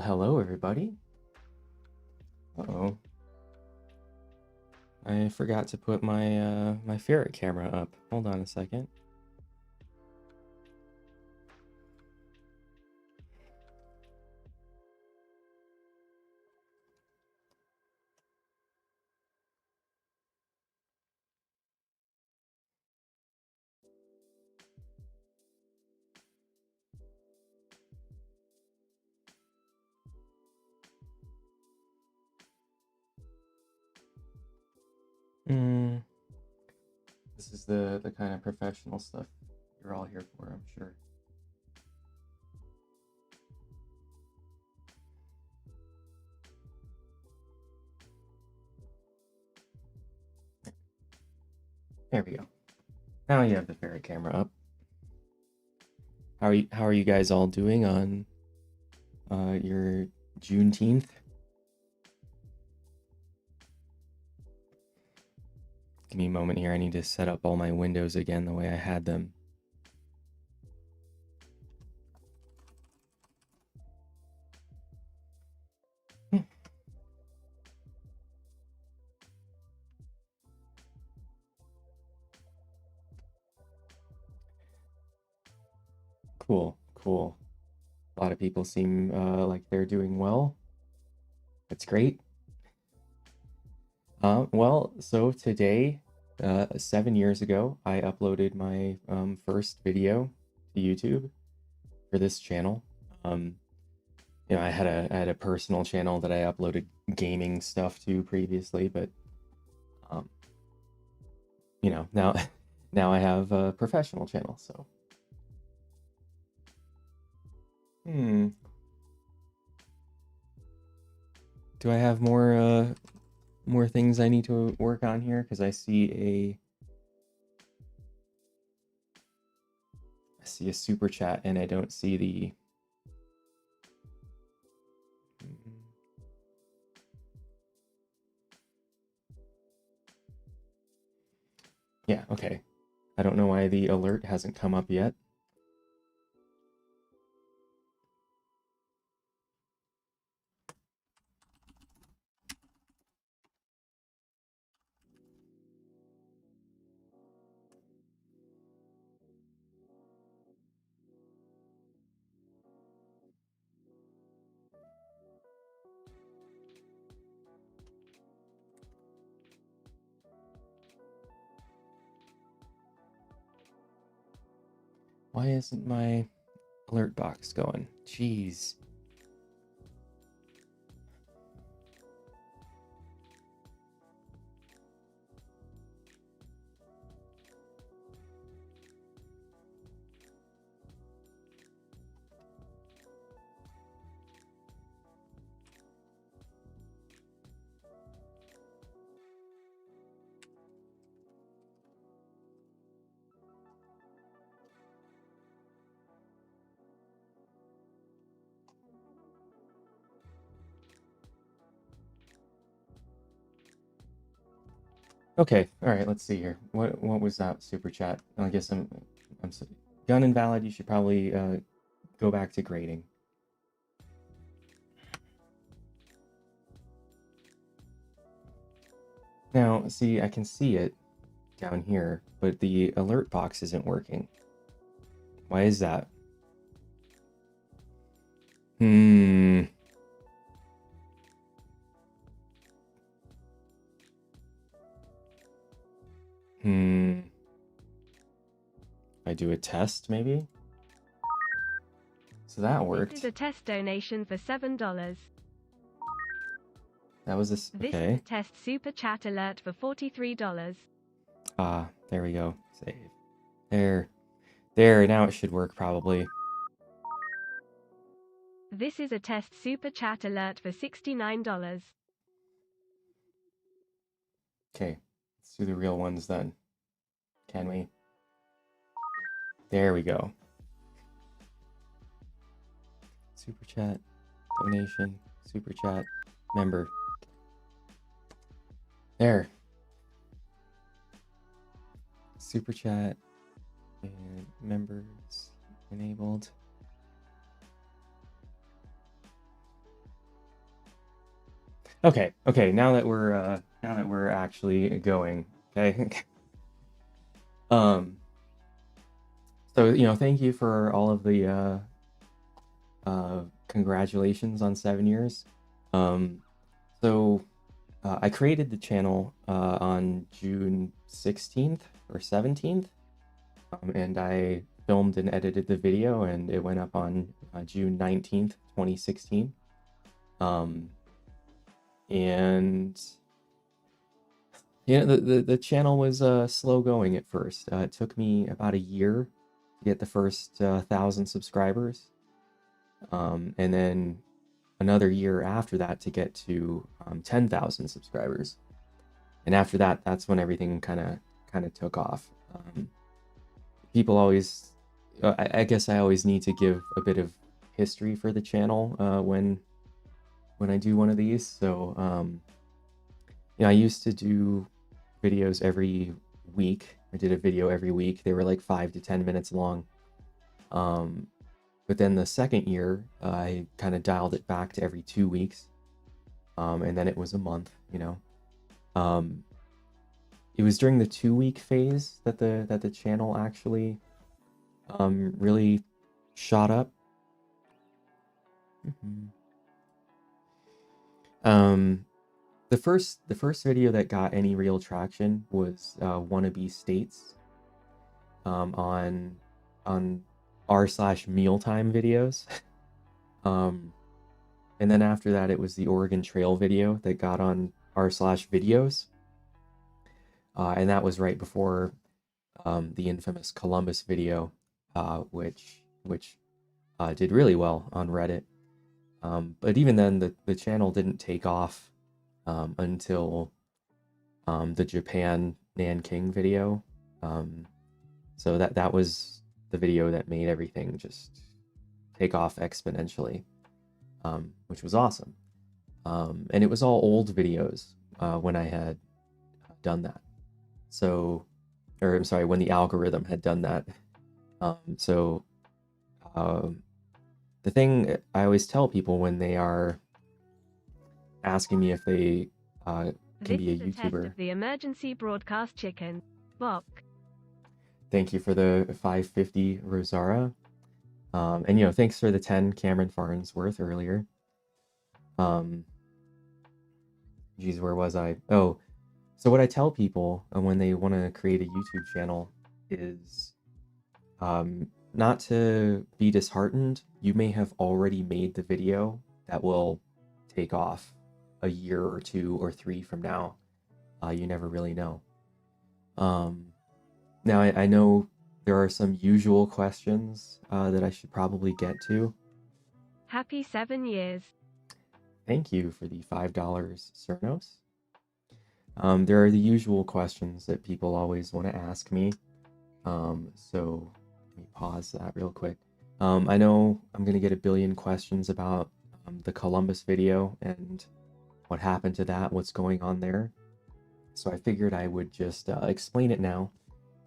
hello everybody. Uh-oh. I forgot to put my my ferret camera up. Hold on a second. This is the kind of professional stuff you're all here for, I'm sure. There we go. Now you have the ferret camera up. How are you guys all doing on your Juneteenth? Give me a moment here. I need to set up all my windows again the way I had them. Cool. A lot of people seem like they're doing well. That's great. Well, so today, 7 years ago, I uploaded my first video to YouTube for this channel. You know, I had a personal channel that I uploaded gaming stuff to previously, but you know, now I have a professional channel, so. Do I have more things I need to work on here? Because I see a super chat and I don't see the. Yeah, okay. I don't know why the alert hasn't come up yet. Why isn't my alert box going? Jeez. Okay, all right, let's see here. What was that super chat? I guess I'm gun invalid. You should probably go back to grading. Now, see, I can see it down here, but the alert box isn't working. Why is that? I do a test, maybe? So that worked. This is a test donation for $7. That was this. Okay. This is a test super chat alert for $43. Ah, there we go. Save. There. Now it should work probably. This is a test super chat alert for $69. Okay, let's do the real ones then. Can we? There we go. Super chat, donation, super chat, member. There. Super chat and members enabled. Okay. Now that we're actually going, okay. um. So thank you for all of the congratulations on 7 years. Um. So I created the channel on June 16th or 17th, and I filmed and edited the video, and it went up on June 19th, 2016. And the channel was slow going at first. It took me about a year to get the first 1,000 subscribers, and then another year after that to get to 10,000 subscribers. And after that, that's when everything kind of took off. People always, I guess I always need to give a bit of history for the channel when I do one of these. So I used to do videos every week. I did a video every week. They were like 5 to 10 minutes long. But then the second year, I kind of dialed it back to every 2 weeks. And then it was a month, It was during the 2-week phase that the channel actually really shot up. The first video that got any real traction was Wannabe States on r/mealtime videos. And then after that, it was the Oregon Trail video that got on r/videos. And that was right before the infamous Columbus video, which did really well on Reddit. But even then, the channel didn't take off until the Japan Nanking video. So that was the video that made everything just take off exponentially, which was awesome. And it was all old videos when I had done that. So, or I'm sorry, when the algorithm had done that. The thing I always tell people when they are asking me if they can be a YouTuber. Test of the emergency broadcast chicken. Bok. Thank you for the 550, Rozarah. And thanks for the 10 Cameron Farnsworth earlier. Geez, where was I? Oh, so what I tell people when they want to create a YouTube channel is not to be disheartened. You may have already made the video that will take off a year or 2 or 3 from now. You never really know. Now, I know there are some usual questions that I should probably get to. Happy 7 years. Thank you for the $5, Cernos. There are the usual questions that people always want to ask me. So let me pause that real quick. I know I'm going to get a billion questions about the Columbus video and what happened to that, what's going on there. So I figured I would just explain it now.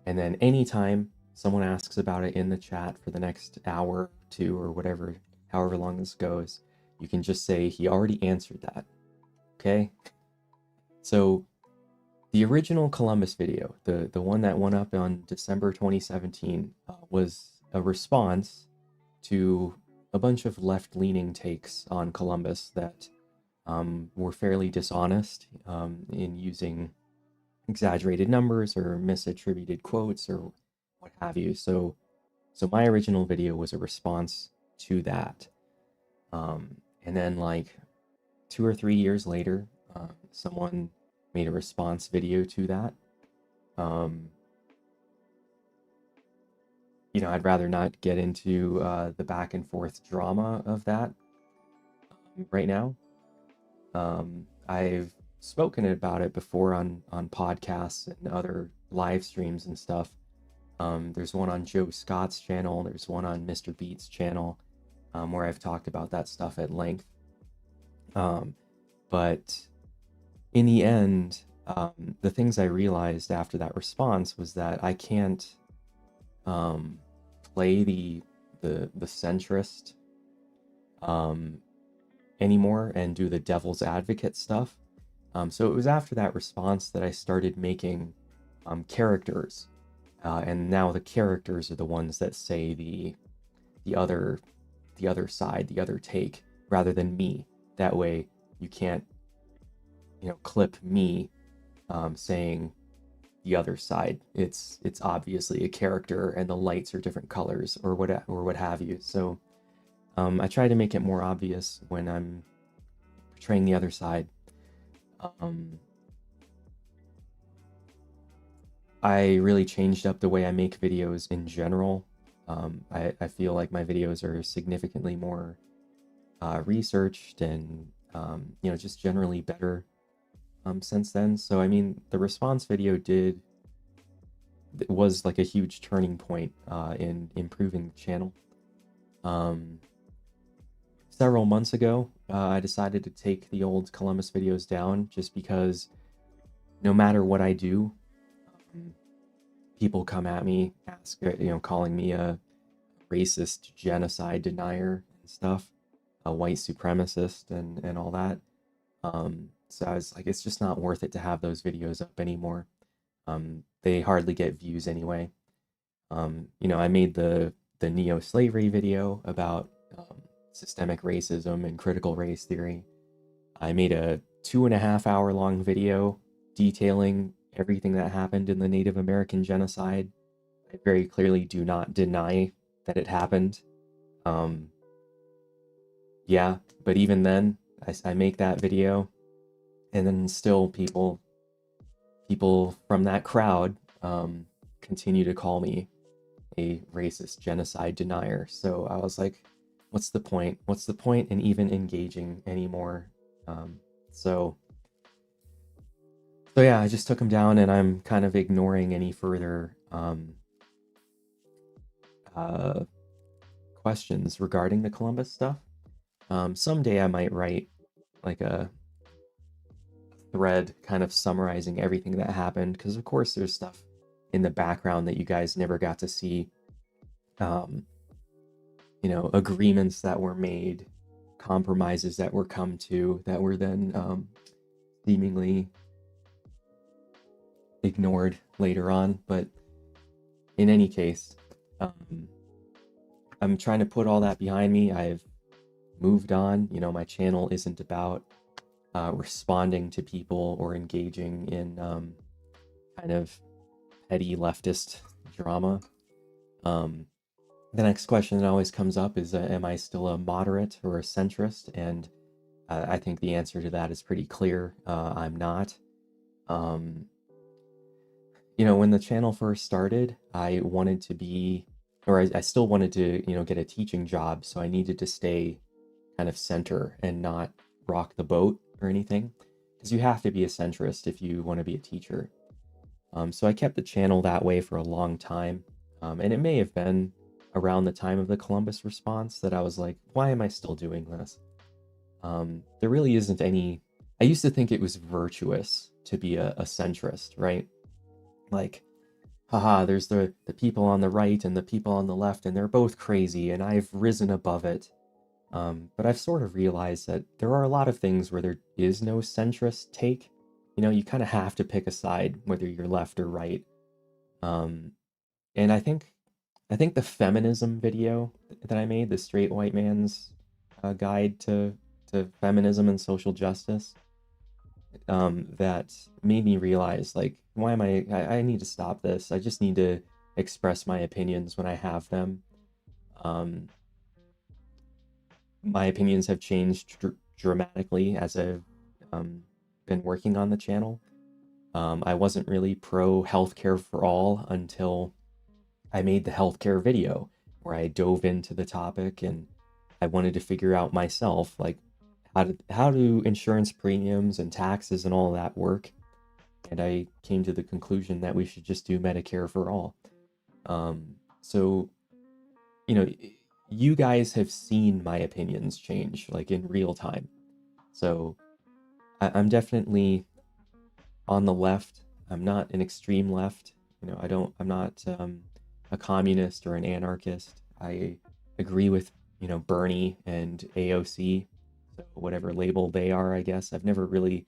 And then anytime someone asks about it in the chat for the next hour or 2 or whatever, however long this goes, you can just say he already answered that. Okay? So the original Columbus video, the one that went up on December 2017, was a response to a bunch of left-leaning takes on Columbus that were fairly dishonest in using exaggerated numbers or misattributed quotes or what have you. So my original video was a response to that. And then like 2 or 3 years later, someone made a response video to that. I'd rather not get into the back and forth drama of that right now. I've spoken about it before on podcasts and other live streams and stuff. There's one on Joe Scott's channel. There's one on Mr. Beat's channel where I've talked about that stuff at length. But in the end, the things I realized after that response was that I can't play the centrist anymore and do the devil's advocate stuff. So it was after that response that I started making characters, and now the characters are the ones that say the other side, the other take, rather than me. That way you can't, clip me saying the other side. It's obviously a character and the lights are different colors or what have you. So I try to make it more obvious when I'm portraying the other side. I really changed up the way I make videos in general. I feel like my videos are significantly more researched and just generally better since then. So I mean, the response video was like a huge turning point in improving the channel. Several months ago, I decided to take the old Columbus videos down just because no matter what I do, people come at me, calling me a racist genocide denier and stuff, a white supremacist and all that. So I was like, it's just not worth it to have those videos up anymore. They hardly get views anyway. I made the neo-slavery video about systemic racism and critical race theory. I made a 2.5-hour long video detailing everything that happened in the Native American genocide. I very clearly do not deny that it happened. Yeah, but even then, I make that video, and then still people from that crowd continue to call me a racist genocide denier. So I was like, what's the point? What's the point in even engaging anymore? So yeah, I just took them down, and I'm kind of ignoring any further questions regarding the Columbus stuff. Someday I might write like a thread kind of summarizing everything that happened, because of course there's stuff in the background that you guys never got to see. Agreements that were made, compromises that were come to that were then seemingly ignored later on. But in any case, I'm trying to put all that behind me. I've moved on. My channel isn't about responding to people or engaging in kind of petty leftist drama. The next question that always comes up is, am I still a moderate or a centrist? And I think the answer to that is pretty clear. I'm not. When the channel first started, I wanted to be, or I still wanted to, get a teaching job. So I needed to stay kind of center and not rock the boat or anything, because you have to be a centrist if you want to be a teacher. So I kept the channel that way for a long time. And it may have been around the time of the Columbus response that I was like, why am I still doing this? There really isn't any. I used to think it was virtuous to be a centrist, right? Like, haha, there's the people on the right and the people on the left, and they're both crazy, and I've risen above it. But I've sort of realized that there are a lot of things where there is no centrist take. You kind of have to pick a side, whether you're left or right. And I think the feminism video that I made, the straight white man's guide to feminism and social justice, that made me realize, like, why am I need to stop this. I just need to express my opinions when I have them. My opinions have changed dramatically as I've been working on the channel. I wasn't really pro healthcare for all until I made the healthcare video, where I dove into the topic and I wanted to figure out myself, like, how do insurance premiums and taxes and all that work. And I came to the conclusion that we should just do Medicare for all. So, you guys have seen my opinions change, like, in real time. So I'm definitely on the left. I'm not an extreme left. I'm not a communist or an anarchist. I agree with, Bernie and AOC. So whatever label they are, I guess. I've never really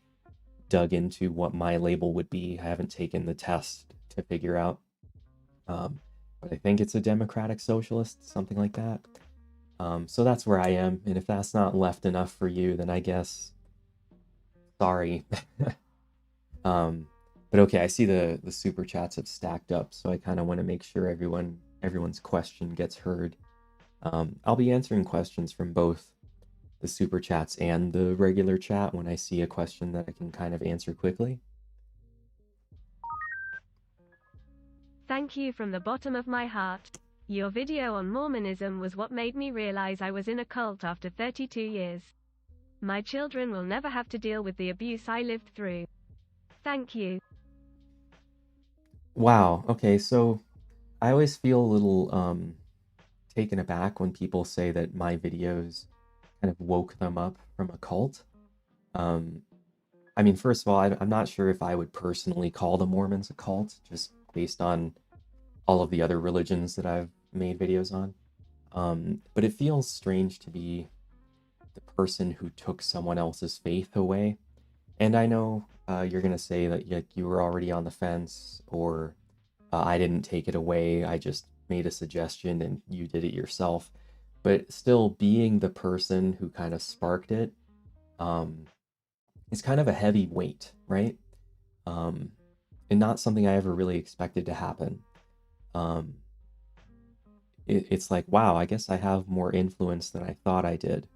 dug into what my label would be. I haven't taken the test to figure out. But I think it's a democratic socialist, something like that. So that's where I am. And if that's not left enough for you, then I guess, sorry. But okay, I see the super chats have stacked up, so I kind of want to make sure everyone's question gets heard. I'll be answering questions from both the super chats and the regular chat when I see a question that I can kind of answer quickly. Thank you from the bottom of my heart. Your video on Mormonism was what made me realize I was in a cult after 32 years. My children will never have to deal with the abuse I lived through. Thank you. Wow, okay, so I always feel a little taken aback when people say that my videos kind of woke them up from a cult. I mean, first of all, I'm not sure if I would personally call the Mormons a cult, just based on all of the other religions that I've made videos on. But it feels strange to be the person who took someone else's faith away. And I know you're going to say that you were already on the fence, or I didn't take it away, I just made a suggestion and you did it yourself. But still, being the person who kind of sparked it is kind of a heavy weight, right? And not something I ever really expected to happen. It's like, wow, I guess I have more influence than I thought I did.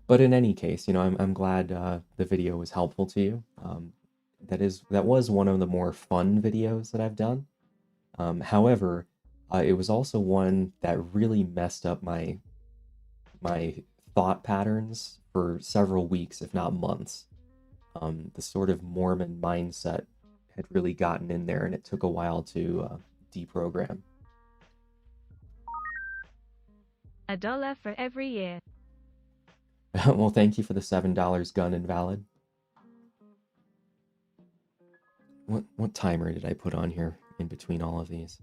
But in any case, you know, I'm glad the video was helpful to you. That was one of the more fun videos that I've done. However, it was also one that really messed up my thought patterns for several weeks, if not months. The sort of Mormon mindset had really gotten in there, and it took a while to deprogram. $1 for every year. Well, thank you for the $7 gun invalid. What timer did I put on here in between all of these?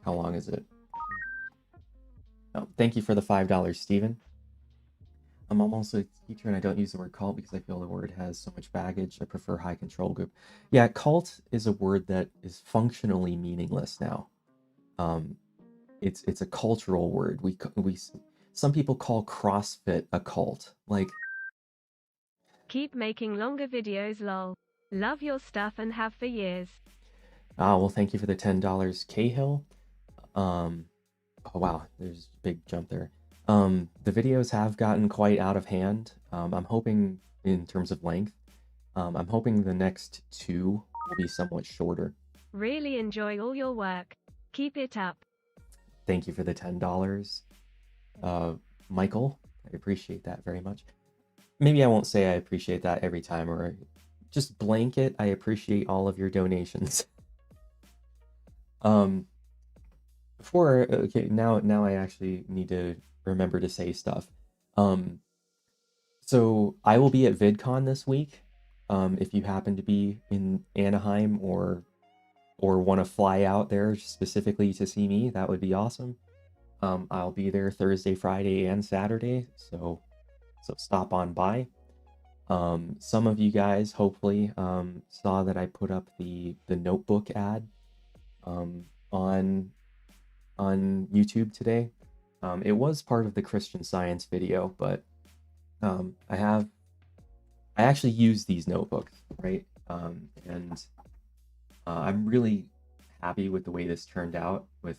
How long is it? Oh, thank you for the $5, Steven. I'm also a teacher and I don't use the word cult because I feel the word has so much baggage. I prefer high control group. Yeah, cult is a word that is functionally meaningless now. It's a cultural word. Some people call CrossFit a cult. Like, keep making longer videos, lol. Love your stuff and have for years. Well, thank you for the $10, Cahill. Oh wow, there's a big jump there. The videos have gotten quite out of hand. I'm hoping, in terms of length, I'm hoping the next 2 will be somewhat shorter. Really enjoy all your work. Keep it up. Thank you for the $10. Michael, I appreciate that very much. Maybe I won't say I appreciate that every time, or just blanket, I appreciate all of your donations. Okay, now I actually need to remember to say stuff. So I will be at VidCon this week. If you happen to be in Anaheim or want to fly out there specifically to see me, that would be awesome. I'll be there Thursday, Friday, and Saturday, so stop on by. Some of you guys hopefully saw that I put up the notebook ad on YouTube today. It was part of the Christian Science video, but I actually use these notebooks, right? And I'm really happy with the way this turned out with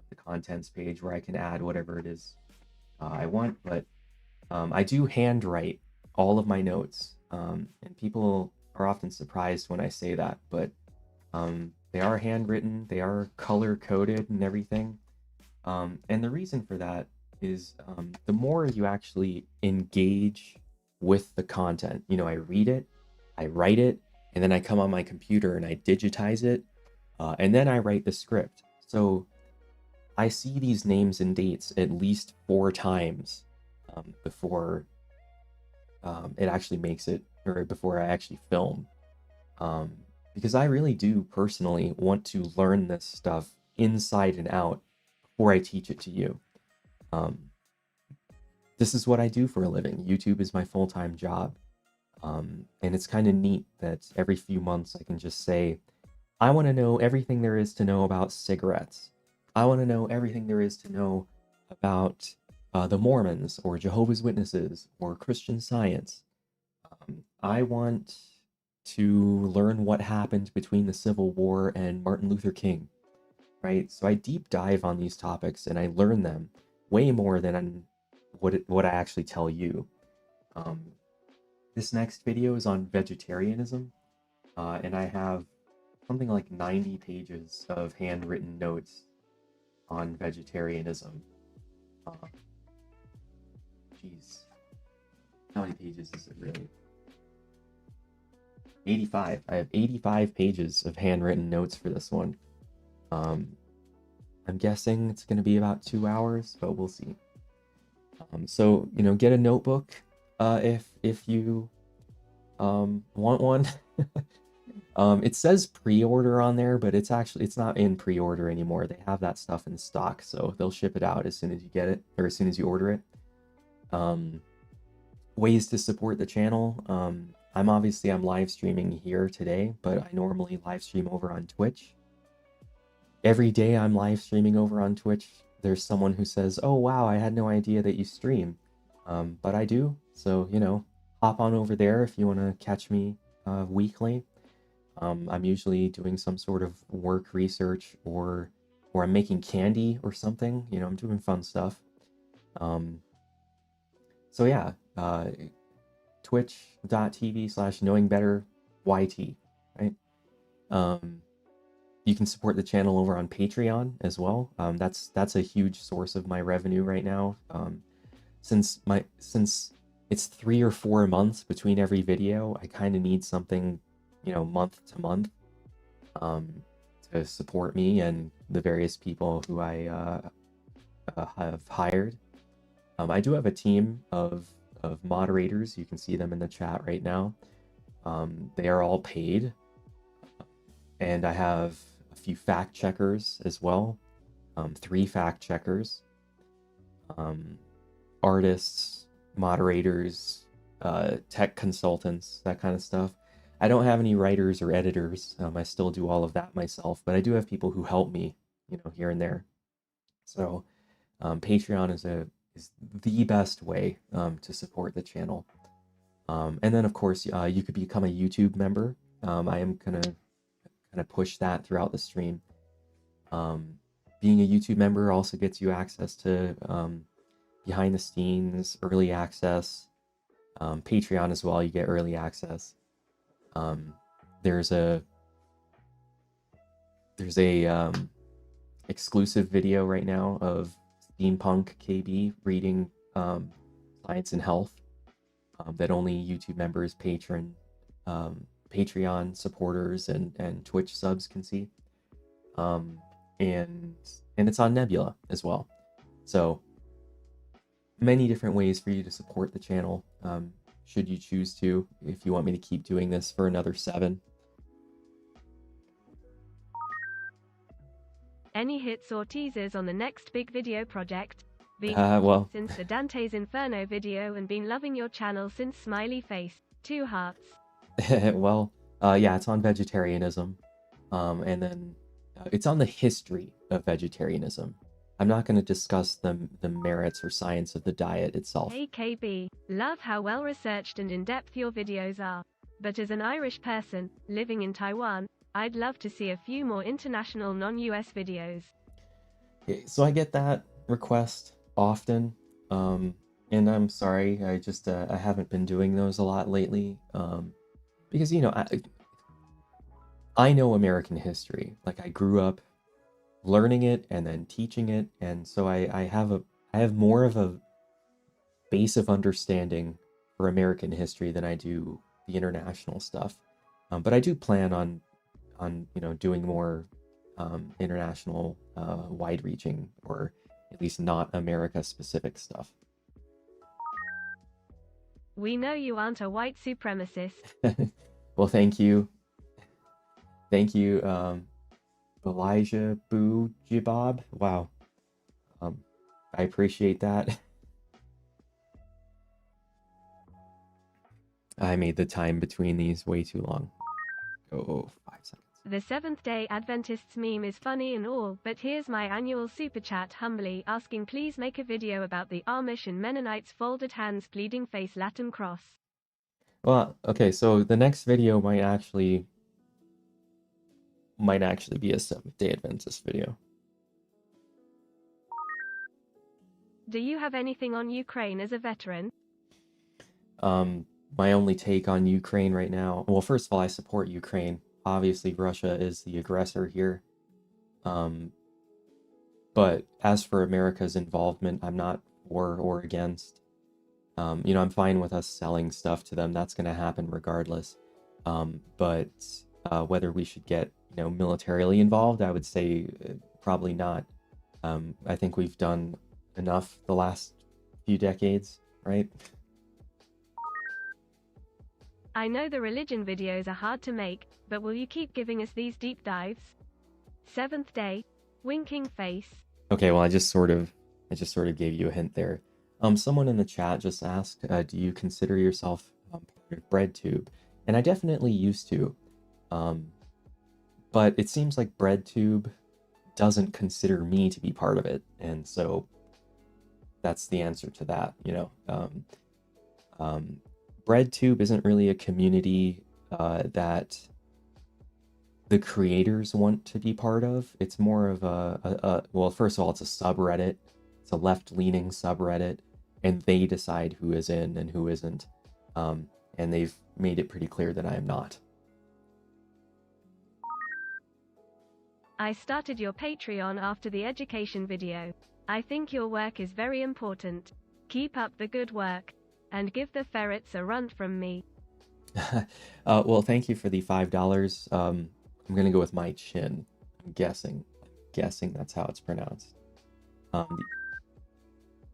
the contents page, where I can add whatever it is I want. But I do handwrite all of my notes, and people are often surprised when I say that, but they are handwritten, they are color coded and everything. And the reason for that is the more you actually engage with the content, you know, I read it, I write it, and then I come on my computer and I digitize it, and then I write the script. So I see these names and dates at least 4 times before it actually makes it, or before I actually film. Because I really do personally want to learn this stuff inside and out before I teach it to you. This is what I do for a living. YouTube is my full-time job. And it's kind of neat that every few months I can just say, I want to know everything there is to know about cigarettes. I want to know everything there is to know about the Mormons or Jehovah's Witnesses or Christian Science. I want to learn what happened between the Civil War and Martin Luther King, right? So I deep dive on these topics and I learn them way more than what I actually tell you. This next video is on vegetarianism, and I have something like 90 pages of handwritten notes on vegetarianism. Jeez. How many pages is it really? 85. I have 85 pages of handwritten notes for this one. I'm guessing it's going to be about 2 hours, but we'll see. So, you know, get a notebook if you want one. It says pre-order on there, but it's not in pre-order anymore. They have that stuff in stock, so they'll ship it out as soon as you get it, or as soon as you order it. Ways to support the channel. I'm live streaming here today, but I normally live stream over on Twitch. Every day I'm live streaming over on Twitch. There's someone who says, "Oh wow, I had no idea that you stream," but I do. So, you know, hop on over there if you want to catch me weekly. I'm usually doing some sort of work research, or I'm making candy or something. You know, I'm doing fun stuff. So yeah, twitch.tv/knowingbetteryt, right? You can support the channel over on Patreon as well. That's a huge source of my revenue right now. Since it's 3 or 4 months between every video, I kind of need something, you know, month to month, to support me and the various people who I have hired. I do have a team of moderators. You can see them in the chat right now. They are all paid. And I have a few fact checkers as well. 3 fact checkers. Artists, moderators, tech consultants, that kind of stuff. I don't have any writers or editors. I still do all of that myself, but I do have people who help me, you know, here and there. So Patreon is the best way to support the channel. And then of course you could become a YouTube member. I am gonna kind of push that throughout the stream. Being a YouTube member also gets you access to behind the scenes, early access. Patreon as well, you get early access. There's a exclusive video right now of Steampunk KB reading Science and Health, that only YouTube members, Patreon supporters, and Twitch subs can see. And it's on Nebula as well. So many different ways for you to support the channel, should you choose to, if you want me to keep doing this for another 7. Any hits or teasers on the next big video project? Well, since the Dante's Inferno video and been loving your channel since, smiley face, 2 hearts. well, yeah, it's on vegetarianism, and then it's on the history of vegetarianism. I'm not going to discuss the merits or science of the diet itself. Hey KB, love how well researched and in-depth your videos are. But as an Irish person, living in Taiwan, I'd love to see a few more international non-US videos. So I get that request often, and I'm sorry, I haven't been doing those a lot lately, because, you know, I know American history. Like, I grew up learning it and then teaching it, and so I have more of a base of understanding for American history than I do the international stuff. But I do plan on you know, doing more international, wide-reaching, or at least not America-specific stuff. We know you aren't a white supremacist. Well, thank you. Thank you. Elijah Boo Jibob. Wow. I appreciate that. I made the time between these way too long. Oh, 5 seconds. The Seventh-day Adventists meme is funny and all, but here's my annual super chat humbly asking please make a video about the Amish and Mennonites folded hands pleading face Latin cross. Well, okay, so the next video might actually be a Seventh-day Adventist video. Do you have anything on Ukraine as a veteran? My only take on Ukraine right now, well, first of all, I support Ukraine. Obviously, Russia is the aggressor here. But as for America's involvement, I'm not for or against. You know, I'm fine with us selling stuff to them. That's going to happen regardless. But whether we should get, you know, militarily involved, I would say probably not. I think we've done enough the last few decades, right? I know the religion videos are hard to make, but will you keep giving us these deep dives? Seventh day, winking face. Okay, well, I just sort of gave you a hint there. Someone in the chat just asked, do you consider yourself part of BreadTube? And I definitely used to. But it seems like BreadTube doesn't consider me to be part of it, and so that's the answer to that, you know. BreadTube isn't really a community that the creators want to be part of. It's more of well, first of all, it's a subreddit. It's a left-leaning subreddit, and they decide who is in and who isn't. And they've made it pretty clear that I am not. I started your Patreon after the education video. I think your work is very important. Keep up the good work. And give the ferrets a runt from me. Well, thank you for the $5. I'm gonna go with my chin. I'm guessing that's how it's pronounced.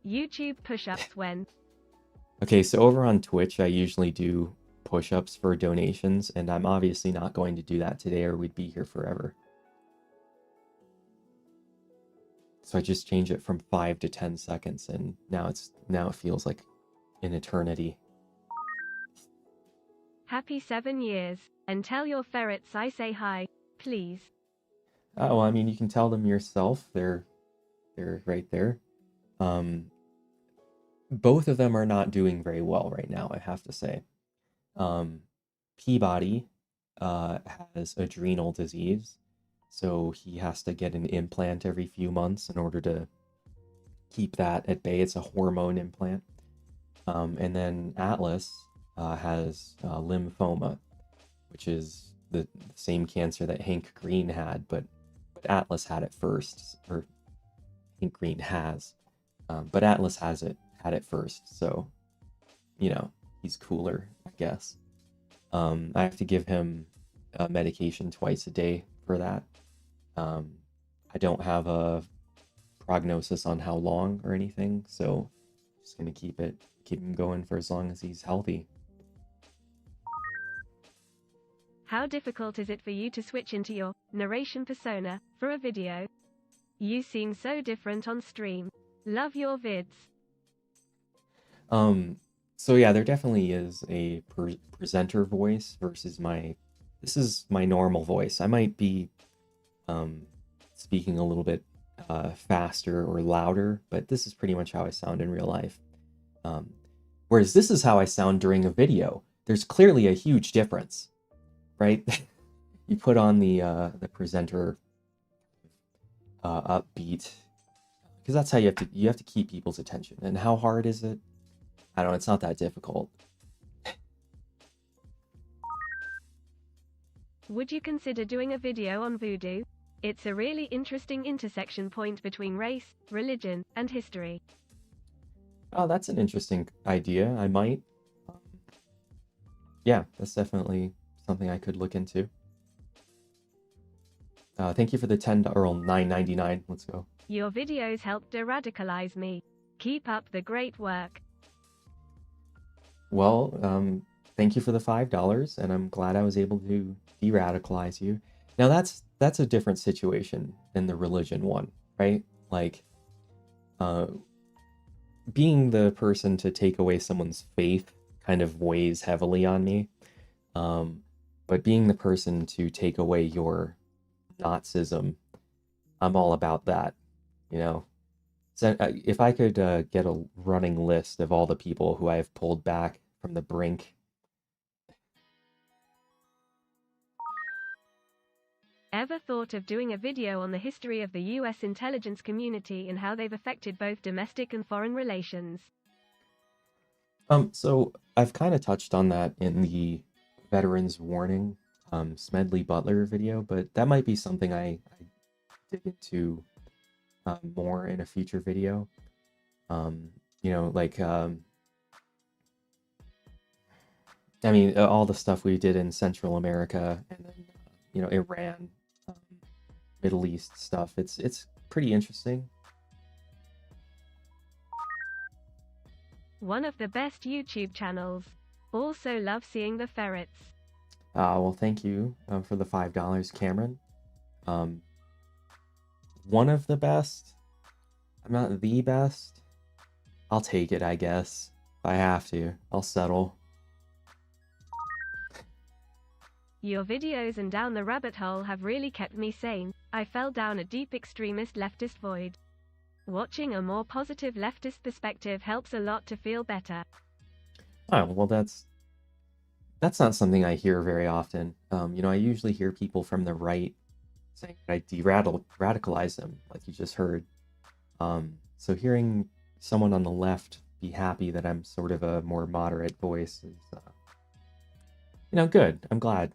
YouTube push-ups when? Okay, so over on Twitch, I usually do push-ups for donations, and I'm obviously not going to do that today, or we'd be here forever. So I just change it from 5 to 10 seconds, and now it feels like an eternity. Happy 7 years, and tell your ferrets I say hi, please. Well, I mean, you can tell them yourself. They're right there. Both of them are not doing very well right now, I have to say. Peabody has adrenal disease, so he has to get an implant every few months in order to keep that at bay. It's a hormone implant. And then Atlas has lymphoma, which is the same cancer that Hank Green had, but Atlas had it first, or Hank Green has, but Atlas had it first, so, you know, he's cooler, I guess. I have to give him medication twice a day for that. I don't have a prognosis on how long or anything, so I'm just gonna keep him going for as long as he's healthy. How difficult is it for you to switch into your narration persona for a video? You seem so different on stream. Love your vids. So yeah, there definitely is a presenter voice versus this is my normal voice. I might be speaking a little bit faster or louder, but this is pretty much how I sound in real life. Whereas this is how I sound during a video. There's clearly a huge difference, right? You put on the presenter upbeat, because that's how you have to keep people's attention. And how hard is it? I don't know, it's not that difficult. Would you consider doing a video on voodoo? It's a really interesting intersection point between race, religion, and history. Oh, that's an interesting idea. I might. Yeah, that's definitely something I could look into. Thank you for the $10 or $9.99. Let's go. Your videos helped de-radicalize me. Keep up the great work. Well, thank you for the $5, and I'm glad I was able to de-radicalize you. Now that's a different situation than the religion one, right? Like, uh, being the person to take away someone's faith kind of weighs heavily on me. Um, but being the person to take away your Nazism, I'm all about that, you know? So if I could get a running list of all the people who I have pulled back from the brink. Ever thought of doing a video on the history of the US intelligence community and how they've affected both domestic and foreign relations? So I've kind of touched on that in the Veterans Warning Smedley Butler video, but that might be something I dig into more in a future video. You know, like, I mean, all the stuff we did in Central America and then, you know, Iran, um, Middle East stuff. It's pretty interesting. One of the best YouTube channels. Also love seeing the ferrets. Well, thank you for the $5, Cameron. One of the best. I'm not the best. I'll take it, I guess. If I have to, I'll settle. Your videos and Down the Rabbit Hole have really kept me sane. I fell down a deep extremist leftist void. Watching a more positive leftist perspective helps a lot to feel better. Oh, well, that's not something I hear very often. You know, I usually hear people from the right saying that I radicalize them, like you just heard. So hearing someone on the left be happy that I'm sort of a more moderate voice is, you know, good. I'm glad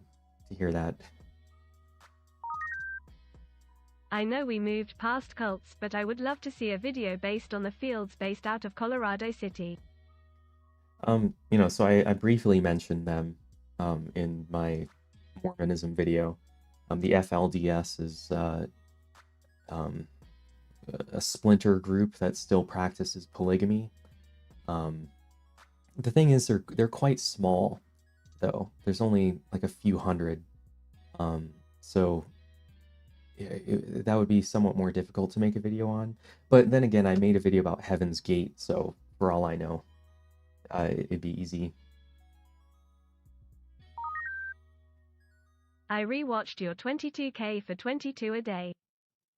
to hear that. I know we moved past cults, but I would love to see a video based on the fields based out of Colorado City. You know, so I briefly mentioned them in my Mormonism video. The FLDS is a splinter group that still practices polygamy. The thing is, they're quite small, though. There's only like a few hundred. So that would be somewhat more difficult to make a video on. But then again, I made a video about Heaven's Gate, so for all I know, it'd be easy. I rewatched your 22K for 22 a day.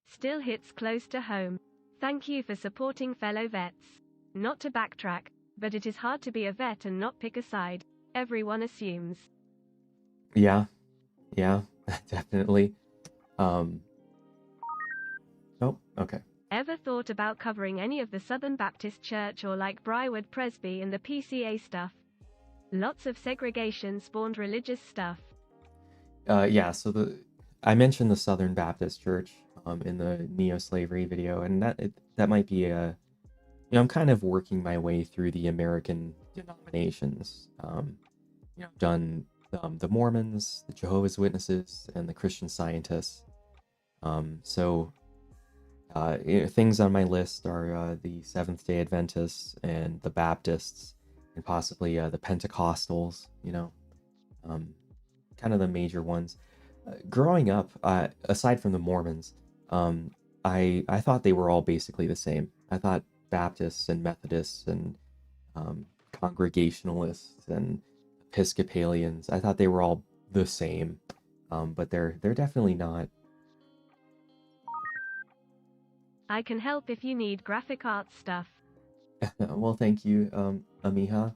Still hits close to home. Thank you for supporting fellow vets. Not to backtrack, but it is hard to be a vet and not pick a side. Everyone assumes. Yeah, definitely. Oh, okay. Ever thought about covering any of the Southern Baptist Church or like Briarwood Presby and the PCA stuff? Lots of segregation spawned religious stuff. Yeah, so I mentioned the Southern Baptist Church in the neo-slavery video, and that might be a, you know, I'm kind of working my way through the American denominations. You know, done the Mormons, the Jehovah's Witnesses, and the Christian Scientists. So you know, things on my list are the Seventh-day Adventists and the Baptists, and possibly the Pentecostals. You know, kind of the major ones. Growing up, aside from the Mormons, I thought they were all basically the same. I thought Baptists and Methodists and Congregationalists and Episcopalians, I thought they were all the same, but they're definitely not. I can help if you need graphic arts stuff. Well, thank you, Amiha.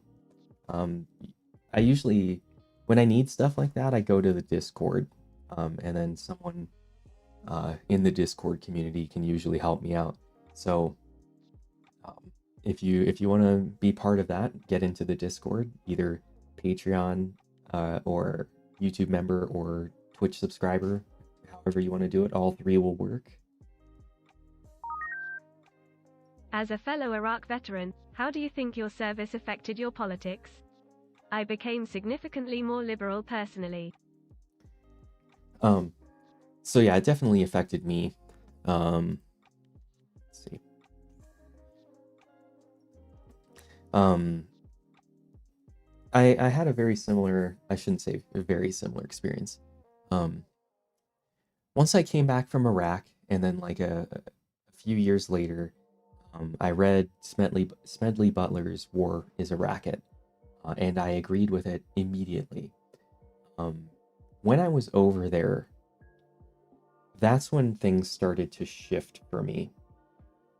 I usually, when I need stuff like that, I go to the Discord, and then someone in the Discord community can usually help me out. So if you want to be part of that, get into the Discord, either Patreon or YouTube member or Twitch subscriber, however you want to do it. All three will work. As a fellow Iraq veteran, how do you think your service affected your politics? I became significantly more liberal personally. So yeah, it definitely affected me. Let's see. I had a very similar, I shouldn't say a very similar experience. One once I came back from Iraq, and then like a few years later, I read Smedley Butler's War is a Racket, and I agreed with it immediately. When I was over there, that's when things started to shift for me.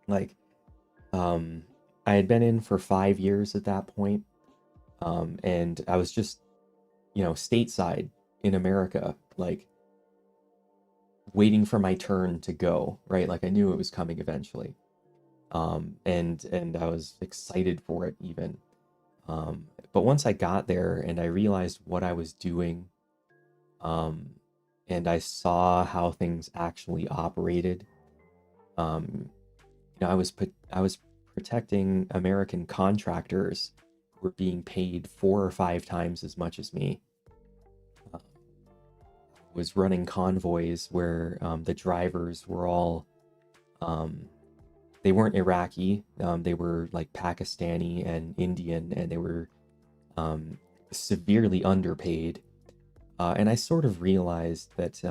Like, I had been in for 5 years at that point, and I was just, stateside in America, like waiting for my turn to go, right? Like I knew it was coming eventually. And I was excited for it even. But once I got there and I realized what I was doing, and I saw how things actually operated, I was protecting American contractors who were being paid 4 or 5 times as much as me. Was running convoys where the drivers were all, they weren't Iraqi, they were like Pakistani and Indian, and they were severely underpaid. And I sort of realized that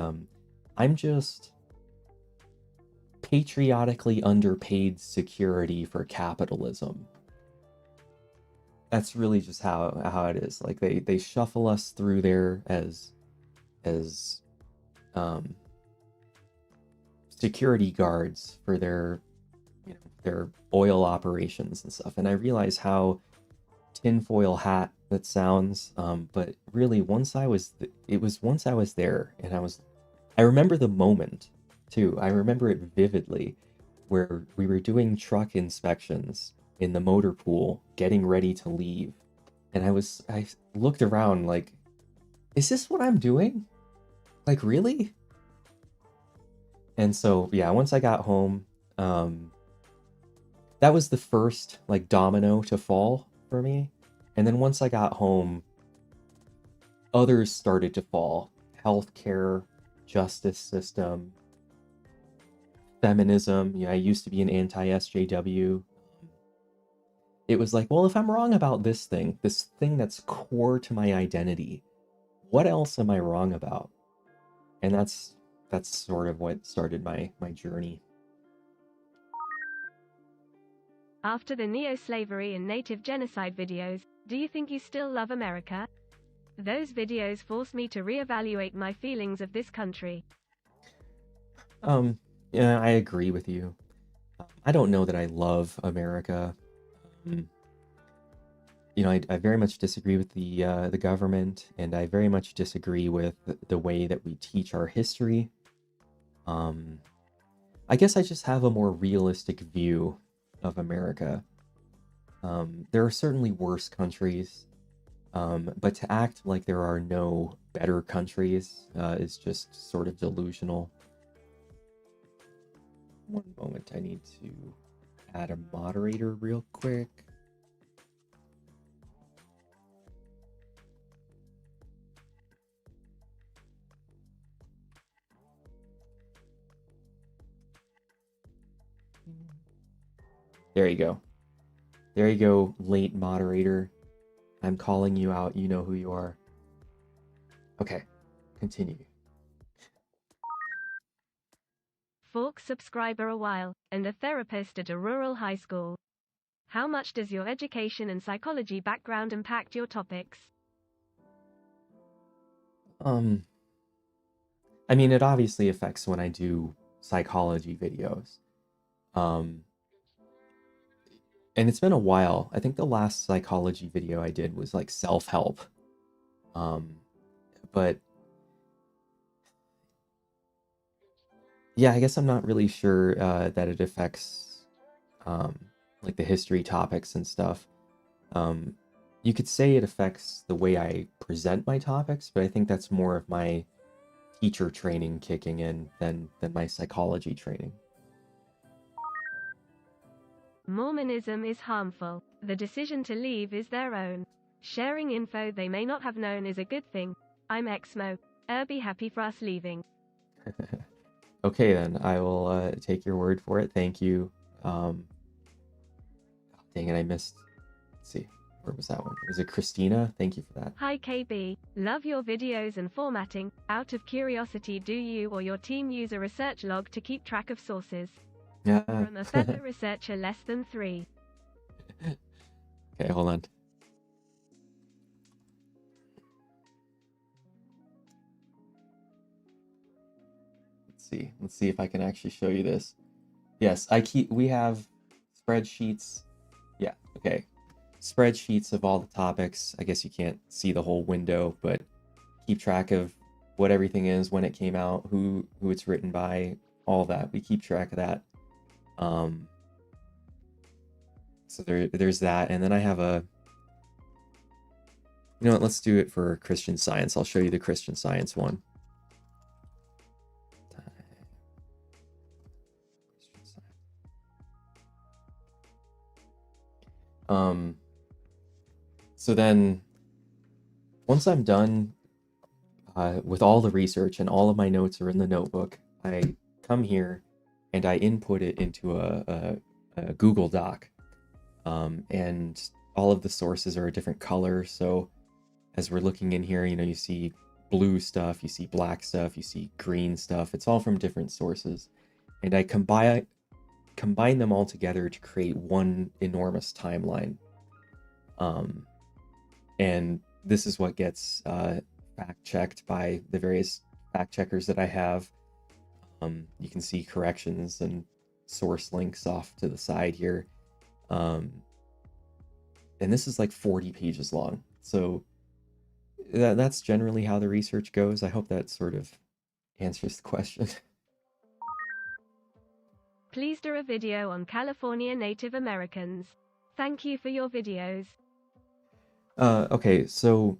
I'm just patriotically underpaid security for capitalism. That's really just how it is. Like they shuffle us through there as security guards for their oil operations and stuff. And I realize how tinfoil hat that sounds, but really once I was there, and I remember the moment too. I remember it vividly, where we were doing truck inspections in the motor pool, getting ready to leave, and I looked around like, is this what I'm doing? Like, really? And so, yeah, once I got home, that was the first, like, domino to fall for me. And then once I got home, others started to fall. Healthcare, justice system, feminism. I used to be an anti-SJW. It was like, well, if I'm wrong about this thing that's core to my identity, what else am I wrong about? And that's sort of what started my journey. After the neo-slavery and native genocide videos, do you think you still love America? Those videos forced me to reevaluate my feelings of this country. Yeah, I agree with you. I don't know that I love America. I very much disagree with the government, and I very much disagree with the way that we teach our history. I guess I just have a more realistic view of America. There are certainly worse countries, but to act like there are no better countries is just sort of delusional. One moment, I need to add a moderator real quick. There you go. There you go, late moderator. I'm calling you out. You know who you are. Okay, continue. Fork subscriber a while, and a therapist at a rural high school. How much does your education and psychology background impact your topics? I mean, it obviously affects when I do psychology videos. And it's been a while. I think the last psychology video I did was like self-help. But yeah, I guess I'm not really sure that it affects like the history topics and stuff. You could say it affects the way I present my topics, but I think that's more of my teacher training kicking in than my psychology training. Mormonism is harmful. The decision to leave is their own. Sharing info they may not have known is a good thing. I'm Exmo. Be happy for us leaving. Okay, then I will take your word for it. Thank you. Dang it, I missed. Let's see. Where was that one? Was it Christina? Thank you for that. Hi KB, love your videos and formatting. Out of curiosity, do you or your team use a research log to keep track of sources? Yeah. From a fellow researcher less than 3. Okay, hold on. Let's see if I can actually show you this. Yes, we have spreadsheets. Yeah, okay. Spreadsheets of all the topics. I guess you can't see the whole window, but keep track of what everything is, when it came out, who it's written by, all that. We keep track of that. So there's that, and then I have a, you know what, let's do it for Christian Science. I'll show you the Christian Science one. So then once I'm done with all the research and all of my notes are in the notebook, I come here and I input it into a Google Doc. And all of the sources are a different color. So as we're looking in here, you know, you see blue stuff, you see black stuff, you see green stuff. It's all from different sources. And I combine them all together to create one enormous timeline. And this is what gets fact-checked by the various fact-checkers that I have. You can see corrections and source links off to the side here. And this is like 40 pages long. So that's generally how the research goes. I hope that sort of answers the question. Please do a video on California Native Americans. Thank you for your videos. Okay, so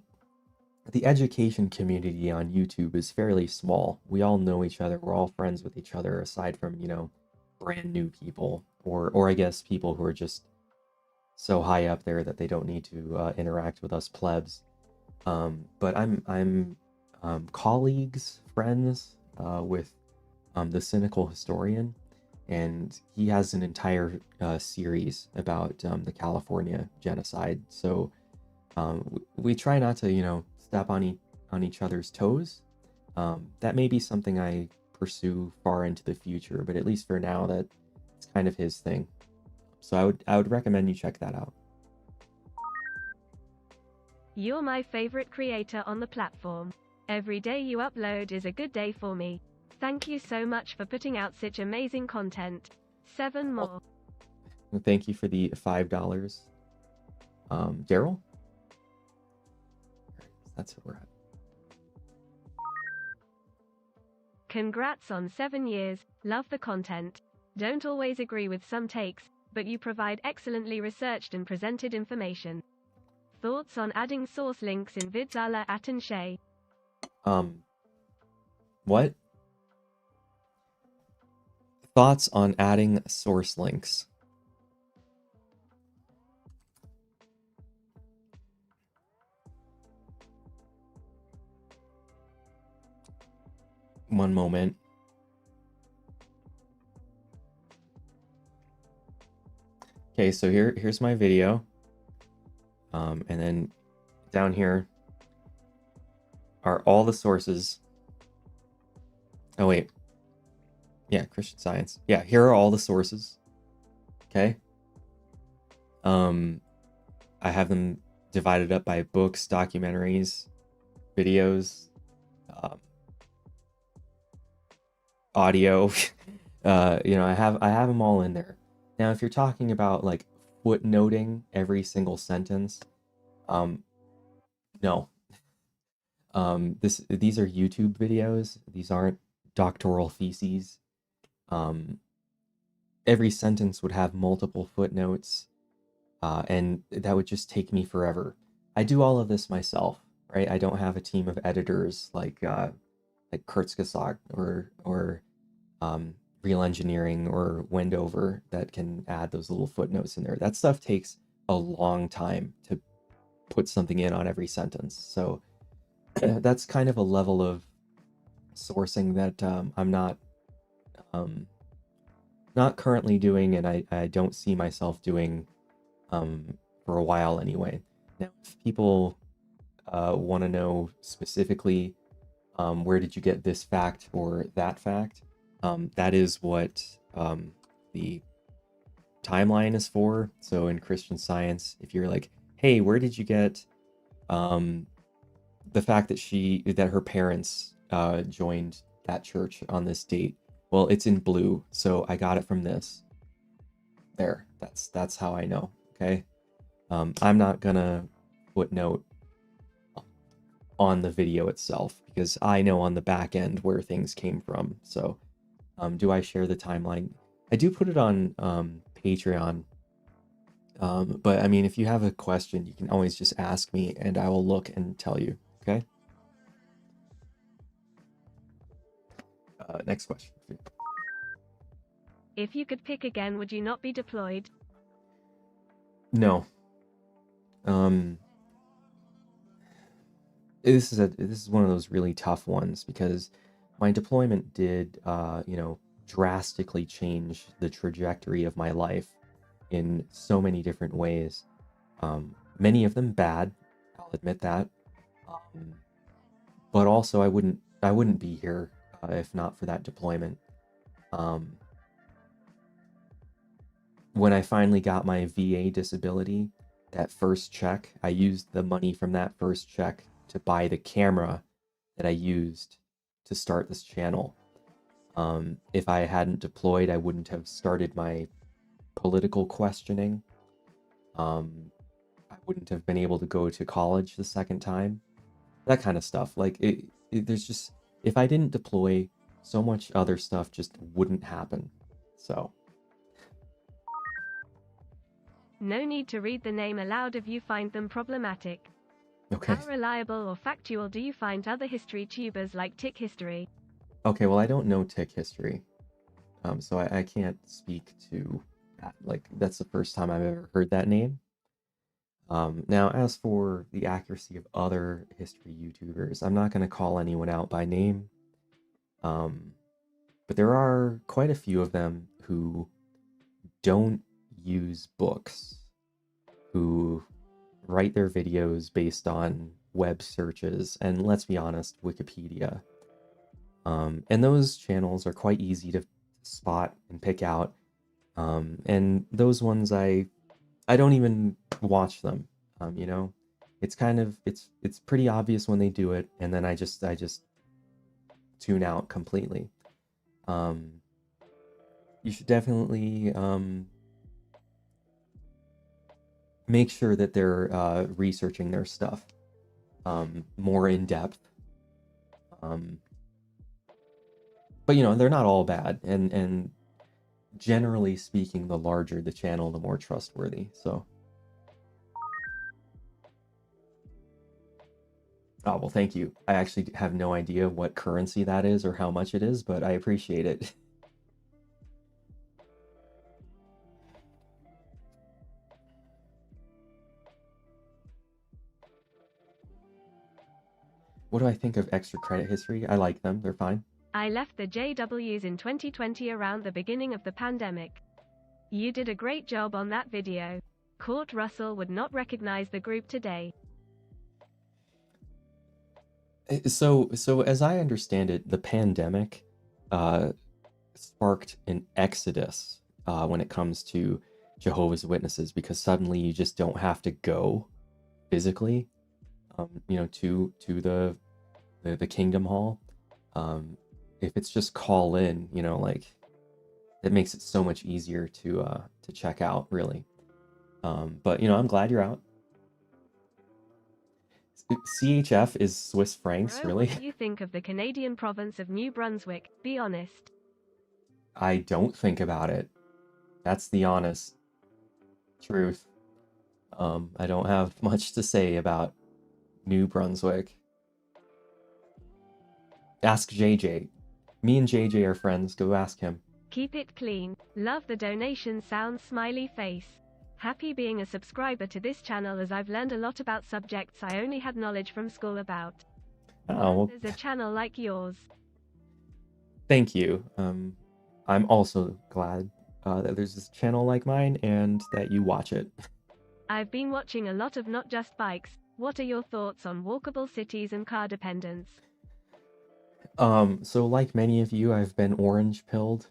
the education community on YouTube is fairly small. We all know each other. We're all friends with each other, aside from, you know, brand new people, or I guess people who are just so high up there that they don't need to interact with us plebs. But I'm colleagues, friends with the Cynical Historian, and he has an entire series about the California genocide. So we try not to, you know, step on each other's toes. That may be something I pursue far into the future, but at least for now, that's kind of his thing. So I would recommend you check that out. You're my favorite creator on the platform. Every day you upload is a good day for me. Thank you so much for putting out such amazing content. 7 more. Thank you for the $5. Daryl? That's where we're at. Congrats on 7 years. Love the content. Don't always agree with some takes, but you provide excellently researched and presented information. Thoughts on adding source links in vids a la At and Shay? What? Thoughts on adding source links? One moment. Okay, so here's my video. And then down here are all the sources. Oh wait. Yeah, Christian Science. Yeah, here are all the sources. Okay. I have them divided up by books, documentaries, videos, audio. You know, I have them all in there. Now, if you're talking about like footnoting every single sentence, no. These are YouTube videos. These aren't doctoral theses. Every sentence would have multiple footnotes, and that would just take me forever. I do all of this myself, right? I don't have a team of editors like Kurzgesagt or Real Engineering or Wendover that can add those little footnotes in there. That stuff takes a long time to put something in on every sentence. So that's kind of a level of sourcing that I'm not currently doing, and I don't see myself doing for a while anyway. Now, if people want to know specifically where did you get this fact or that fact, that is what the timeline is for. So in Christian Science, if you're like, hey, where did you get the fact that her parents joined that church on this date? Well, it's in blue, so I got it from this. There, that's how I know. Okay, I'm not gonna footnote on the video itself because I know on the back end where things came from. So, do I share the timeline? I do put it on Patreon. But I mean, if you have a question, you can always just ask me and I will look and tell you. Okay. Next question. If you could pick again, would you not be deployed? No. This is one of those really tough ones because my deployment did drastically change the trajectory of my life in so many different ways. Many of them bad, I'll admit that. But also I wouldn't be here if not for that deployment. When I finally got my VA disability, that first check, I used the money from that first check to buy the camera that I used to start this channel. If I hadn't deployed, I wouldn't have started my political questioning. I wouldn't have been able to go to college the second time. That kind of stuff. Like, there's just, if I didn't deploy, so much other stuff just wouldn't happen. So. No need to read the name aloud if you find them problematic. Okay. How reliable or factual do you find other history tubers like Tick History? Okay, well, I don't know Tick History. So I can't speak to that. Like, that's the first time I've ever heard that name. Now, as for the accuracy of other history YouTubers, I'm not going to call anyone out by name. But there are quite a few of them who don't use books, who write their videos based on web searches, and let's be honest, Wikipedia. And those channels are quite easy to spot and pick out. And those ones I don't even watch them. It's kind of it's pretty obvious when they do it, and then I just tune out completely. You should definitely make sure that they're researching their stuff more in depth. But they're not all bad, and generally speaking, the larger the channel, the more trustworthy. So. Oh, well, thank you. I actually have no idea what currency that is or how much it is, but I appreciate it. What do I think of extra credit history? I like them. They're fine. I left the JWs in 2020 around the beginning of the pandemic. You did a great job on that video. Kurt Russell would not recognize the group today. So as I understand it, the pandemic sparked an exodus when it comes to Jehovah's Witnesses, because suddenly you just don't have to go physically, to the Kingdom Hall. If it's just call in, like, it makes it so much easier to check out, really. But I'm glad you're out. CHF is Swiss francs, really? What do you think of the Canadian province of New Brunswick? Be honest. I don't think about it. That's the honest truth. I don't have much to say about New Brunswick. Ask JJ. Me and JJ are friends. Go ask him. Keep it clean. Love the donation sound smiley face. Happy being a subscriber to this channel, as I've learned a lot about subjects I only had knowledge from school about. Oh, there's a channel like yours. Thank you. I'm also glad that there's this channel like mine and that you watch it. I've been watching a lot of Not Just Bikes. What are your thoughts on walkable cities and car dependence? So like many of you, I've been orange pilled.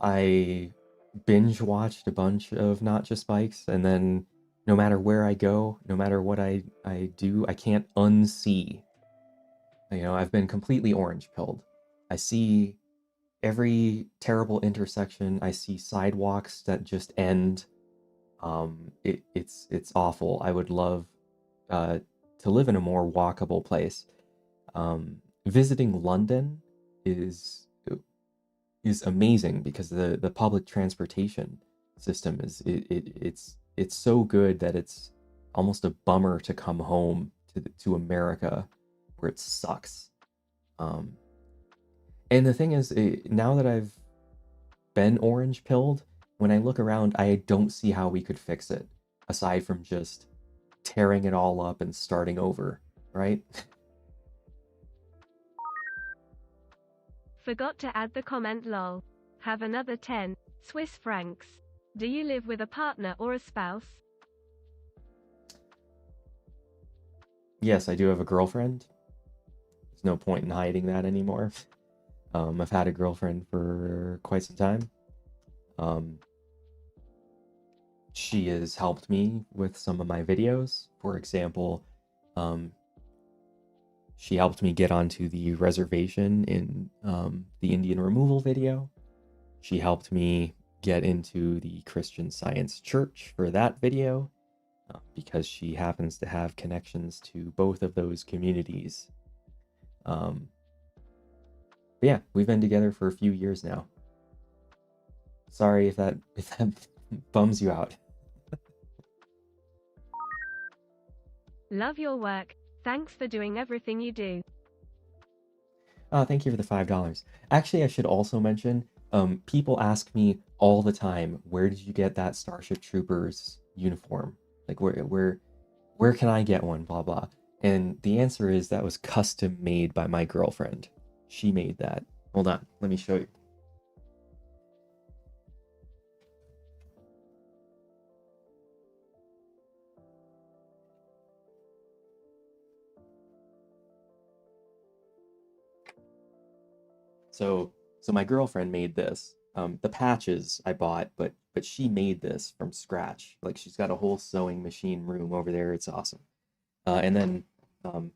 I binge watched a bunch of Not Just Bikes, and then no matter where I go, no matter what I do, I can't unsee. You know, I've been completely orange pilled. I see every terrible intersection. I see sidewalks that just end. It's awful. I would love to live in a more walkable place. Visiting London is amazing because the public transportation system is it's so good that it's almost a bummer to come home to America where it sucks. And the thing is, now that I've been orange pilled, when I look around, I don't see how we could fix it aside from just tearing it all up and starting over, right? Forgot to add the comment lol. Have another 10 Swiss francs. Do you live with a partner or a spouse? Yes, I do have a girlfriend. There's no point in hiding that anymore. I've had a girlfriend for quite some time. She has helped me with some of my videos. For example, she helped me get onto the reservation in the Indian removal video. She helped me get into the Christian Science Church for that video because she happens to have connections to both of those communities. But yeah, we've been together for a few years now. Sorry if that bums you out. Love your work. Thanks for doing everything you do. Thank you for the $5. Actually, I should also mention, people ask me all the time, where did you get that Starship Troopers uniform? Like, where can I get one? Blah, blah. And the answer is that was custom made by my girlfriend. She made that. Hold on, let me show you. So my girlfriend made this. The patches I bought, but she made this from scratch. Like, she's got a whole sewing machine room over there. It's awesome. And then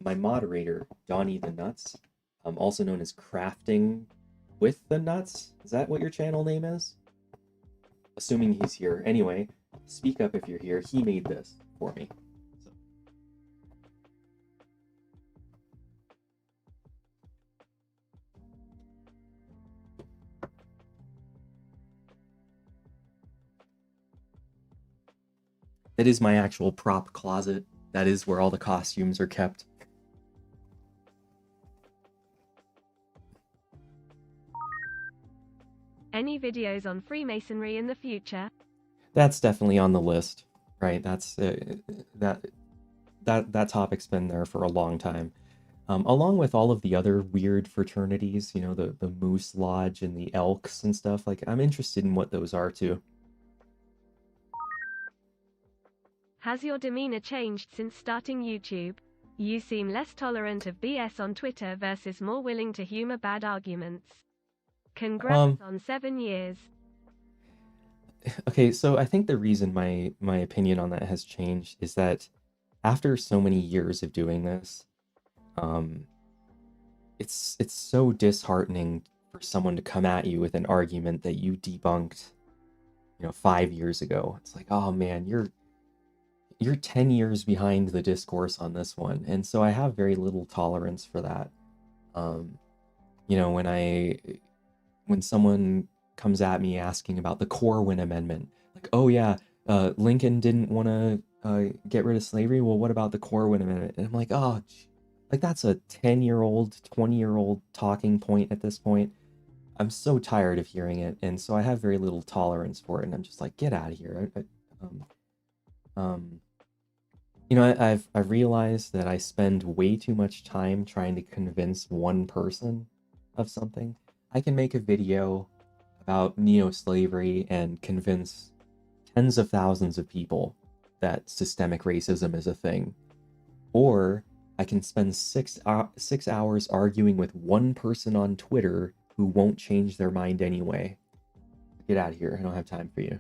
my moderator, Donnythenuts, also known as Crafting with the Nuts. Is that what your channel name is? Assuming he's here. Anyway, speak up if you're here. He made this for me. That is my actual prop closet. That is where all the costumes are kept. Any videos on Freemasonry in the future? That's definitely on the list, right? That's that topic's been there for a long time. Along with all of the other weird fraternities, you know, the Moose Lodge and the Elks and stuff. Like, I'm interested in what those are too. Has your demeanor changed since starting YouTube? You seem less tolerant of BS on Twitter versus more willing to humor bad arguments. Congrats on 7 years. Okay, so I think the reason my opinion on that has changed is that after so many years of doing this, it's so disheartening for someone to come at you with an argument that you debunked, you know, 5 years ago. It's like, oh man, you're 10 years behind the discourse on this one. And so I have very little tolerance for that. You know, when someone comes at me asking about the Corwin Amendment, like, oh yeah, Lincoln didn't want to get rid of slavery. Well, what about the Corwin Amendment? And I'm like, oh, like that's a 10-year-old, 20-year-old talking point at this point. I'm so tired of hearing it. And so I have very little tolerance for it. And I'm just like, get out of here. You know, I've realized that I spend way too much time trying to convince one person of something. I can make a video about neo-slavery and convince tens of thousands of people that systemic racism is a thing. Or I can spend 6 hours arguing with one person on Twitter who won't change their mind anyway. Get out of here. I don't have time for you.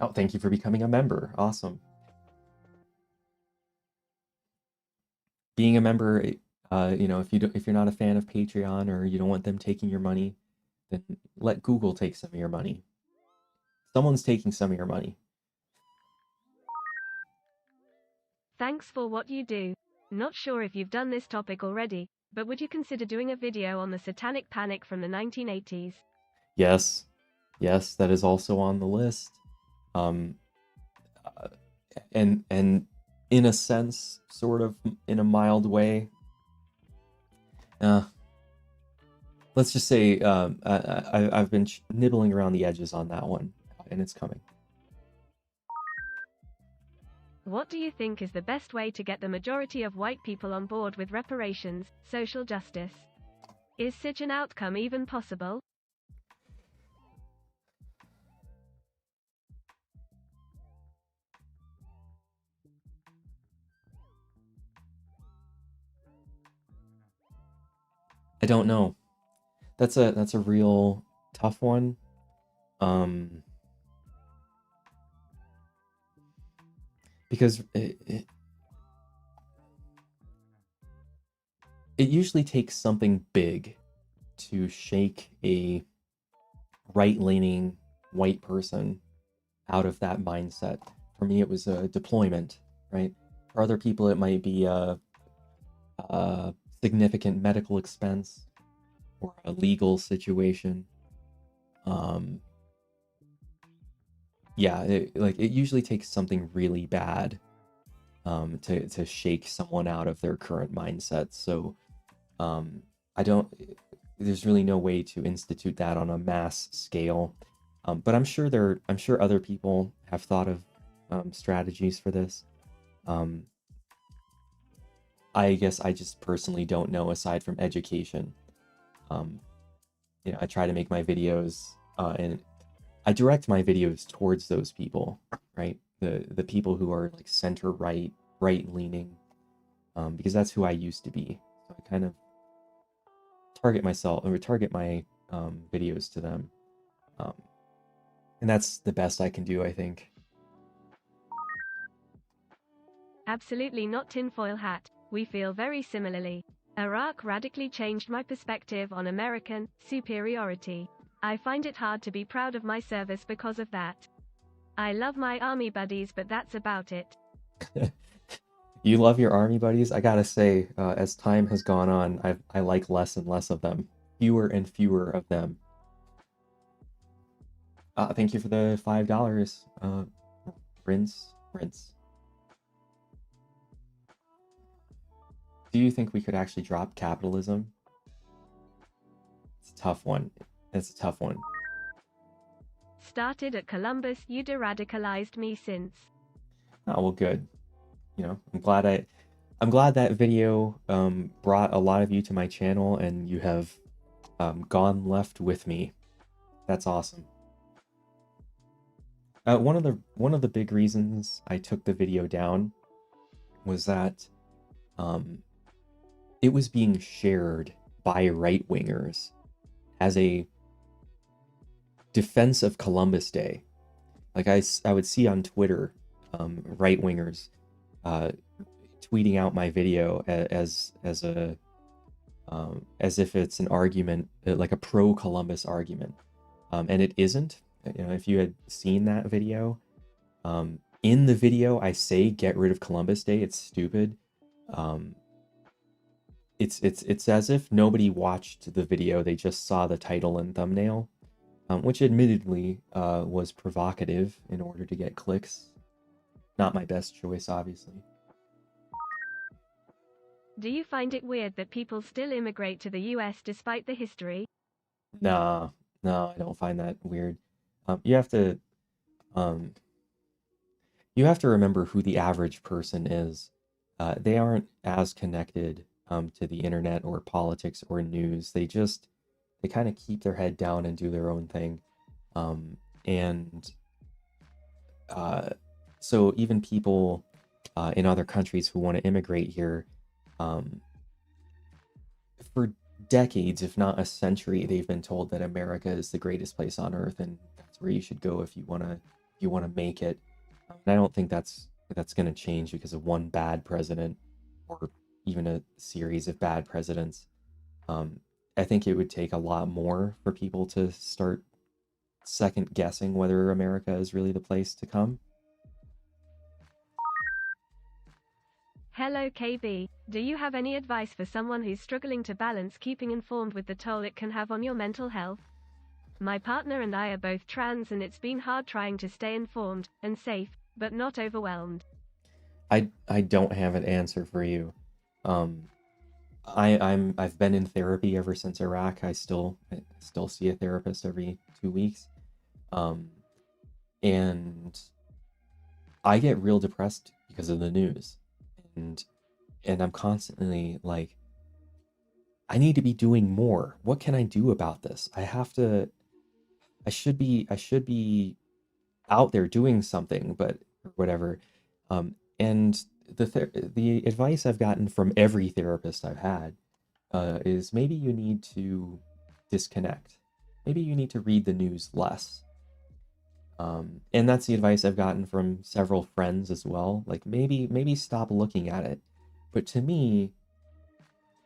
Oh, thank you for becoming a member. Awesome. Being a member, you know, if you're not a fan of Patreon or you don't want them taking your money, then let Google take some of your money. Someone's taking some of your money. Thanks for what you do. Not sure if you've done this topic already, but would you consider doing a video on the Satanic Panic from the 1980s? Yes. Yes, that is also on the list. And in a sense, sort of in a mild way, let's just say I've been nibbling around the edges on that one, and it's coming. What do you think is the best way to get the majority of white people on board with reparations, social justice? Is such an outcome even possible? I don't know. That's a real tough one. Because it usually takes something big to shake a right-leaning white person out of that mindset. For me, it was a deployment, right? For other people, it might be a significant medical expense or a legal situation. Yeah, it usually takes something really bad to shake someone out of their current mindset. So there's really no way to institute that on a mass scale. But I'm sure other people have thought of strategies for this. I guess I just personally don't know, aside from education. You know, I try to make my videos and I direct my videos towards those people, right? The people who are like center right leaning, because that's who I used to be. So I kind of target myself or target my videos to them, and that's the best I can do, I think. Absolutely not tinfoil hat. We feel very similarly. Iraq radically changed my perspective on American superiority. I find it hard to be proud of my service because of that. I love my army buddies, but that's about it. You love your army buddies? I gotta say, as time has gone on, I like less and less of them. Fewer and fewer of them. Thank you for the $5. Rinse. Do you think we could actually drop capitalism? It's a tough one. It's a tough one. Started at Columbus, you de-radicalized me since. Oh, well, good. You know, I'm glad that video brought a lot of you to my channel, and you have gone left with me. That's awesome. One of the big reasons I took the video down was that it was being shared by right-wingers as a defense of Columbus Day. Like I would see on Twitter right-wingers tweeting out my video as if it's an argument, like a pro-Columbus argument, and it isn't. You know, if you had seen that video, in the video I say get rid of Columbus Day. It's stupid. It's as if nobody watched the video. They just saw the title and thumbnail, which admittedly was provocative in order to get clicks. Not my best choice, obviously. Do you find it weird that people still immigrate to the US despite the history? No, I don't find that weird. You have to remember who the average person is. They aren't as connected to the internet or politics or news. They just they kind of keep their head down and do their own thing. And so even people in other countries who want to immigrate here, for decades, if not a century, they've been told that America is the greatest place on earth, and that's where you should go if you wanna make it. And I don't think that's going to change because of one bad president or even a series of bad presidents. I think it would take a lot more for people to start second guessing whether America is really the place to come. Hello KB, do you have any advice for someone who's struggling to balance keeping informed with the toll it can have on your mental health? My partner and I are both trans, and it's been hard trying to stay informed and safe, but not overwhelmed. I don't have an answer for you. I've been in therapy ever since Iraq. I still see a therapist every 2 weeks. And I get real depressed because of the news. And I'm constantly like, I need to be doing more. What can I do about this? I should be out there doing something, but or whatever. And the advice I've gotten from every therapist I've had is maybe you need to disconnect. Maybe you need to read the news less. And that's the advice I've gotten from several friends as well. Like maybe stop looking at it. But to me,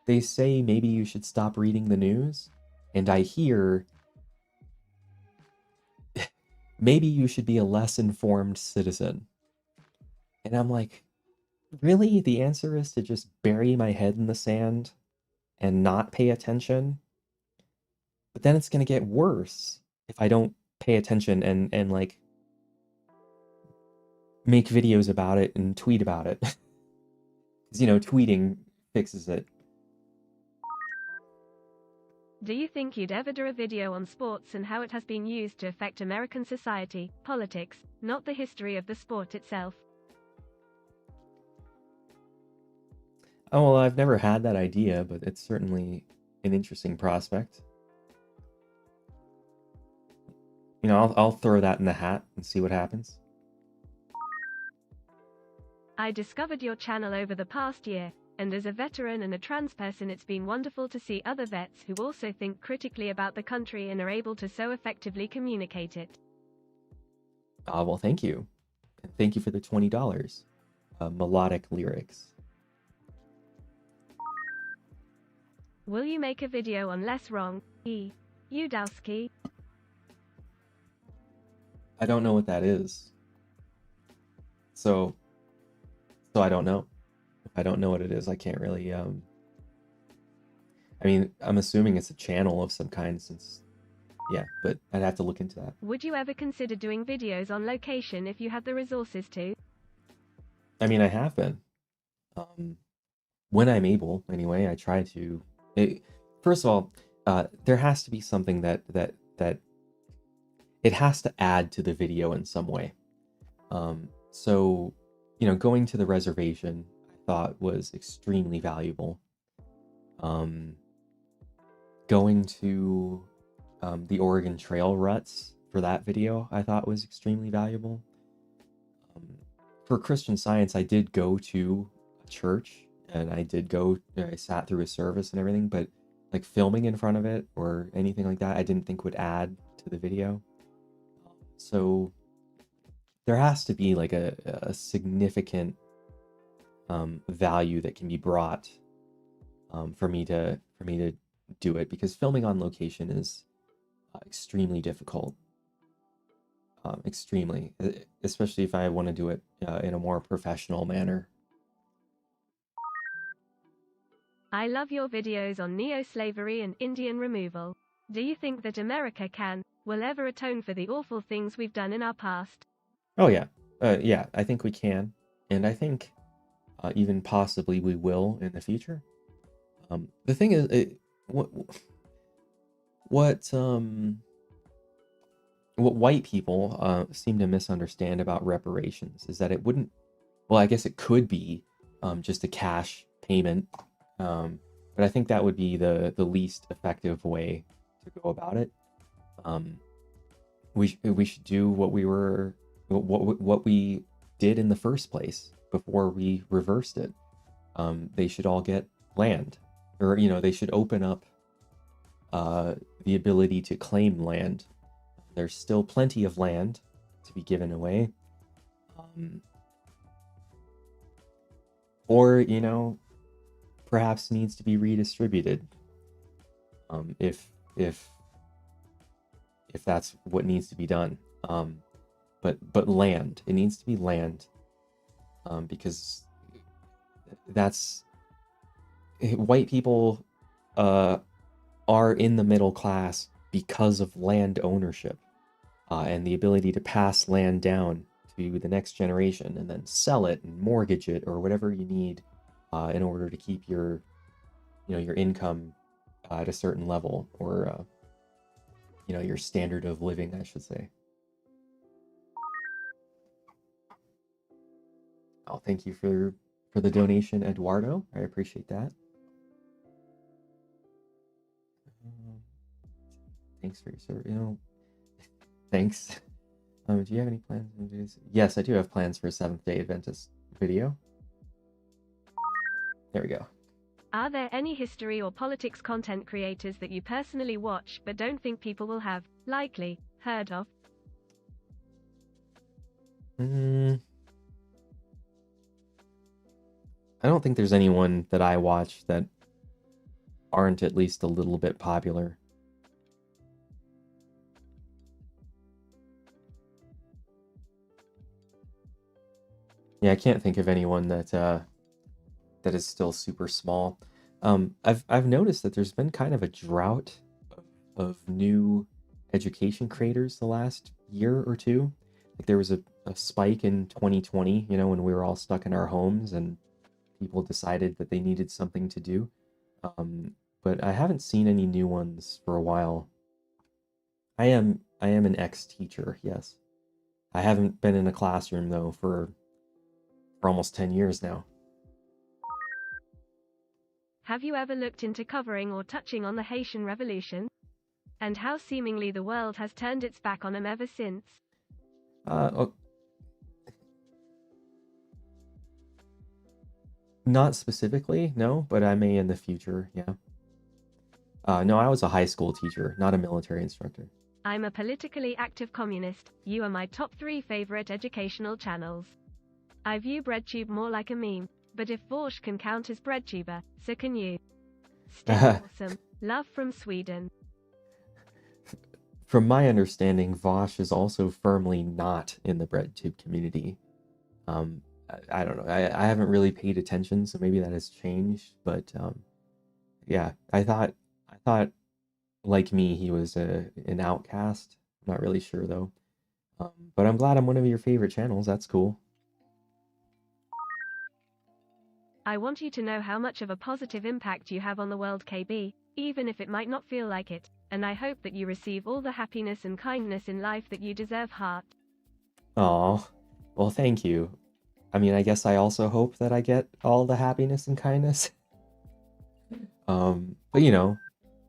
they say maybe you should stop reading the news, and I hear maybe you should be a less informed citizen. And I'm like, really? The answer is to just bury my head in the sand and not pay attention? But then it's going to get worse if I don't pay attention and like make videos about it and tweet about it. Because, tweeting fixes it. Do you think you'd ever do a video on sports and how it has been used to affect American society, politics, not the history of the sport itself? Oh, well, I've never had that idea, but it's certainly an interesting prospect. I'll throw that in the hat and see what happens. I discovered your channel over the past year, and as a veteran and a trans person, it's been wonderful to see other vets who also think critically about the country and are able to so effectively communicate it. Well, thank you. And thank you for the $20. Melodic lyrics. Will you make a video on Less Wrong, Udowski? I don't know what that is. So I don't know. If I don't know what it is, I can't really, I mean, I'm assuming it's a channel of some kind since, yeah, but I'd have to look into that. Would you ever consider doing videos on location if you had the resources to? I mean, I have been. When I'm able, anyway, I try to. First of all, there has to be something that it has to add to the video in some way. So, going to the reservation, I thought was extremely valuable. Going to the Oregon Trail ruts for that video, I thought was extremely valuable. For Christian Science, I did go to a church, and I sat through a service and everything, but like filming in front of it or anything like that, I didn't think would add to the video. So there has to be like a significant value that can be brought for me to do it, because filming on location is extremely difficult. Extremely, especially if I want to do it in a more professional manner. I love your videos on neo-slavery and Indian removal. Do you think that America will ever atone for the awful things we've done in our past? Oh yeah, yeah, I think we can, and I think even possibly we will in the future. The thing is, what white people seem to misunderstand about reparations is that it wouldn't. Well, I guess it could be just a cash payment, but I think that would be the least effective way to go about it. We should do what we did in the first place before we reversed it. They should all get land, or they should open up the ability to claim land. There's still plenty of land to be given away. Or, perhaps needs to be redistributed. If that's what needs to be done. But land. It needs to be land. Because that's white people are in the middle class because of land ownership and the ability to pass land down to the next generation and then sell it and mortgage it or whatever you need in order to keep your income at a certain level, or your standard of living, I should say. Oh, thank you for the donation, Eduardo. I appreciate that. Thanks for your service. Thanks. Do you have any plans? Yes, I do have plans for a Seventh-day Adventist video. There we go. Are there any history or politics content creators that you personally watch but don't think people will have, likely, heard of? I don't think there's anyone that I watch that aren't at least a little bit popular. Yeah, I can't think of anyone that is still super small. I've noticed that there's been kind of a drought of new education creators the last year or two. Like there was a spike in 2020, when we were all stuck in our homes and people decided that they needed something to do. But I haven't seen any new ones for a while. I am an ex-teacher, yes. I haven't been in a classroom though for almost 10 years now. Have you ever looked into covering or touching on the Haitian Revolution? And how seemingly the world has turned its back on them ever since? Not specifically, no, but I may in the future, yeah. No, I was a high school teacher, not a military instructor. I'm a politically active communist. You are my top 3 favorite educational channels. I view BreadTube more like a meme, but if Vorsh can count as BreadTuber, so can you. Stay awesome. Love from Sweden. From my understanding, Vosh is also firmly not in the BreadTube community. I don't know. I haven't really paid attention, so maybe that has changed. But yeah, I thought like me, he was an outcast. I'm not really sure though. But I'm glad I'm one of your favorite channels. That's cool. I want you to know how much of a positive impact you have on the world, KB, even if it might not feel like it, and I hope that you receive all the happiness and kindness in life that you deserve, heart. Aw, well, thank you. I mean, I guess I also hope that I get all the happiness and kindness. But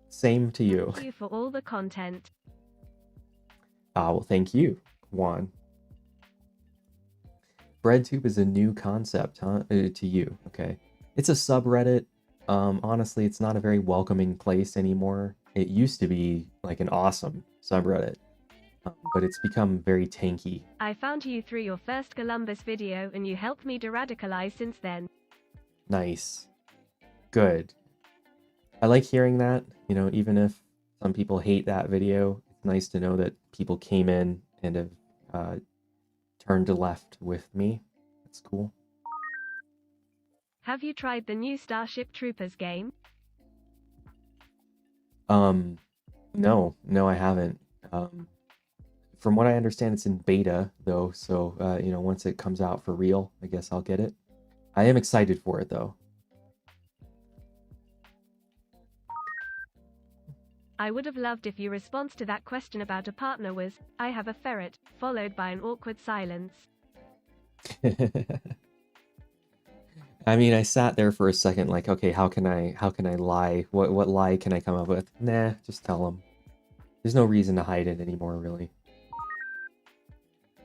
same to you. Thank you for all the content. Well, thank you, Juan. BreadTube is a new concept, huh? To you, okay. It's a subreddit. Honestly, it's not a very welcoming place anymore. It used to be like an awesome subreddit, but it's become very tanky. I found you through your first Columbus video and you helped me de-radicalize since then. Nice. Good. I like hearing that, even if some people hate that video, it's nice to know that people came in and have turned to left with me. That's cool. Have you tried the new Starship Troopers game? No, I haven't. From what I understand, it's in beta though, so once it comes out for real, I guess I'll get it. I am excited for it though. I would have loved if your response to that question about a partner was, I have a ferret, followed by an awkward silence. I mean, I sat there for a second like, okay, how can I lie? What lie can I come up with? Nah, just tell them. there's no reason to hide it anymore, really.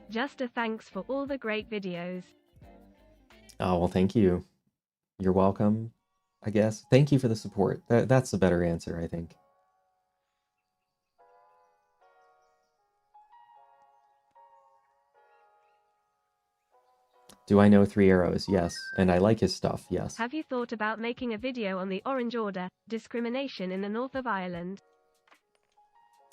Just a thanks for all the great videos. Oh, well, thank you. You're welcome, I guess. Thank you for the support. That's a better answer, I think. Do I know Three Arrows? Yes. And I like his stuff, yes. Have you thought about making a video on the Orange Order, discrimination in the north of Ireland?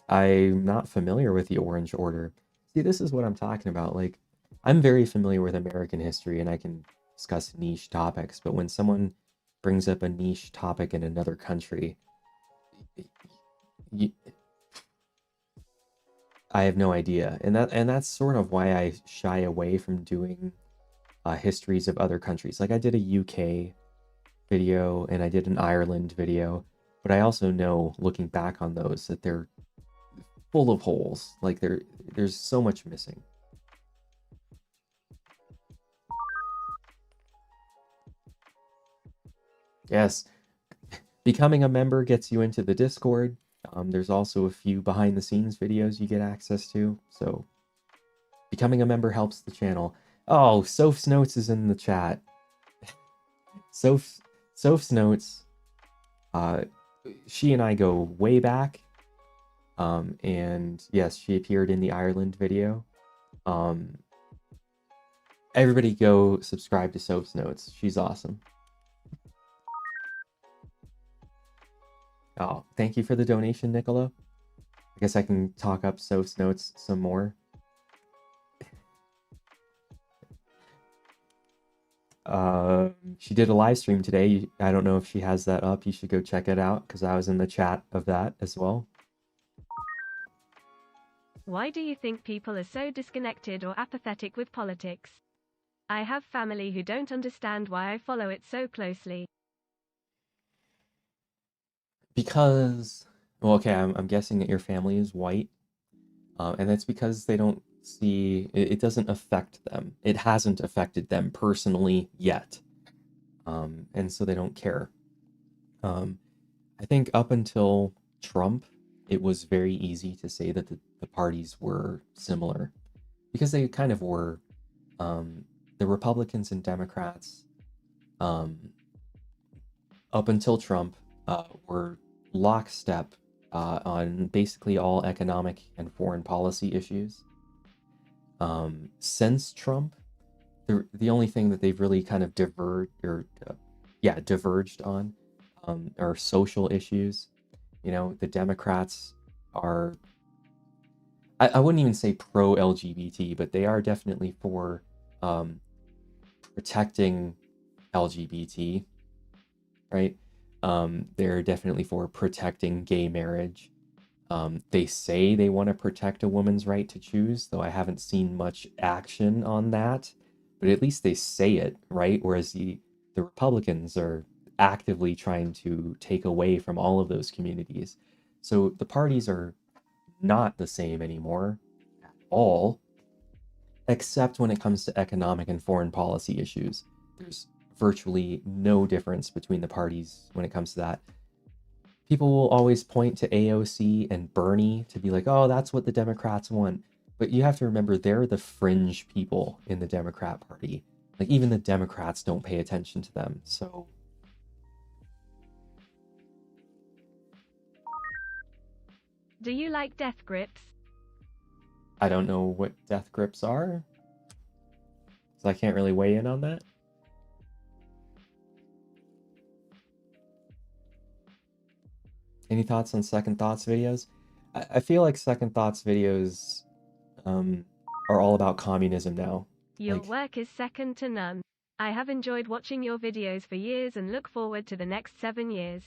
I'm not familiar with the Orange Order. See, this is what I'm talking about. Like, I'm very familiar with American history and I can discuss niche topics, but when someone brings up a niche topic in another country, I have no idea. And that's sort of why I shy away from doing histories of other countries. Like I did a UK video and I did an Ireland video, but I also know, looking back on those, that they're full of holes. Like there's so much missing. Yes, becoming a member gets you into the Discord. There's also a few behind the scenes videos you get access to, so becoming a member helps the channel. Oh, Soph's Notes is in the chat. Soph's Notes, she and I go way back. And yes, she appeared in the Ireland video. Everybody go subscribe to Soph's Notes. She's awesome. Oh, thank you for the donation, Nicola. I guess I can talk up Soph's Notes some more. She did a live stream today. I don't know if she has that up. You should go check it out because I was in the chat of that as well. Why do you think people are so disconnected or apathetic with politics? I have family who don't understand why I follow it so closely. Because, well, okay, I'm guessing that your family is white, and that's because they don't see, it doesn't affect them. It hasn't affected them personally yet, and so they don't care. I think up until Trump, it was very easy to say that the parties were similar, because they kind of were. The Republicans and Democrats, up until Trump, were lockstep on basically all economic and foreign policy issues. Since Trump, the only thing that they've really kind of diverged on are social issues. You know, the Democrats are, I wouldn't even say pro-LGBT, but they are definitely for protecting LGBT, right? They're definitely for protecting gay marriage. They say they want to protect a woman's right to choose, though I haven't seen much action on that, but at least they say it, right? Whereas the Republicans are actively trying to take away from all of those communities. So the parties are not the same anymore at all, except when it comes to economic and foreign policy issues. There's virtually no difference between the parties when it comes to that. People will always point to AOC and Bernie to be like, oh, that's what the Democrats want. But you have to remember, they're the fringe people in the Democrat Party. Like, even the Democrats don't pay attention to them, so... Do you like death grips? I don't know what death grips are, so I can't really weigh in on that. Any thoughts on Second Thoughts videos? I feel like Second Thoughts videos are all about communism now. Your work is second to none. I have enjoyed watching your videos for years and look forward to the next 7 years.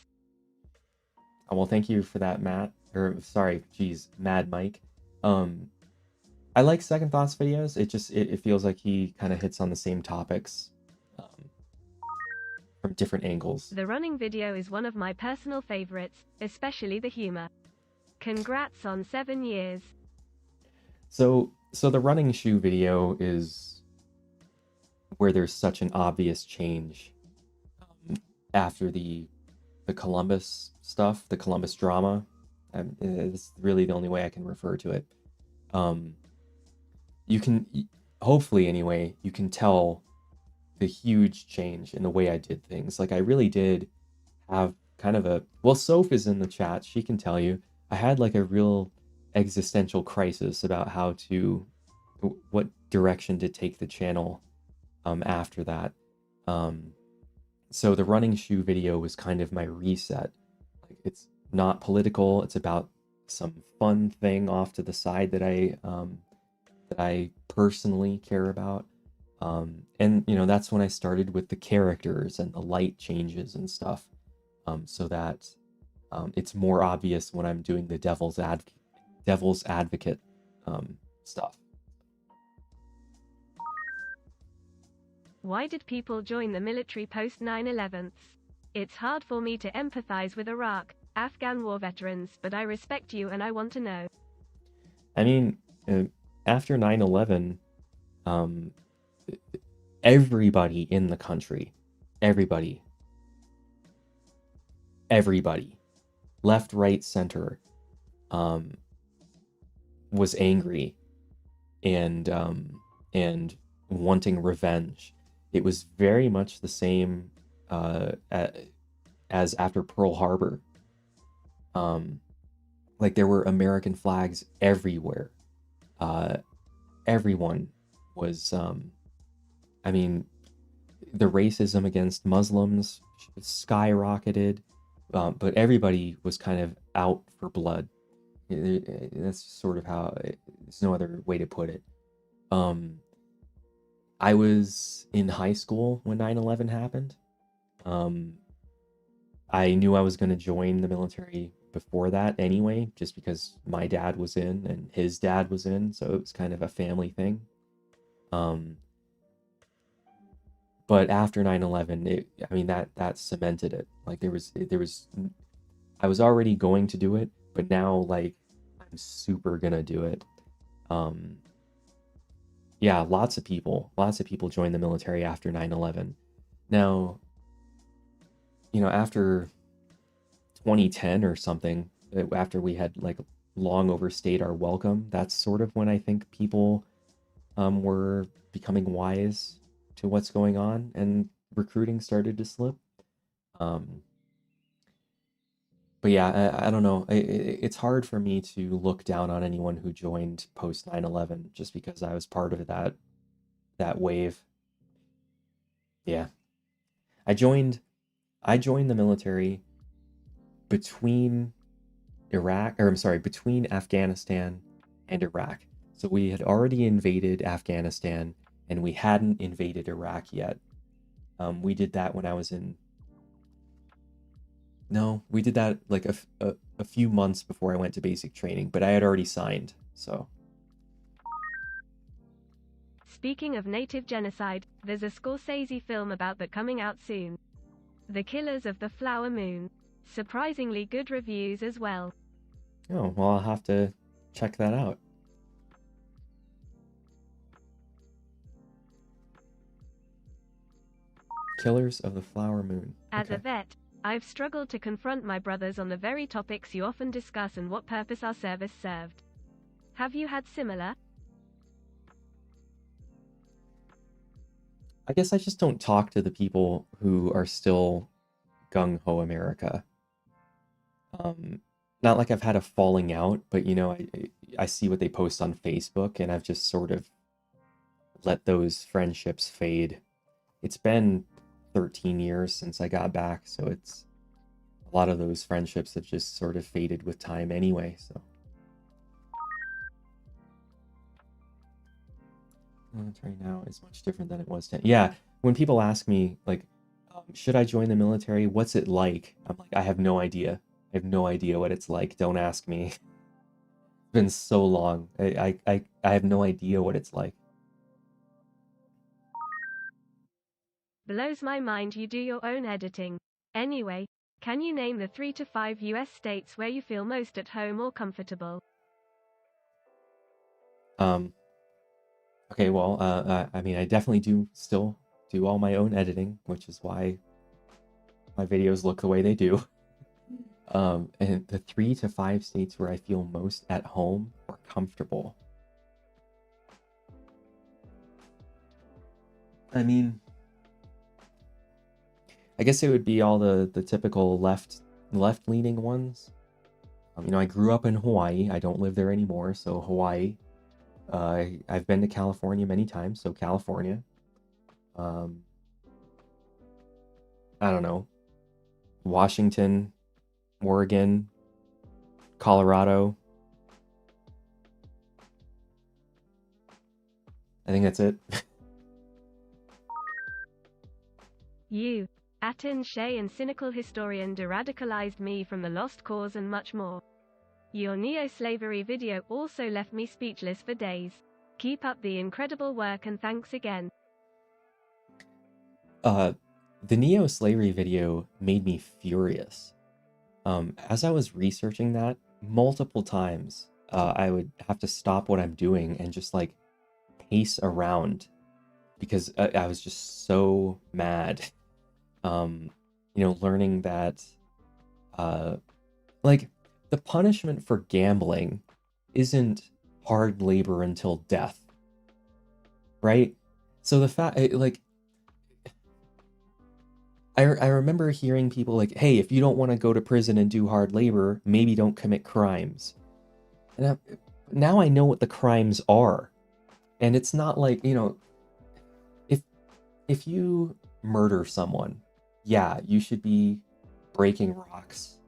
Oh, well, thank you for that, Matt. Or, sorry, geez, Mad Mike. I like Second Thoughts videos. It feels like he kind of hits on the same topics from different angles. The running video is one of my personal favorites, especially the humor. Congrats on 7 years. So the running shoe video is where there's such an obvious change after the Columbus stuff, the Columbus drama. It's really the only way I can refer to it. You can, hopefully anyway, you can tell the huge change in the way I did things. Like I really did have kind of a, well, Soph is in the chat. She can tell you I had like a real existential crisis about how to, what direction to take the channel after that. So the running shoe video was kind of my reset. Like it's not political. It's about some fun thing off to the side that I personally care about. And you know, that's when I started with the characters and the light changes and stuff, so that it's more obvious when I'm doing the devil's advocate stuff. Why did people join the military post 9/11? It's hard for me to empathize with Iraq, Afghan war veterans, but I respect you and I want to know. I mean, after 9/11, everybody in the country, everybody, left, right, center, was angry and wanting revenge. It was very much the same as after Pearl Harbor. Like there were American flags everywhere. Everyone was, I mean, the racism against Muslims skyrocketed, but everybody was kind of out for blood. That's sort of how, there's no other way to put it. I was in high school when 9/11 happened. I knew I was going to join the military before that anyway, just because my dad was in and his dad was in, so it was kind of a family thing. But after 9/11, I mean, that cemented it. Like there was, I was already going to do it, but now like I'm super gonna do it. Yeah, lots of people joined the military after 9/11. Now, you know, after 2010 or something, after we had like long overstayed our welcome, that's sort of when I think people were becoming wise to what's going on and recruiting started to slip. But yeah, I don't know. It's hard for me to look down on anyone who joined post 9/11 just because I was part of that wave. Yeah. I joined the military between between Afghanistan and Iraq. So we had already invaded Afghanistan and we hadn't invaded Iraq yet. We did that when I was in, no, we did that like a few months before I went to basic training, but I had already signed, so. Speaking of native genocide, there's a Scorsese film about that coming out soon. The Killers of the Flower Moon. Surprisingly good reviews as well. Oh, well, I'll have to check that out. Killers of the Flower Moon. As a vet, I've struggled to confront my brothers on the very topics you often discuss and what purpose our service served. Have you had similar? I guess I just don't talk to the people who are still gung-ho America. Not like I've had a falling out, but you know, I see what they post on Facebook and I've just sort of let those friendships fade. It's been 13 years since I got back, so it's a lot of those friendships have just sort of faded with time anyway, so. Military now is much different than it was 10. Yeah, when people ask me, like, should I join the military? What's it like? I'm like, I have no idea. I have no idea what it's like. Don't ask me. It's been so long. I have no idea what it's like. Blows my mind you do your own editing. Anyway, can you name the 3 to 5 US states where you feel most at home or comfortable? Okay, well, I mean, I definitely do still do all my own editing, which is why my videos look the way they do. And the 3 to 5 states where I feel most at home or comfortable. I mean, I guess it would be all the typical left-leaning ones. You know, I grew up in Hawaii. I don't live there anymore, so Hawaii. I've been to California many times, so California. Um, I don't know, Washington, Oregon, Colorado. I think that's it. You, Atin Shea and cynical historian deradicalized me from the lost cause and much more. Your neo-slavery video also left me speechless for days. Keep up the incredible work and thanks again. The neo-slavery video made me furious. As I was researching that multiple times, I would have to stop what I'm doing and just like pace around because I was just so mad. You know, learning that, like, the punishment for gambling isn't hard labor until death, right? So the fact, like, I remember hearing people like, hey, if you don't want to go to prison and do hard labor, maybe don't commit crimes. And now I know what the crimes are. And it's not like, you know, if you murder someone, yeah, you should be breaking rocks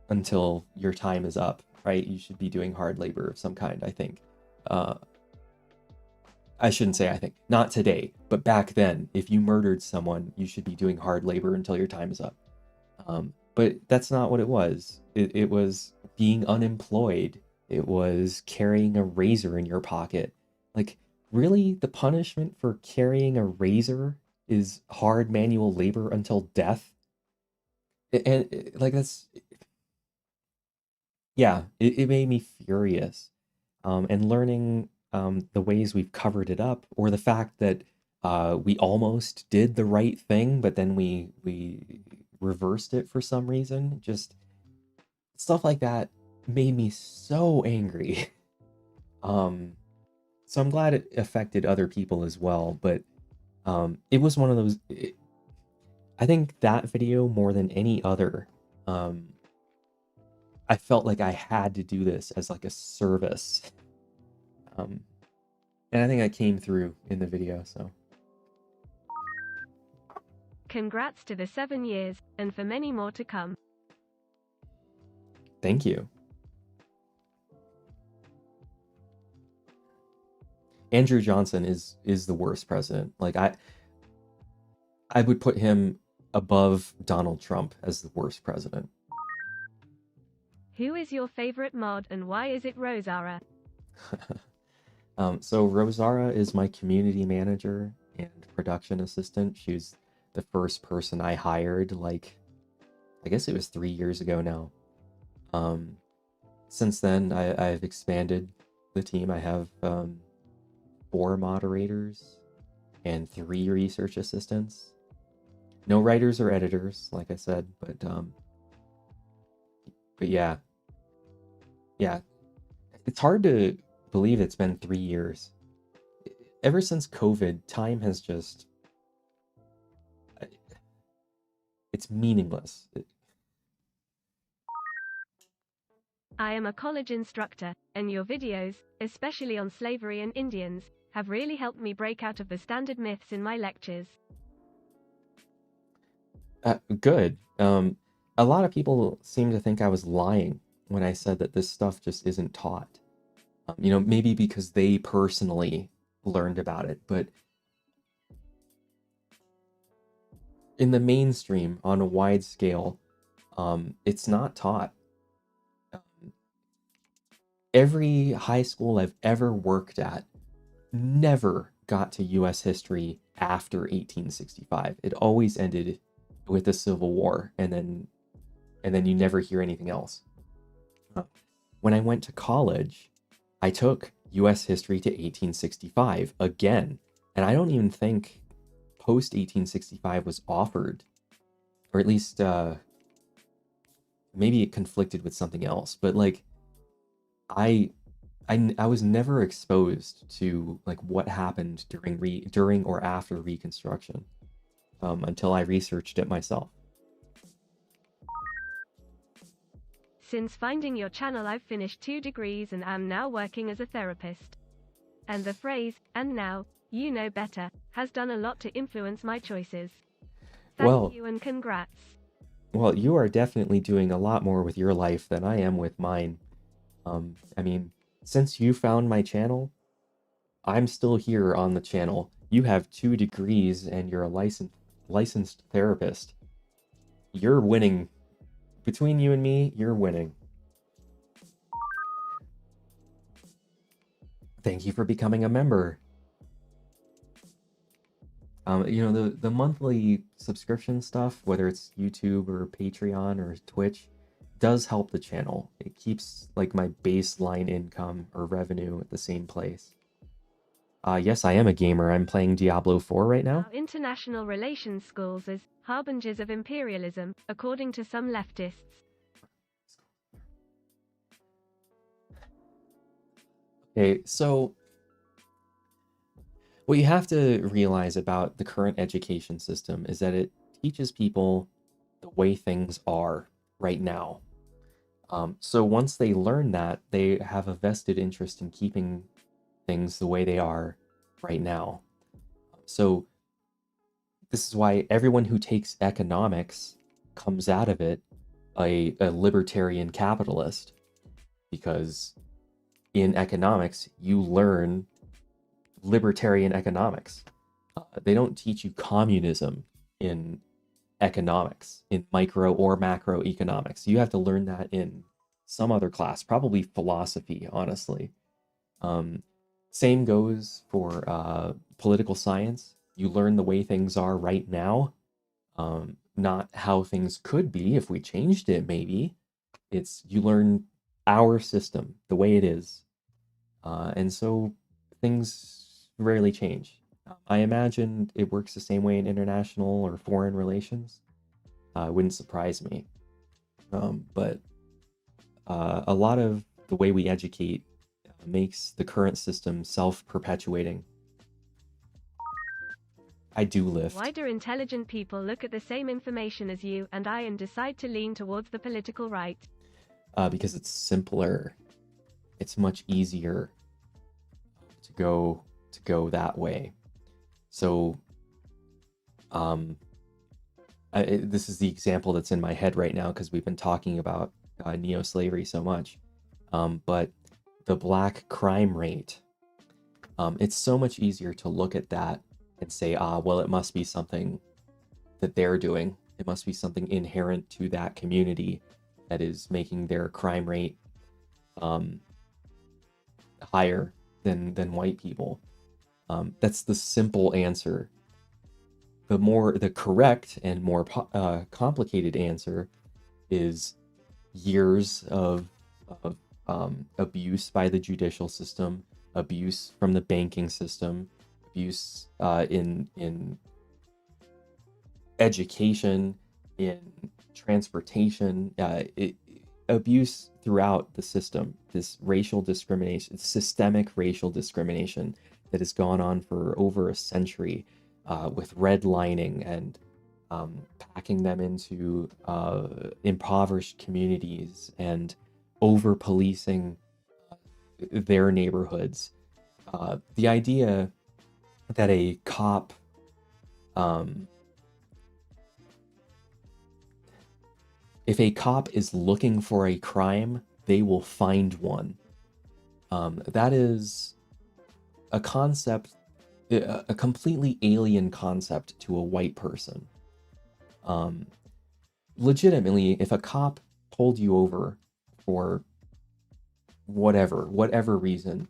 until your time is up, right? You should be doing hard labor of some kind, I think. I shouldn't say I think, not today, but back then, if you murdered someone, you should be doing hard labor until your time is up. But that's not what it was. It was being unemployed. It was carrying a razor in your pocket. Like, really, the punishment for carrying a razor is hard manual labor until death? And like, that's, yeah, it made me furious. And learning the ways we've covered it up, or the fact that we almost did the right thing, but then we reversed it for some reason. Just stuff like that made me so angry. So I'm glad it affected other people as well, but it was one of those. I think that video more than any other, I felt like I had to do this as like a service. And I think I came through in the video, so. Congrats to the 7 years, and for many more to come. Thank you. Andrew Johnson is the worst president. Like, I would put him above Donald Trump as the worst president. Who is your favorite mod and why is it Rozarah? So Rozarah is my community manager and production assistant. She was the first person I hired, like, I guess it was 3 years ago now. Since then, I've expanded the team. I have 4 moderators and 3 research assistants. No writers or editors, like I said, but yeah. Yeah. It's hard to believe it's been 3 years. Ever since COVID, time has just, it's meaningless. I am a college instructor, and your videos, especially on slavery and Indians, have really helped me break out of the standard myths in my lectures. Good. A lot of people seem to think I was lying when I said that this stuff just isn't taught. You know, maybe because they personally learned about it, but in the mainstream, on a wide scale, it's not taught. Every high school I've ever worked at never got to US history after 1865. It always ended with the Civil War, and then you never hear anything else. When I went to college, I took US history to 1865 again, and I don't even think post 1865 was offered, or at least maybe it conflicted with something else, but like I I was never exposed to like what happened during or after Reconstruction until I researched it myself. Since finding your channel, I've finished 2 degrees and am now working as a therapist. And the phrase, "and now, you know better," has done a lot to influence my choices. Thank you and congrats. Well, you are definitely doing a lot more with your life than I am with mine. I mean, since you found my channel, I'm still here on the channel. You have 2 degrees and you're a licensed therapist. You're winning. Between you and me, you're winning. Thank you for becoming a member. You know, the monthly subscription stuff, whether it's YouTube or Patreon or Twitch, does help the channel. It keeps like my baseline income or revenue at the same place. Yes, I am a gamer. I'm playing Diablo 4 right now. International relations schools as harbingers of imperialism, according to some leftists. Okay, so what you have to realize about the current education system is that it teaches people the way things are right now. So once they learn that, they have a vested interest in keeping things the way they are right now. So this is why everyone who takes economics comes out of it a libertarian capitalist, because in economics, you learn libertarian economics. They don't teach you communism in economics, in micro or macro economics. You have to learn that in some other class, probably philosophy, honestly. Same goes for political science. You learn the way things are right now, not how things could be if we changed it, maybe. It's you learn our system, the way it is. And so things rarely change. I imagine it works the same way in international or foreign relations. It wouldn't surprise me. But a lot of the way we educate makes the current system self-perpetuating. I do lift. Why do intelligent people look at the same information as you and I and decide to lean towards the political right? Because it's simpler. It's much easier to go that way. So, this is the example that's in my head right now because we've been talking about neo-slavery so much. But the black crime rate, it's so much easier to look at that and say, well, it must be something that they're doing. It must be something inherent to that community that is making their crime rate higher than white people. That's the simple answer. The correct and more complicated answer is years of abuse by the judicial system, abuse from the banking system, abuse in education, in transportation, abuse throughout the system. This racial discrimination, systemic racial discrimination that has gone on for over a century, with redlining and packing them into impoverished communities and over-policing their neighborhoods. The idea that a cop if a cop is looking for a crime, they will find one. That is a concept, a completely alien concept to a white person. Legitimately, if a cop pulled you over for whatever reason,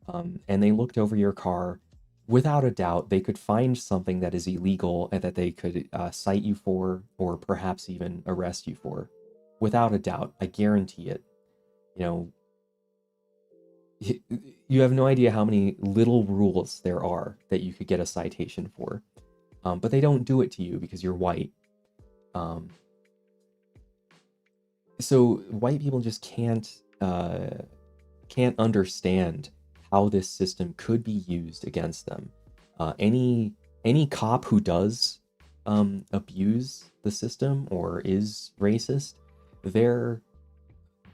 and they looked over your car, without a doubt, they could find something that is illegal and that they could cite you for, or perhaps even arrest you for. Without a doubt, I guarantee it. You know, you have no idea how many little rules there are that you could get a citation for. But they don't do it to you because you're white. so white people just can't understand how this system could be used against them. Any cop who does abuse the system or is racist, they're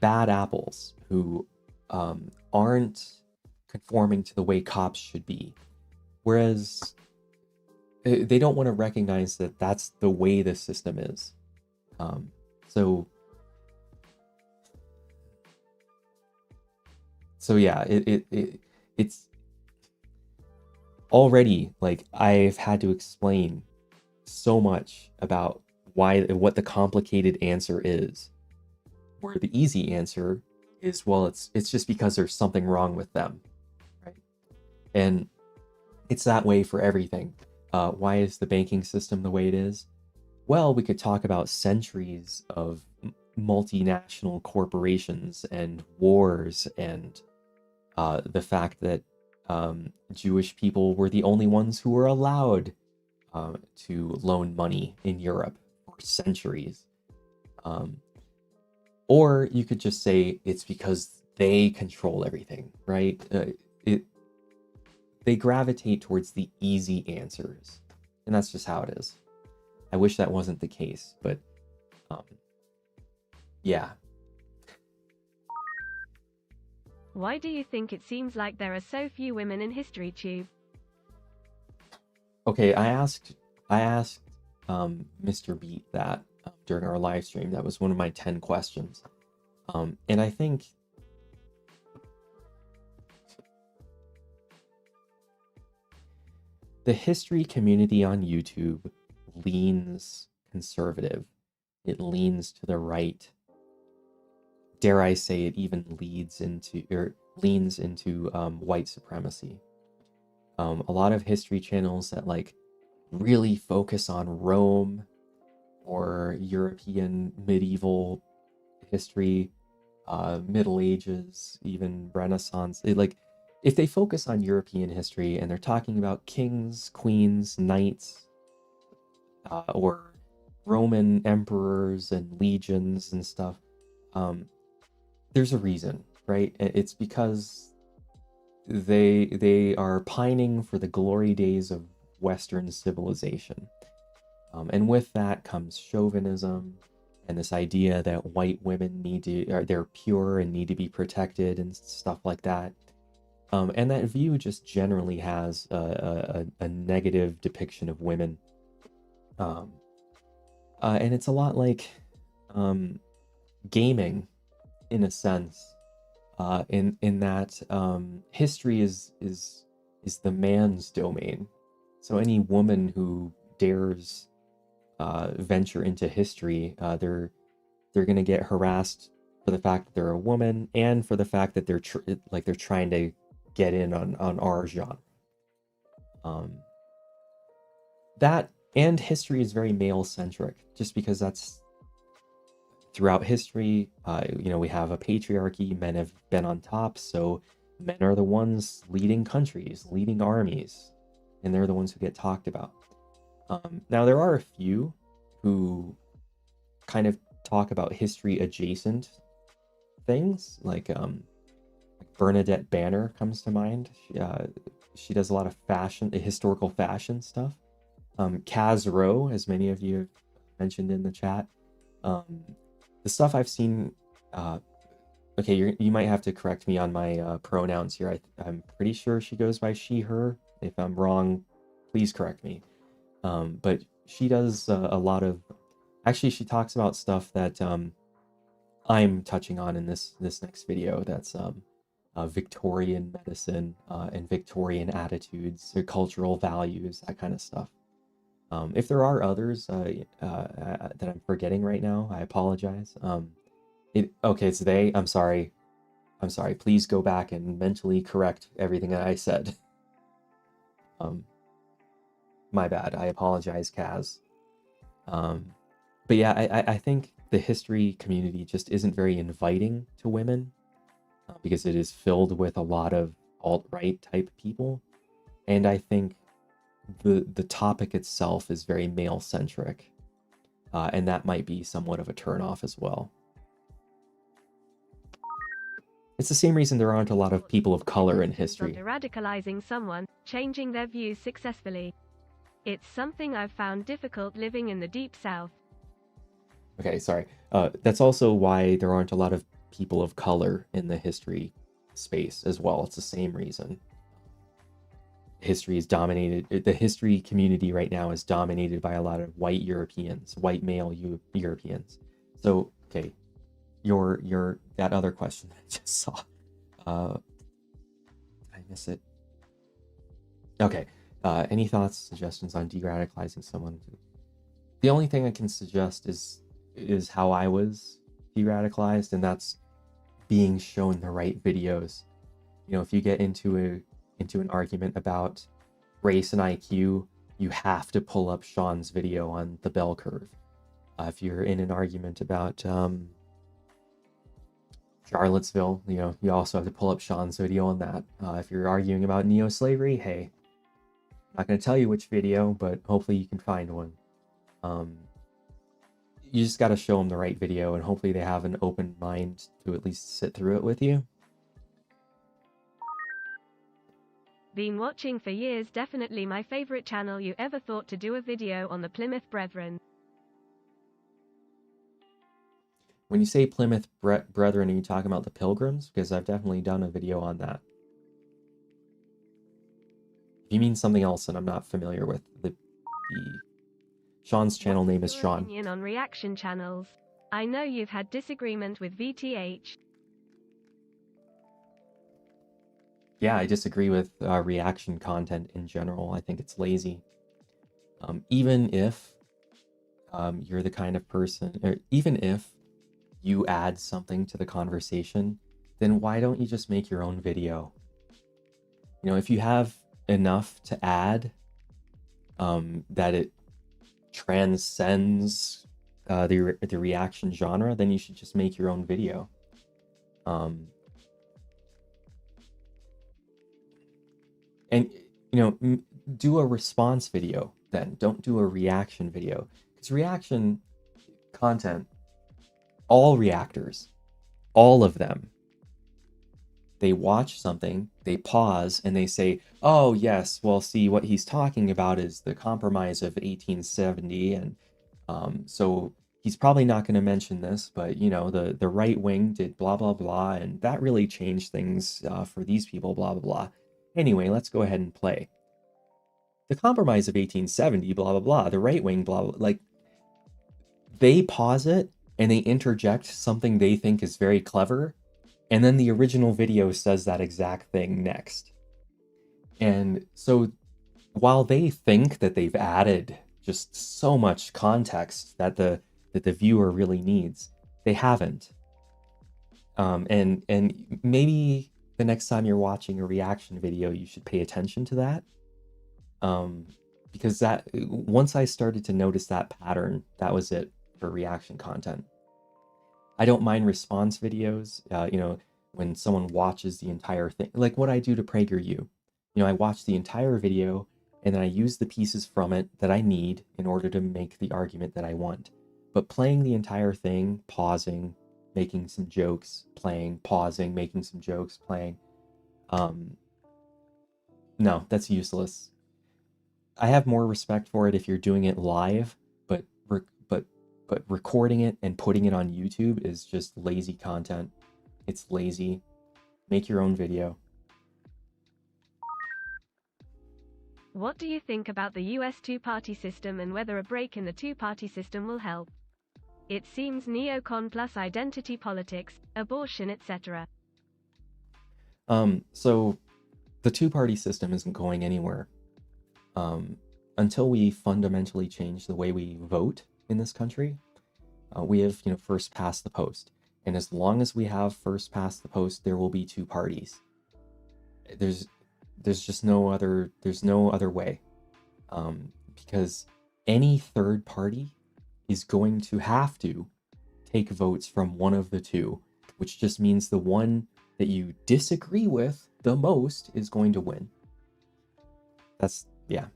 bad apples who aren't conforming to the way cops should be. Whereas they don't want to recognize that that's the way the system is. So yeah, it's already like I've had to explain so much about what the complicated answer is, where the easy answer is, well, it's just because there's something wrong with them, right? And it's that way for everything. Why is the banking system the way it is? Well, we could talk about centuries of multinational corporations and wars and the fact that Jewish people were the only ones who were allowed to loan money in Europe for centuries. Or you could just say it's because they control everything, right? They gravitate towards the easy answers, and that's just how it is. I wish that wasn't the case, but yeah. Why do you think it seems like there are so few women in HistoryTube? Okay, I asked Mr. Beat that during our live stream. That was one of my 10 questions. And I think the history community on YouTube leans conservative. It leans to the right. Dare I say it even leans into white supremacy. A lot of history channels that like really focus on Rome or European medieval history, Middle Ages, even Renaissance. If they focus on European history and they're talking about kings, queens, knights, or Roman emperors and legions and stuff, there's a reason, right? It's because they are pining for the glory days of Western civilization. And with that comes chauvinism and this idea that white women they're pure and need to be protected and stuff like that. And that view just generally has a negative depiction of women. And it's a lot like gaming, in a sense, in that history is the man's domain. So any woman who dares venture into history, they're going to get harassed for the fact that they're a woman and for the fact that they're trying to get in on our genre. That and history is very male centric, just because that's throughout history. We have a patriarchy. Men have been on top, so men are the ones leading countries, leading armies, and they're the ones who get talked about. Now, there are a few who kind of talk about history adjacent things, like Bernadette Banner comes to mind. She does a lot of historical fashion stuff. Kaz Rowe, as many of you have mentioned in the chat. The stuff I've seen, okay, you might have to correct me on my pronouns here. I'm pretty sure she goes by she, her. If I'm wrong, please correct me. But she does a lot of, actually, she talks about stuff that I'm touching on in this next video. That's Victorian medicine and Victorian attitudes, their cultural values, that kind of stuff. If there are others that I'm forgetting right now, I apologize. Okay, it's they. I'm sorry. Please go back and mentally correct everything that I said. My bad. I apologize, Kaz. But yeah, I think the history community just isn't very inviting to women because it is filled with a lot of alt-right type people. And I think the topic itself is very male-centric. And that might be somewhat of a turnoff as well. It's the same reason there aren't a lot of people of color in Resistance history. onto radicalizing someone, changing their views successfully. It's something I've found difficult living in the Deep South. Okay, sorry. That's also why there aren't a lot of people of color in the history space as well. It's the same reason. History is dominated. The history community right now is dominated by a lot of white Europeans, white male Europeans. So, okay, your that other question that I just saw. Did I miss it? Okay. Any thoughts, suggestions on de-radicalizing someone? The only thing I can suggest is how I was de-radicalized, and that's being shown the right videos. You know, if you get into an argument about race and IQ, you have to pull up Sean's video on the bell curve. If you're in an argument about Charlottesville, you know, you also have to pull up Sean's video on that. If you're arguing about neo-slavery, hey, I'm not going to tell you which video, but hopefully you can find one. You just got to show them the right video, and hopefully they have an open mind to at least sit through it with you. Been watching for years, definitely my favorite channel. You ever thought to do a video on the Plymouth Brethren? When you say Plymouth Brethren, are you talking about the Pilgrims? Because I've definitely done a video on that. If you mean something else and I'm not familiar with, the Sean's channel name is Sean. Opinion on reaction channels. I know you've had disagreement with VTH. Yeah, I disagree with reaction content in general. I think it's lazy. Even if you're the kind of person, or even if you add something to the conversation, then why don't you just make your own video? You know, if you have enough to add that it transcends the reaction genre, then you should just make your own video. And, you know, do a response video then. Don't do a reaction video. Because reaction content, all reactors, all of them, they watch something, they pause, and they say, oh, yes, well, see, what he's talking about is the Compromise of 1870, and so he's probably not going to mention this, but, you know, the right wing did blah, blah, blah, and that really changed things for these people, blah, blah, blah. Anyway, let's go ahead and play. The Compromise of 1870, blah, blah, blah, the right wing, blah, blah, like, they pause it, and they interject something they think is very clever, and then the original video says that exact thing next. And so while they think that they've added just so much context that the viewer really needs, they haven't. And maybe the next time you're watching a reaction video, you should pay attention to that. Because that, once I started to notice that pattern, that was it for reaction content. I don't mind response videos, you know, when someone watches the entire thing, like what I do to PragerU. You know, I watch the entire video, and then I use the pieces from it that I need in order to make the argument that I want. But playing the entire thing, pausing, making some jokes, playing, pausing, making some jokes, playing, no, that's useless. I have more respect for it if you're doing it live, but recording it and putting it on YouTube is just lazy content. It's lazy. Make your own video. What do you think about the US two-party system and whether a break in the two-party system will help? It seems neocon plus identity politics, abortion, etc. So the two-party system isn't going anywhere. Until we fundamentally change the way we vote in this country, we have, you know, first past the post. And as long as we have first past the post, there will be two parties. There's just no other way. Because any third party is going to have to take votes from one of the two, which just means the one that you disagree with the most is going to win. That's, yeah.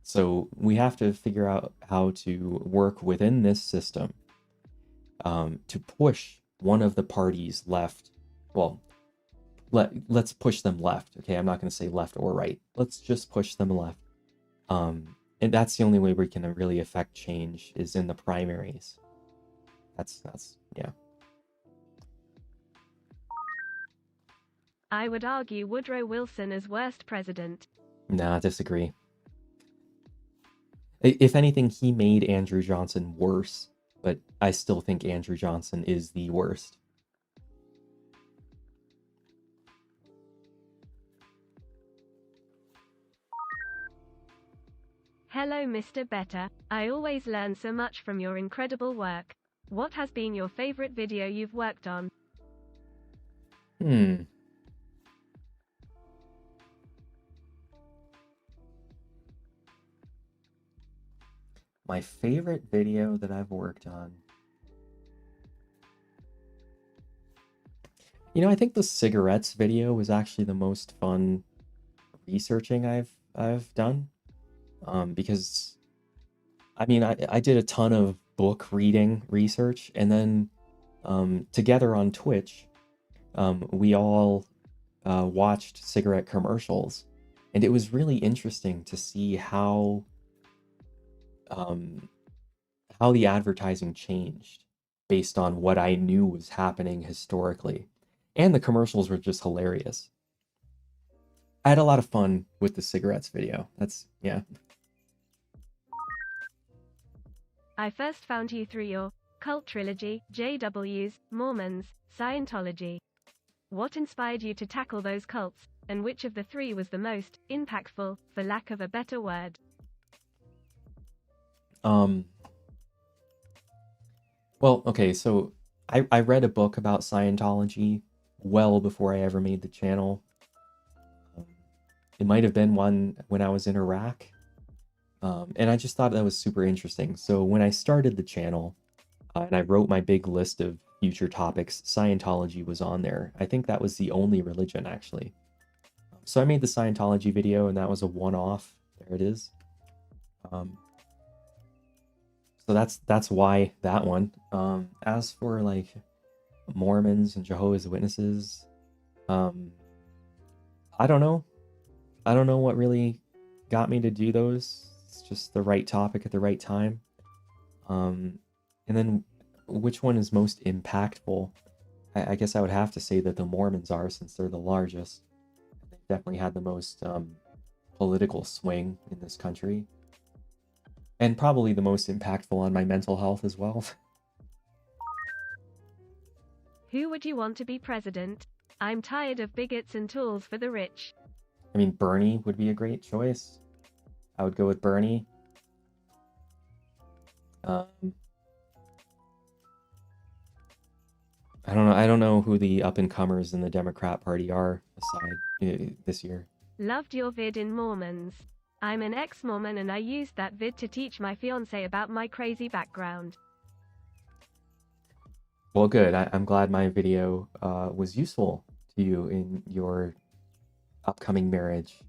So we have to figure out how to work within this system to push one of the parties left, well, let's push them left. Okay, I'm not going to say left or right. Let's just push them left. And that's the only way we can really affect change is in the primaries. That's yeah. I would argue Woodrow Wilson as worst president. Nah, disagree. If anything, he made Andrew Johnson worse, but I still think Andrew Johnson is the worst. Hello, Mr. Better. I always learn so much from your incredible work. What has been your favorite video you've worked on? My favorite video that I've worked on. You know, I think the cigarettes video was actually the most fun researching I've done. Because I mean, I did a ton of book reading research, and then together on Twitch, we all watched cigarette commercials, and it was really interesting to see how the advertising changed based on what I knew was happening historically. And the commercials were just hilarious. I had a lot of fun with the cigarettes video. That's, yeah. I first found you through your cult trilogy, JWs, Mormons, Scientology. What inspired you to tackle those cults, and which of the three was the most impactful, for lack of a better word? Well, okay, so I read a book about Scientology well before I ever made the channel. It might have been one when I was in Iraq. And I just thought that was super interesting. So when I started the channel, and I wrote my big list of future topics, Scientology was on there. I think that was the only religion, actually. So I made the Scientology video, and that was a one-off. There it is. So that's why that one. As for like Mormons and Jehovah's Witnesses, I don't know. I don't know what really got me to do those. It's just the right topic at the right time. And then which one is most impactful? I guess I would have to say that the Mormons are, since they're the largest. They've definitely had the most political swing in this country. And probably the most impactful on my mental health as well. Who would you want to be president? I'm tired of bigots and tools for the rich. I mean, Bernie would be a great choice. I would go with Bernie. I don't know who the up-and-comers in the Democrat Party are aside this year. Loved your vid in Mormons. I'm an ex-Mormon and I used that vid to teach my fiancé about my crazy background. Well, good. I'm glad my video was useful to you in your upcoming marriage.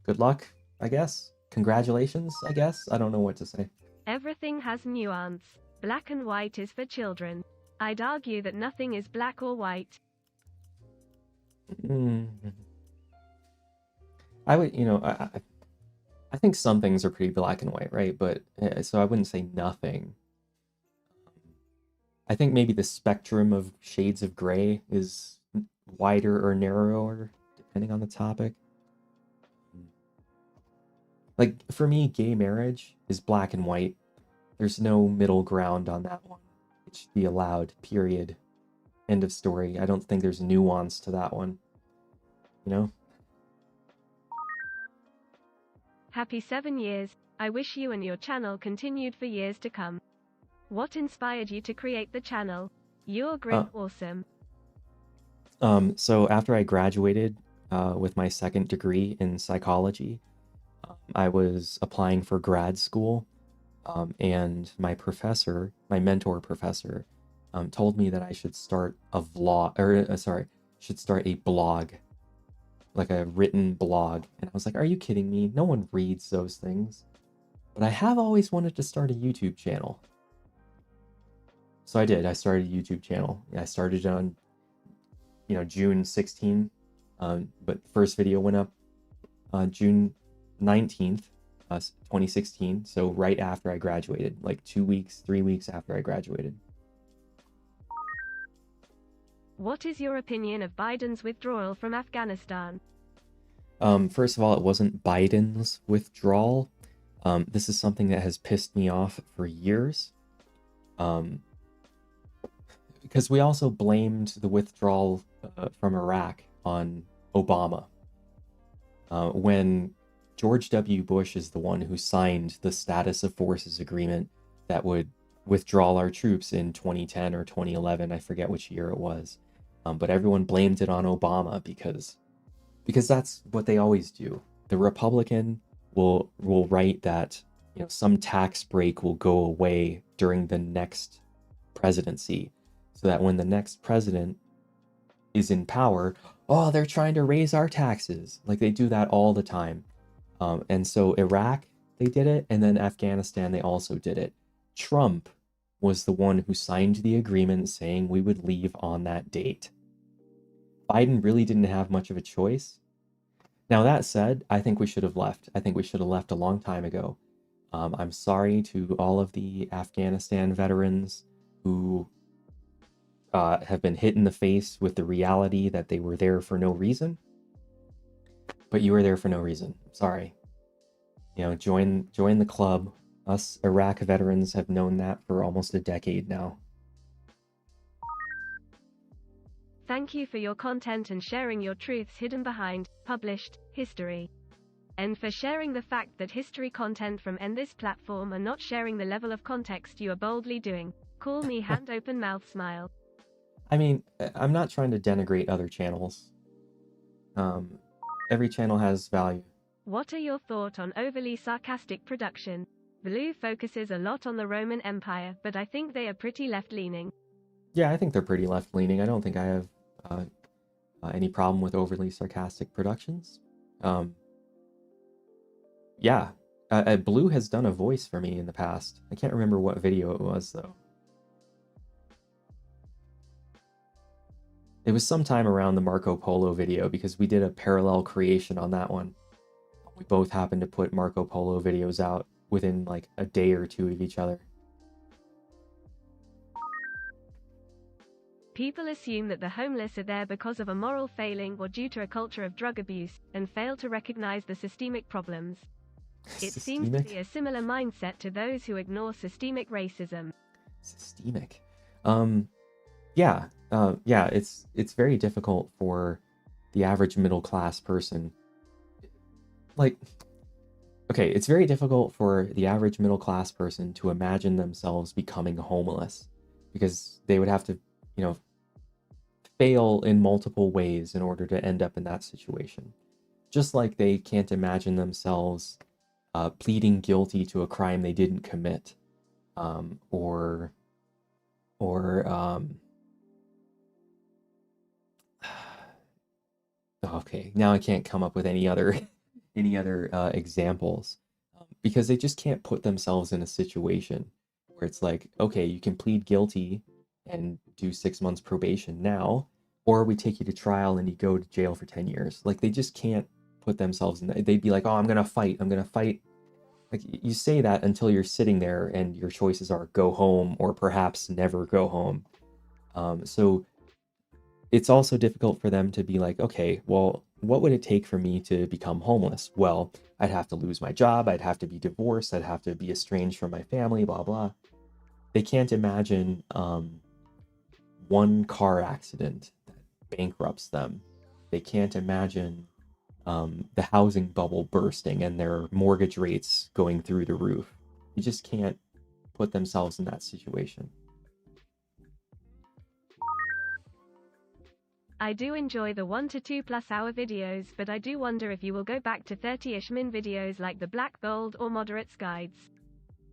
Good luck, I guess. Congratulations, I guess. I don't know what to say. Everything has nuance. Black and white is for children. I'd argue that nothing is black or white. I would, you know, I think some things are pretty black and white, right? But so I wouldn't say nothing. I think maybe the spectrum of shades of gray is wider or narrower, depending on the topic. Like, for me, gay marriage is black and white. There's no middle ground on that one. It should be allowed, period. End of story. I don't think there's nuance to that one. You know? Happy 7 years. I wish you and your channel continued for years to come. What inspired you to create the channel? You're great, awesome. So after I graduated with my second degree in psychology, I was applying for grad school, and my professor, my mentor professor, told me that I should start a vlog, or should start a blog, like a written blog. And I was like, are you kidding me? No one reads those things. But I have always wanted to start a YouTube channel. So I did. I started a YouTube channel. I started on, June 16, but the first video went up June 19th, 2016. So right after I graduated, like 2 weeks, 3 weeks after I graduated. What is your opinion of Biden's withdrawal from Afghanistan? First of all, it wasn't Biden's withdrawal. This is something that has pissed me off for years. Because we also blamed the withdrawal from Iraq on Obama. When George W. Bush is the one who signed the Status of Forces agreement that would withdraw our troops in 2010 or 2011, I forget which year it was. But everyone blamed it on Obama because that's what they always do. The Republican will write that some tax break will go away during the next presidency, so that when the next president is in power, oh, they're trying to raise our taxes. Like, they do that all the time. And so Iraq, they did it, and then Afghanistan, they also did it. Trump was the one who signed the agreement saying we would leave on that date. Biden really didn't have much of a choice. Now, that said, I think we should have left. I think we should have left a long time ago. I'm sorry to all of the Afghanistan veterans who have been hit in the face with the reality that they were there for no reason. But you were there for no reason. Sorry. Join the club. Us Iraq veterans have known that for almost a decade now. Thank you for your content and sharing your truths hidden behind published history. And for sharing the fact that history content from this platform are not sharing the level of context you are boldly doing. Call me hand open mouth smile. I mean, I'm not trying to denigrate other channels. Every channel has value. What are your thoughts on overly sarcastic production? Blue focuses a lot on the Roman Empire, but I think they are pretty left-leaning. Yeah, I think they're pretty left-leaning. I don't think I have any problem with overly sarcastic productions. Yeah, Blue has done a voice for me in the past. I can't remember what video it was, though. It was sometime around the Marco Polo video, because we did a parallel creation on that one. We both happened to put Marco Polo videos out within like a day or two of each other. People assume that the homeless are there because of a moral failing or due to a culture of drug abuse, and fail to recognize the systemic problems. It seems to be a similar mindset to those who ignore systemic racism. Systemic? Yeah, it's very difficult for the average middle class person. Like, okay, it's very difficult for the average middle class person to imagine themselves becoming homeless, because they would have to, fail in multiple ways in order to end up in that situation. Just like they can't imagine themselves pleading guilty to a crime they didn't commit, or okay, now I can't come up with any other examples, because they just can't put themselves in a situation where it's like, okay, you can plead guilty and do 6 months probation now, or we take you to trial and you go to jail for 10 years. Like, they just can't put themselves in that. They'd be like, oh, I'm gonna fight. Like, you say that until you're sitting there and your choices are go home or perhaps never go home. So it's also difficult for them to be like, okay, well, what would it take for me to become homeless? Well, I'd have to lose my job, I'd have to be divorced, I'd have to be estranged from my family, blah, blah. They can't imagine one car accident that bankrupts them. They can't imagine the housing bubble bursting and their mortgage rates going through the roof. You just can't put themselves in that situation. I do enjoy the 1 to 2 plus hour videos, but I do wonder if you will go back to 30-ish min videos like the Black Gold or Moderate's guides.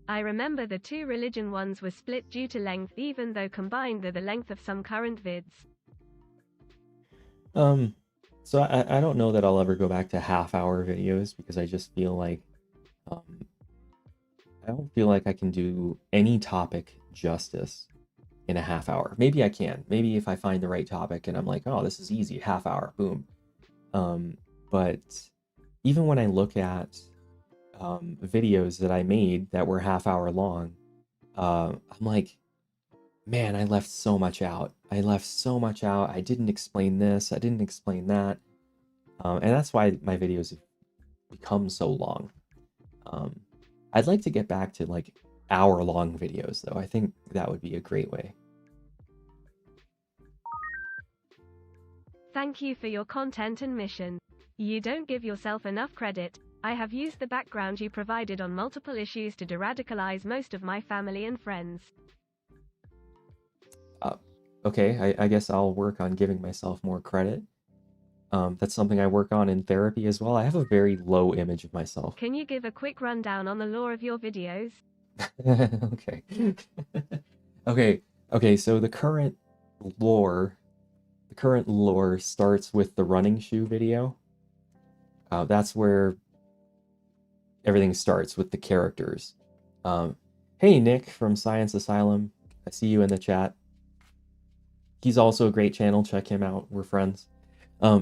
I remember the 2 religion ones were split due to length, even though combined they're the length of some current vids. So I don't know that I'll ever go back to half-hour videos, because I just feel like I don't feel like I can do any topic justice. in a half hour. Maybe I can. Maybe if I find the right topic and I'm like, oh, this is easy, half hour, boom. But even when I look at videos that I made that were half hour long, I'm like, man, I left so much out. I left so much out. I didn't explain this. I didn't explain that. And that's why my videos have become so long. I'd like to get back to like hour-long videos, though. I think that would be a great way. Thank you for your content and mission. You don't give yourself enough credit. I have used the background you provided on multiple issues to de-radicalize most of my family and friends. Okay, I guess I'll work on giving myself more credit. That's something I work on in therapy as well. I have a very low image of myself. Can you give a quick rundown on the lore of your videos? Okay. Okay, so the current lore starts with the running shoe video. That's where everything starts, with the characters. Hey, Nick from Science Asylum. I see you in the chat. He's also a great channel. Check him out. We're friends.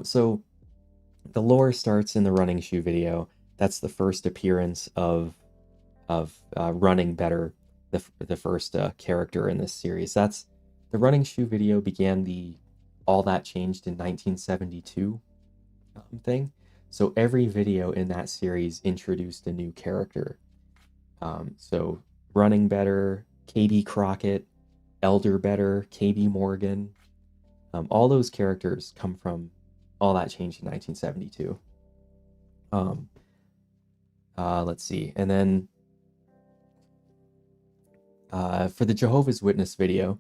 So the lore starts in the running shoe video. That's the first appearance of Running Better, the first character in this series. That's the running shoe video began the All That Changed in 1972 thing. So every video in that series introduced a new character. So Running Better, Katie Crockett, Elder Better, KB Morgan, all those characters come from All That Changed in 1972. Let's see, and then for the Jehovah's Witness video,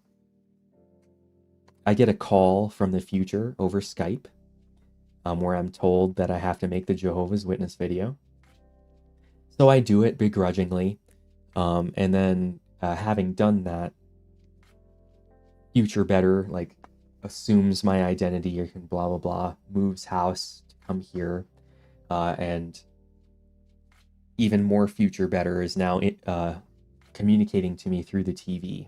I get a call from the future over Skype, where I'm told that I have to make the Jehovah's Witness video. So I do it begrudgingly, and then having done that, Future Better like assumes my identity and blah blah blah, moves house to come here, and even more Future Better is now communicating to me through the TV,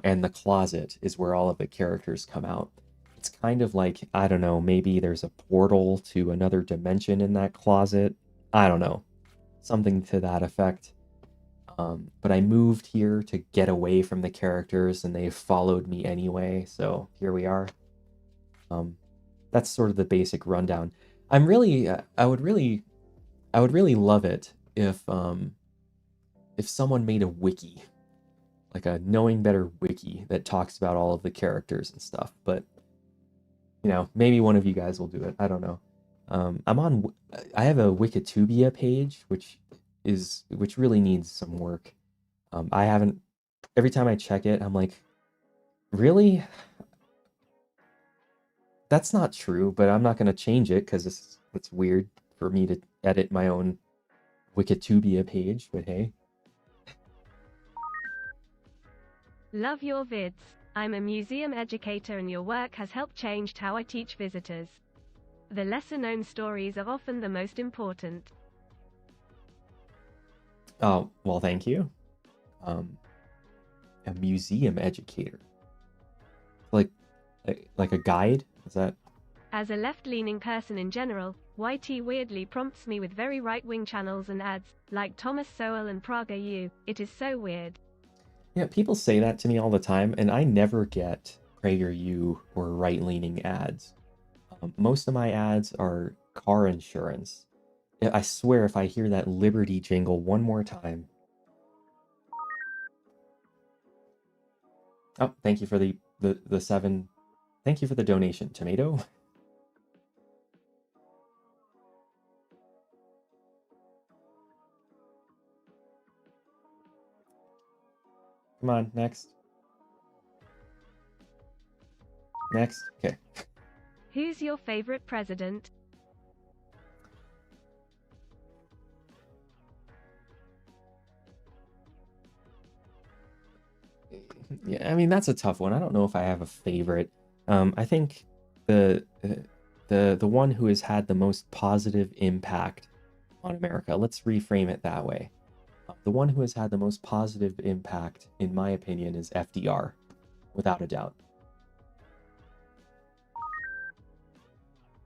and the closet is where all of the characters come out. It's kind of like, I don't know, maybe there's a portal to another dimension in that closet. I don't know, something to that effect. But I moved here to get away from the characters, and they followed me anyway, so here we are. That's sort of the basic rundown. I would really love it if someone made a wiki, like a Knowing Better wiki that talks about all of the characters and stuff. But you know, maybe one of you guys will do it. I don't know. I have a Wikitubia page, which really needs some work. I haven't, every time I check it, I'm like, really? That's not true, but I'm not going to change it because it's weird for me to edit my own Wikitubia page, but hey. Love your vids. I'm a museum educator and your work has helped change how I teach visitors. The lesser-known stories are often the most important. Oh, well, thank you. A museum educator. Like a guide? Is that? As a left-leaning person in general, YT weirdly prompts me with very right-wing channels and ads, like Thomas Sowell and Praga U. It is so weird. Yeah, people say that to me all the time, and I never get PragerU or right-leaning ads. Most of my ads are car insurance. I swear if I hear that Liberty jingle one more time. Oh, thank you for the 7. Thank you for the donation, Tomato. Come on, next. Next. Okay. Who's your favorite president? Yeah, I mean, that's a tough one. I don't know if I have a favorite. I think the one who has had the most positive impact on America, let's reframe it that way. The one who has had the most positive impact, in my opinion, is FDR. without a doubt.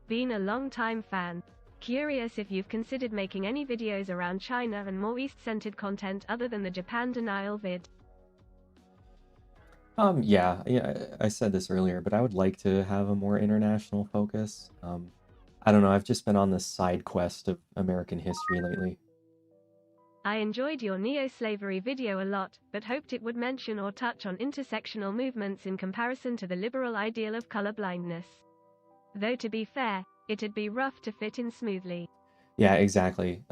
Been a long-time fan. Curious if you've considered making any videos around China and more East-centered content other than the Japan denial vid. Yeah, I said this earlier, but I would like to have a more international focus. I don't know, I've just been on this side quest of American history lately. I enjoyed your neo-slavery video a lot, but hoped it would mention or touch on intersectional movements in comparison to the liberal ideal of colorblindness. Though to be fair, it'd be rough to fit in smoothly. Yeah, exactly.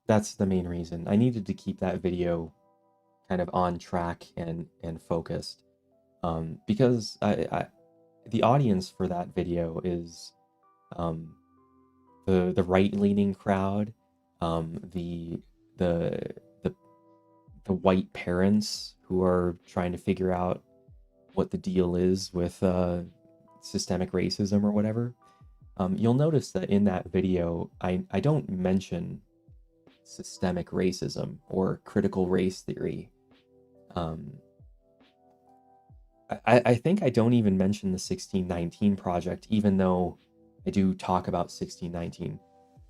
That's the main reason. I needed to keep that video kind of on track and focused. Because the audience for that video is the right-leaning crowd, the white parents who are trying to figure out what the deal is with systemic racism or whatever. You'll notice that in that video, I don't mention systemic racism or critical race theory. I think I don't even mention the 1619 project, even though I do talk about 1619.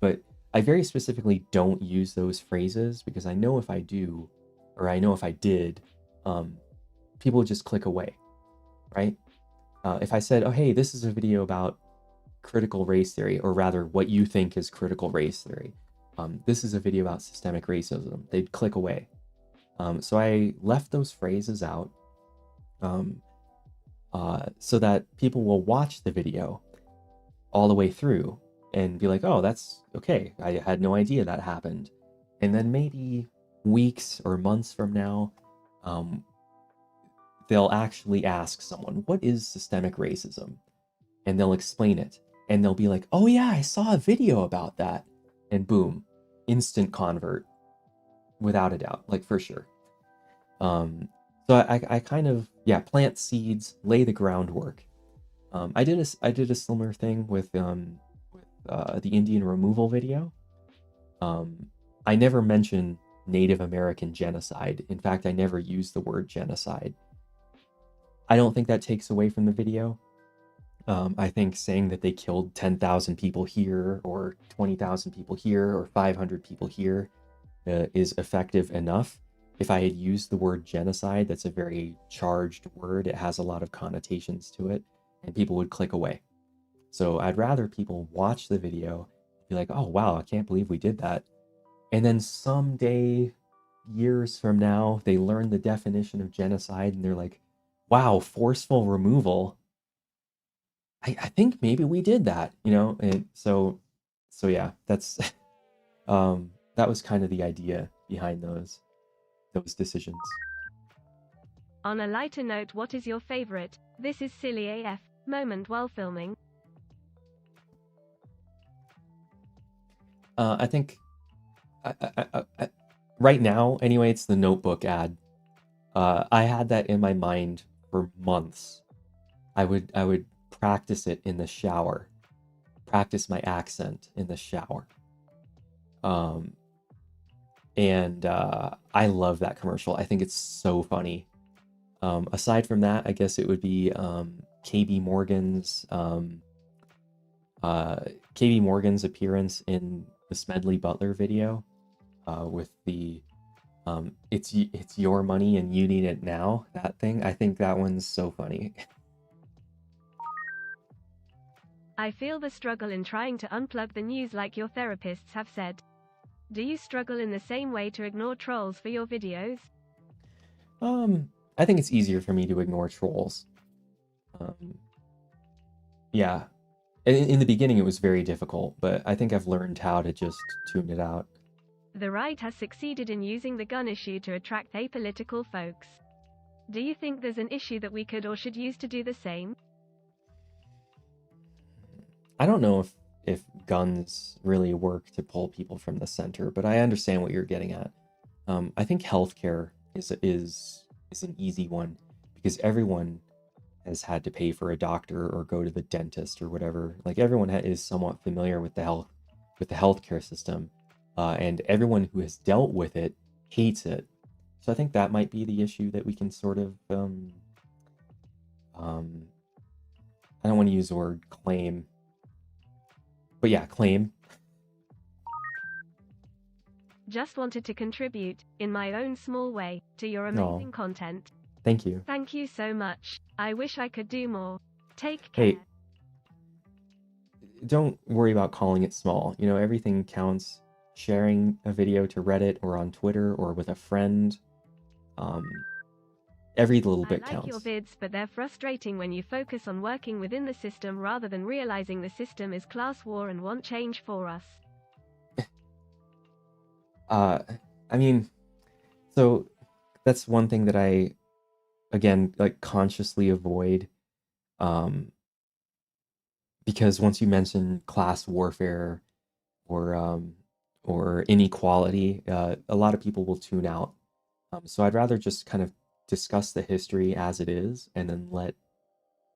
But I very specifically don't use those phrases because I know if I do, or I know if I did, people would just click away, right? If I said, oh, hey, this is a video about critical race theory, or rather what you think is critical race theory. This is a video about systemic racism. They'd click away. So I left those phrases out so that people will watch the video all the way through and be like, oh, that's okay. I had no idea that happened. And then maybe weeks or months from now, they'll actually ask someone, what is systemic racism? And they'll explain it. And they'll be like, oh yeah, I saw a video about that. And boom, instant convert, without a doubt, like for sure. So I kind of, yeah, plant seeds, lay the groundwork. I did a similar thing with the Indian removal video. I never mentioned Native American genocide. In fact, I never used the word genocide. I don't think that takes away from the video. I think saying that they killed 10,000 people here, or 20,000 people here, or 500 people here is effective enough. If I had used the word genocide, that's a very charged word. It has a lot of connotations to it, and people would click away. So I'd rather people watch the video, be like, oh, wow, I can't believe we did that. And then someday, years from now, they learn the definition of genocide, and they're like, wow, forceful removal. I think maybe we did that, you know? And so yeah, that's, that was kind of the idea behind those decisions. On a lighter note, what is your favorite, this is silly AF, moment while filming? I think, right now, anyway, it's the Notebook ad. I had that in my mind for months. I would practice it in the shower, practice my accent in the shower. And I love that commercial. I think it's so funny. Aside from that, I guess it would be KB Morgan's appearance in the Smedley Butler video with the it's your money and you need it now, that thing. I think that one's so funny. I feel the struggle in trying to unplug the news like your therapists have said. Do you struggle in the same way to ignore trolls for your videos? I think it's easier for me to ignore trolls. Yeah. In the beginning it was very difficult, but I think I've learned how to just tune it out. The right has succeeded in using the gun issue to attract apolitical folks. Do you think there's an issue that we could or should use to do the same? I don't know if guns really work to pull people from the center, but I understand what you're getting at. I think healthcare is an easy one because everyone has had to pay for a doctor or go to the dentist or whatever. Like everyone is somewhat familiar with the healthcare system, and everyone who has dealt with it hates it. So I think that might be the issue that we can sort of I don't want to use the word claim, but yeah, claim. Just wanted to contribute, in my own small way, to your amazing content. Thank you. Thank you so much. I wish I could do more. Take care. Hey, don't worry about calling it small. You know, everything counts. Sharing a video to Reddit or on Twitter or with a friend, every little bit counts. I like your vids, but they're frustrating when you focus on working within the system rather than realizing the system is class war and want change for us. I mean, so that's one thing that I, again, like consciously avoid, because once you mention class warfare or inequality, a lot of people will tune out. So I'd rather just kind of discuss the history as it is and then let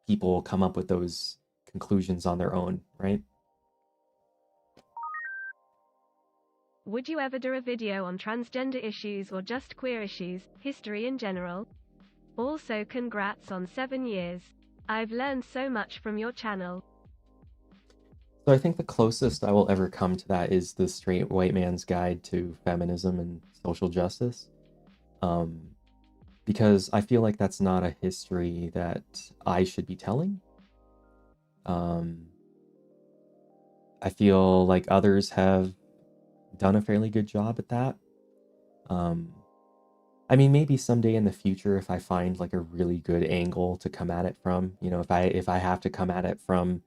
people come up with those conclusions on their own, right? Would you ever do a video on transgender issues or just queer issues, history in general? Also, congrats on 7 years. I've learned so much from your channel. So I think the closest I will ever come to that is the Straight White Man's Guide to Feminism and Social Justice. Because I feel like that's not a history that I should be telling. I feel like others have done a fairly good job at that. I mean, maybe someday in the future, if I find like a really good angle to come at it from, you know, if I have to come at it from,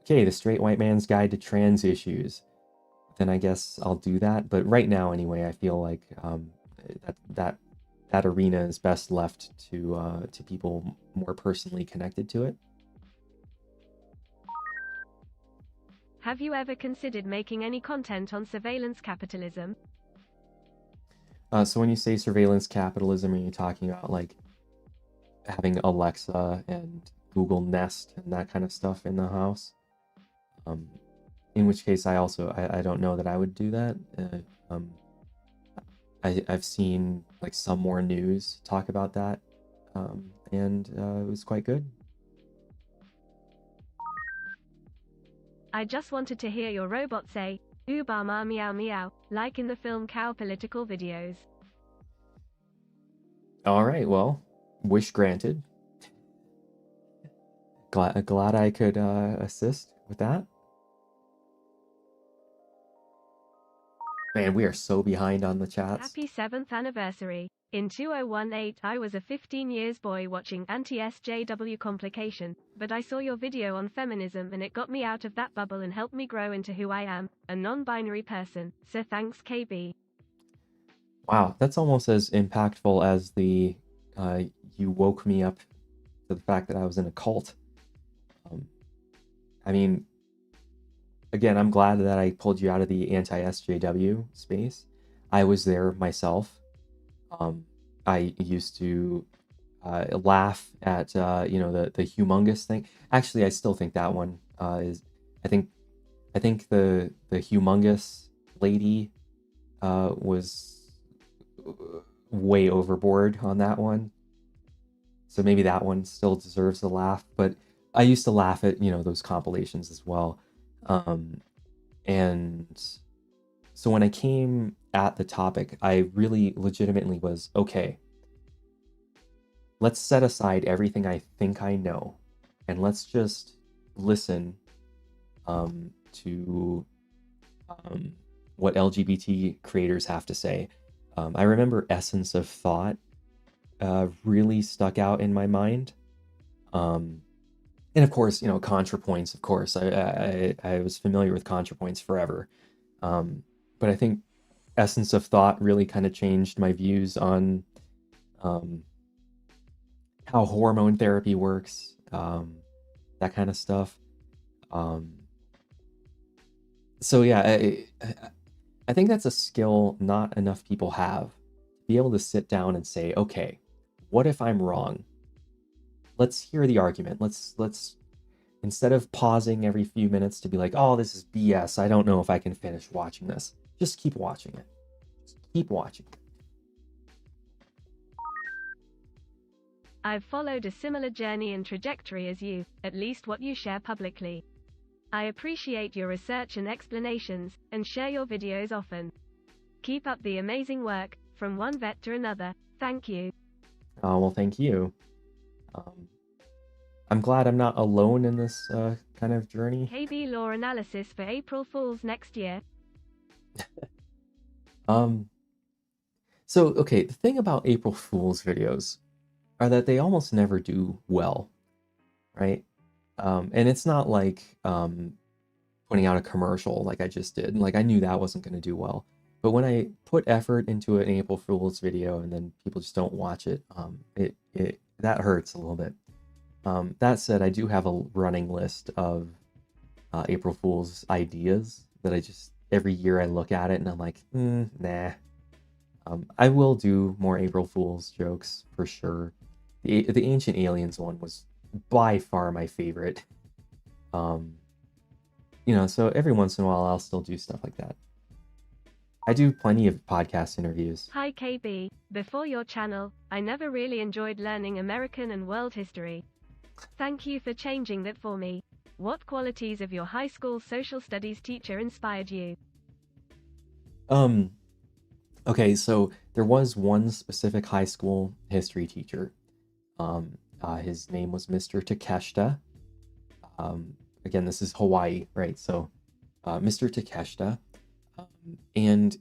okay, the Straight White Man's Guide to Trans Issues, then I guess I'll do that. But right now, anyway, I feel like that arena is best left to people more personally connected to it. Have you ever considered making any content on surveillance capitalism? So when you say surveillance capitalism, are you talking about like having Alexa and Google Nest and that kind of stuff in the house? In which case I don't know that I would do that. I've seen like some more news talk about that, and it was quite good. I just wanted to hear your robot say, Obama meow meow, like in the film Cow political videos. All right, well, wish granted. Glad I could assist with that. Man, we are so behind on the chats. Happy 7th anniversary. In 2018 I was a 15 years boy watching anti-SJW complication, but I saw your video on feminism and it got me out of that bubble and helped me grow into who I am, a non-binary person, so thanks KB. Wow, that's almost as impactful as the you woke me up to the fact that I was in a cult. I mean, again, I'm glad that I pulled you out of the anti-SJW space. I was there myself. I used to laugh at you know, the humongous thing. Actually, I still think that one is. I think the humongous lady was way overboard on that one. So maybe that one still deserves a laugh. But I used to laugh at, you know, those compilations as well. And so when I came at the topic, I really legitimately was, okay, let's set aside everything I think I know and let's just listen to what LGBT creators have to say. I remember Essence of Thought really stuck out in my mind. And of course, you know, ContraPoints, of course. I was familiar with ContraPoints forever. But I think Essence of Thought really kind of changed my views on how hormone therapy works, that kind of stuff. So yeah, I think that's a skill not enough people have. Be able to sit down and say, okay, what if I'm wrong? Let's hear the argument. Let's instead of pausing every few minutes to be like, oh, this is BS, I don't know if I can finish watching this. Just keep watching it. Just keep watching. I've followed a similar journey and trajectory as you, at least what you share publicly. I appreciate your research and explanations, and share your videos often. Keep up the amazing work, from one vet to another. Thank you. Oh, well, thank you. I'm glad I'm not alone in this kind of journey. KB law analysis for April Fools next year. So, okay, the thing about April Fool's videos are that they almost never do well, right? And it's not like putting out a commercial like I just did. Like, I knew that wasn't going to do well. But when I put effort into an April Fool's video and then people just don't watch it, that hurts a little bit. That said, I do have a running list of April Fool's ideas that I just, every year I look at it and I'm like, nah. I will do more April Fool's jokes for sure. The Ancient Aliens one was by far my favorite. You know, so every once in a while I'll still do stuff like that. I do plenty of podcast interviews. Hi KB, before your channel, I never really enjoyed learning American and world history. Thank you for changing that for me. What qualities of your high school social studies teacher inspired you? Okay, so there was one specific high school history teacher. His name was Mr. Takeshita. Again, this is Hawaii, right? So, Mr. Takeshita. And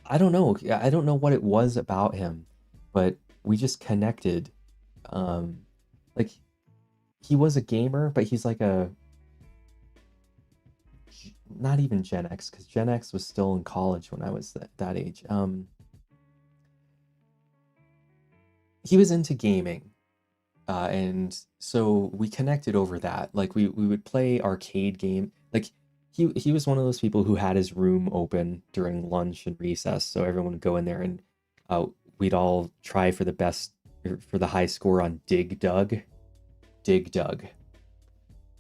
I don't know what it was about him, but we just connected. Like, he was a gamer, but he's like not even Gen X, because Gen X was still in college when I was that age. He was into gaming, and so we connected over that. Like, we would play arcade game. Like, he was one of those people who had his room open during lunch and recess, so everyone would go in there and we'd all try for the high score on Dig Dug. Dig Dug.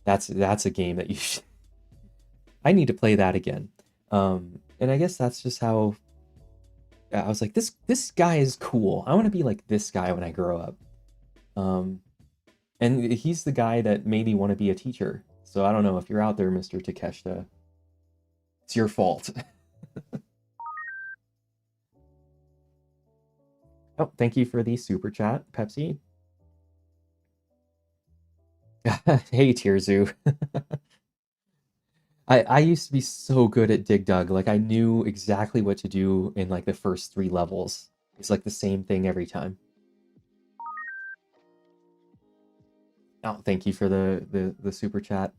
That's a game that you should... I need to play that again. And I guess that's just how I was like, this guy is cool. I want to be like this guy when I grow up. And he's the guy that made me want to be a teacher. So I don't know if you're out there, Mr. Takeshita. It's your fault. Oh, thank you for the super chat, Pepsi. Hey, Tearzu. I used to be so good at Dig Dug. Like, I knew exactly what to do in like the first 3 levels. It's like the same thing every time. Oh, thank you for the super chat.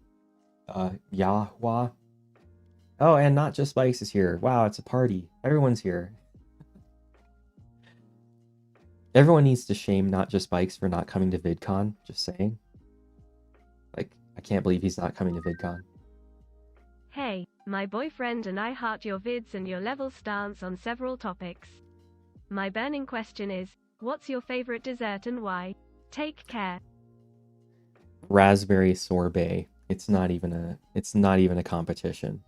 Yahwa. Oh, and Not Just Bikes is here. Wow, it's a party. Everyone's here. Everyone needs to shame Not Just Bikes for not coming to VidCon. Just saying. Like, I can't believe he's not coming to VidCon. Hey, my boyfriend and I heart your vids and your level stance on several topics. My burning question is, what's your favorite dessert and why? Take care. Raspberry sorbet. It's not even a competition.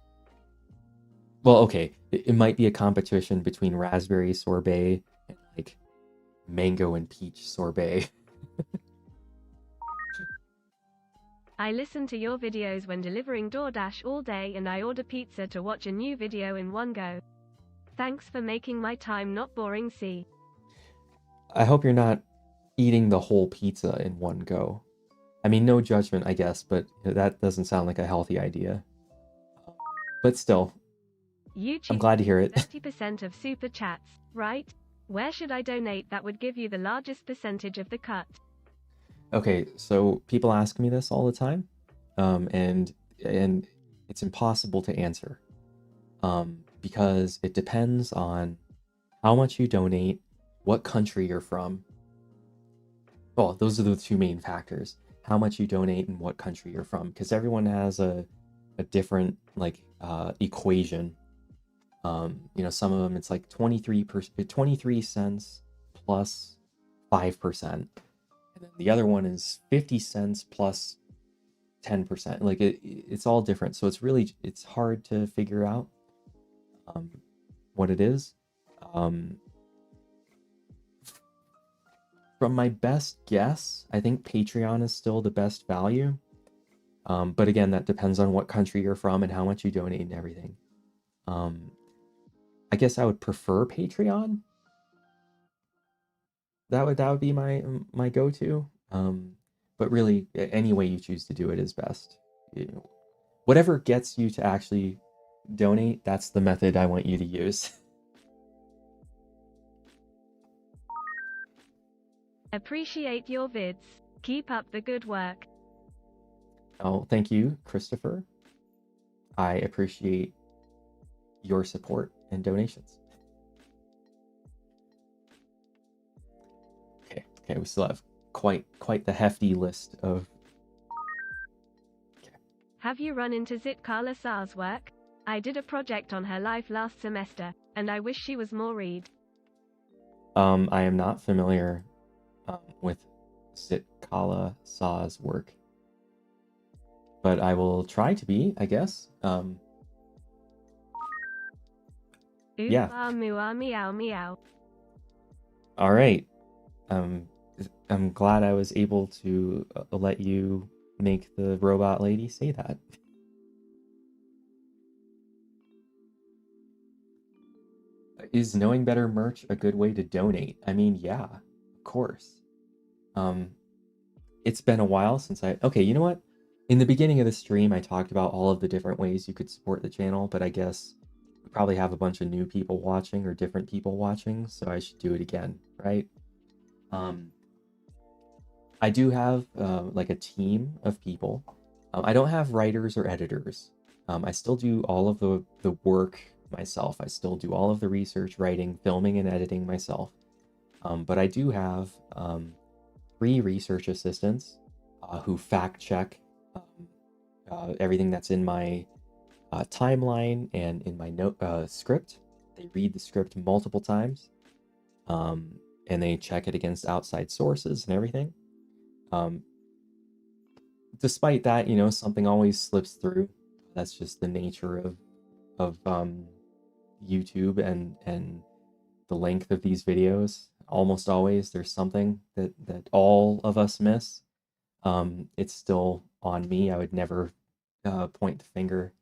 Well, okay, it might be a competition between raspberry sorbet and like mango and peach sorbet. I listen to your videos when delivering DoorDash all day, and I order pizza to watch a new video in one go. Thanks for making my time not boring. See. I hope you're not eating the whole pizza in one go. I mean, no judgment, I guess, but that doesn't sound like a healthy idea. But still, YouTube, I'm glad to hear it. 30% of super chats, right? Where should I donate that would give you the largest percentage of the cut? Okay, so people ask me this all the time, and it's impossible to answer, because it depends on how much you donate, what country you're from. Well, those are the 2 main factors: how much you donate and what country you're from, because everyone has a different like equation. You know, some of them it's like 23 cents plus 5%. And then the other one is 50 cents plus 10%. Like it's all different. So it's hard to figure out what it is. from my best guess, I think Patreon is still the best value. But again, that depends on what country you're from and how much you donate and everything. I guess I would prefer Patreon. That would be my go-to. But really, any way you choose to do it is best. Whatever gets you to actually donate, that's the method I want you to use. Appreciate your vids. Keep up the good work. Oh, thank you, Christopher. I appreciate your support and donations. Okay, we still have quite the hefty list of. Okay. Have you run into Jesspsettle's work? I did a project on her life last semester, and I wish she was more read. I am not familiar with Jesspsettle work, but I will try to be, I guess. Yeah. Meow meow. All right. I'm glad I was able to let you make the robot lady say that. Is knowing better merch a good way to donate? I mean, yeah, of course. It's been a while since okay, you know what? In the beginning of the stream, I talked about all of the different ways you could support the channel, but I guess we probably have a bunch of new people watching or different people watching, so I should do it again, right? I do have like a team of people. I don't have writers or editors. I still do all of the work myself. I still do all of the research, writing, filming, and editing myself. But I do have 3 research assistants who fact check everything that's in my timeline and in my script. They read the script multiple times, and they check it against outside sources and everything. Despite that, you know, something always slips through. That's just the nature of YouTube and the length of these videos. Almost always there's something that all of us miss. It's still on me. I would never point the finger.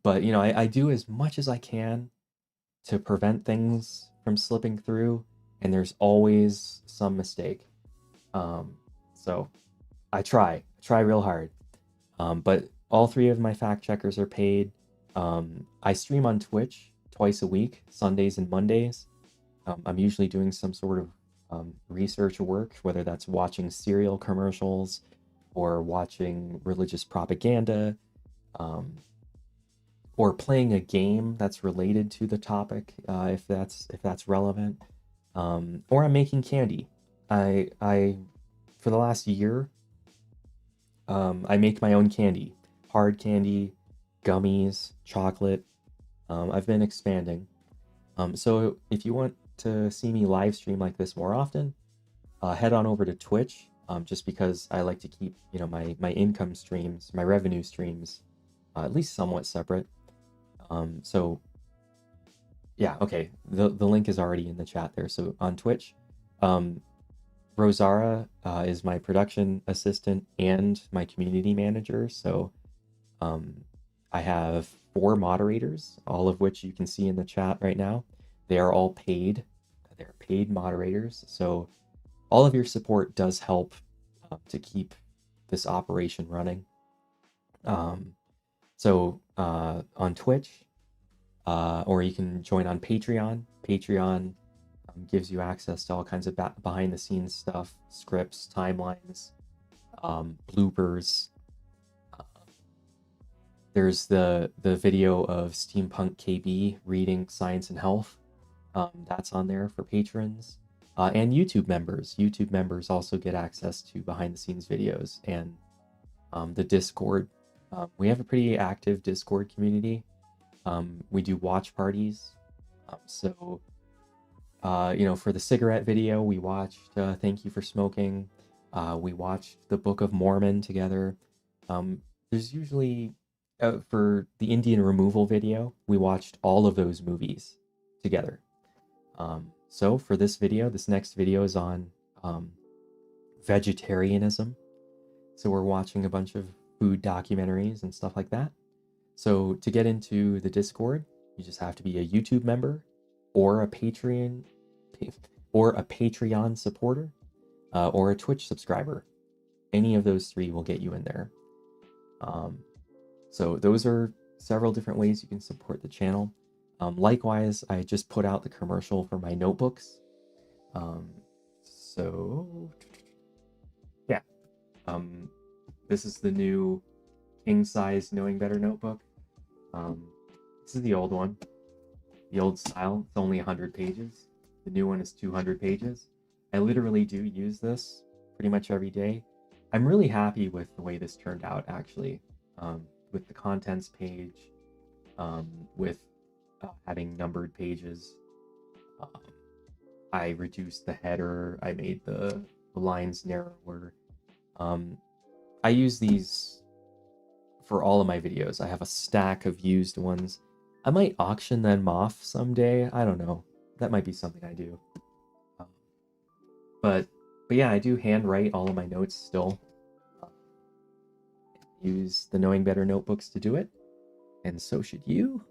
But you know, I do as much as I can to prevent things from slipping through, and there's always some mistake. So I try real hard. But all 3 of my fact checkers are paid. I stream on Twitch twice a week, Sundays and Mondays. I'm usually doing some sort of research work, whether that's watching cereal commercials or watching religious propaganda, or playing a game that's related to the topic, if that's relevant, or I'm making candy. I for the last year, I make my own candy, hard candy, gummies, chocolate. I've been expanding. So if you want to see me live stream like this more often, head on over to Twitch, just because I like to keep, you know, my income streams, my revenue streams, at least somewhat separate. So yeah, okay, the link is already in the chat there. So on Twitch, Rozarah is my production assistant and my community manager. So I have 4 moderators, all of which you can see in the chat right now. They are all paid. They're paid moderators. So all of your support does help to keep this operation running. So on Twitch, or you can join on Patreon. Patreon gives you access to all kinds of behind the scenes stuff, scripts, timelines, bloopers. There's the video of Steampunk KB reading Science and Health. That's on there for patrons. And YouTube members. YouTube members also get access to behind the scenes videos and the Discord. We have a pretty active Discord community. We do watch parties. So you know, for the cigarette video, we watched Thank You for Smoking. We watched the Book of Mormon together. There's usually, for the Indian removal video, we watched all of those movies together. So for this video, this next video is on vegetarianism. So we're watching a bunch of food documentaries and stuff like that. So to get into the Discord, you just have to be a YouTube member or a Patreon supporter or a Twitch subscriber. Any of those three will get you in there. So those are several different ways you can support the channel. Likewise, I just put out the commercial for my notebooks. So yeah, this is the new king size Knowing Better notebook. This is the old one, the old style. It's only 100 pages. The new one is 200 pages. I literally do use this pretty much every day. I'm really happy with the way this turned out, actually, with the contents page, with having numbered pages. I reduced the header. I made the lines narrower. I use these for all of my videos. I have a stack of used ones. I might auction them off someday. I don't know. That might be something I do. But yeah, I do handwrite all of my notes still. Use the Knowing Better notebooks to do it, and so should you.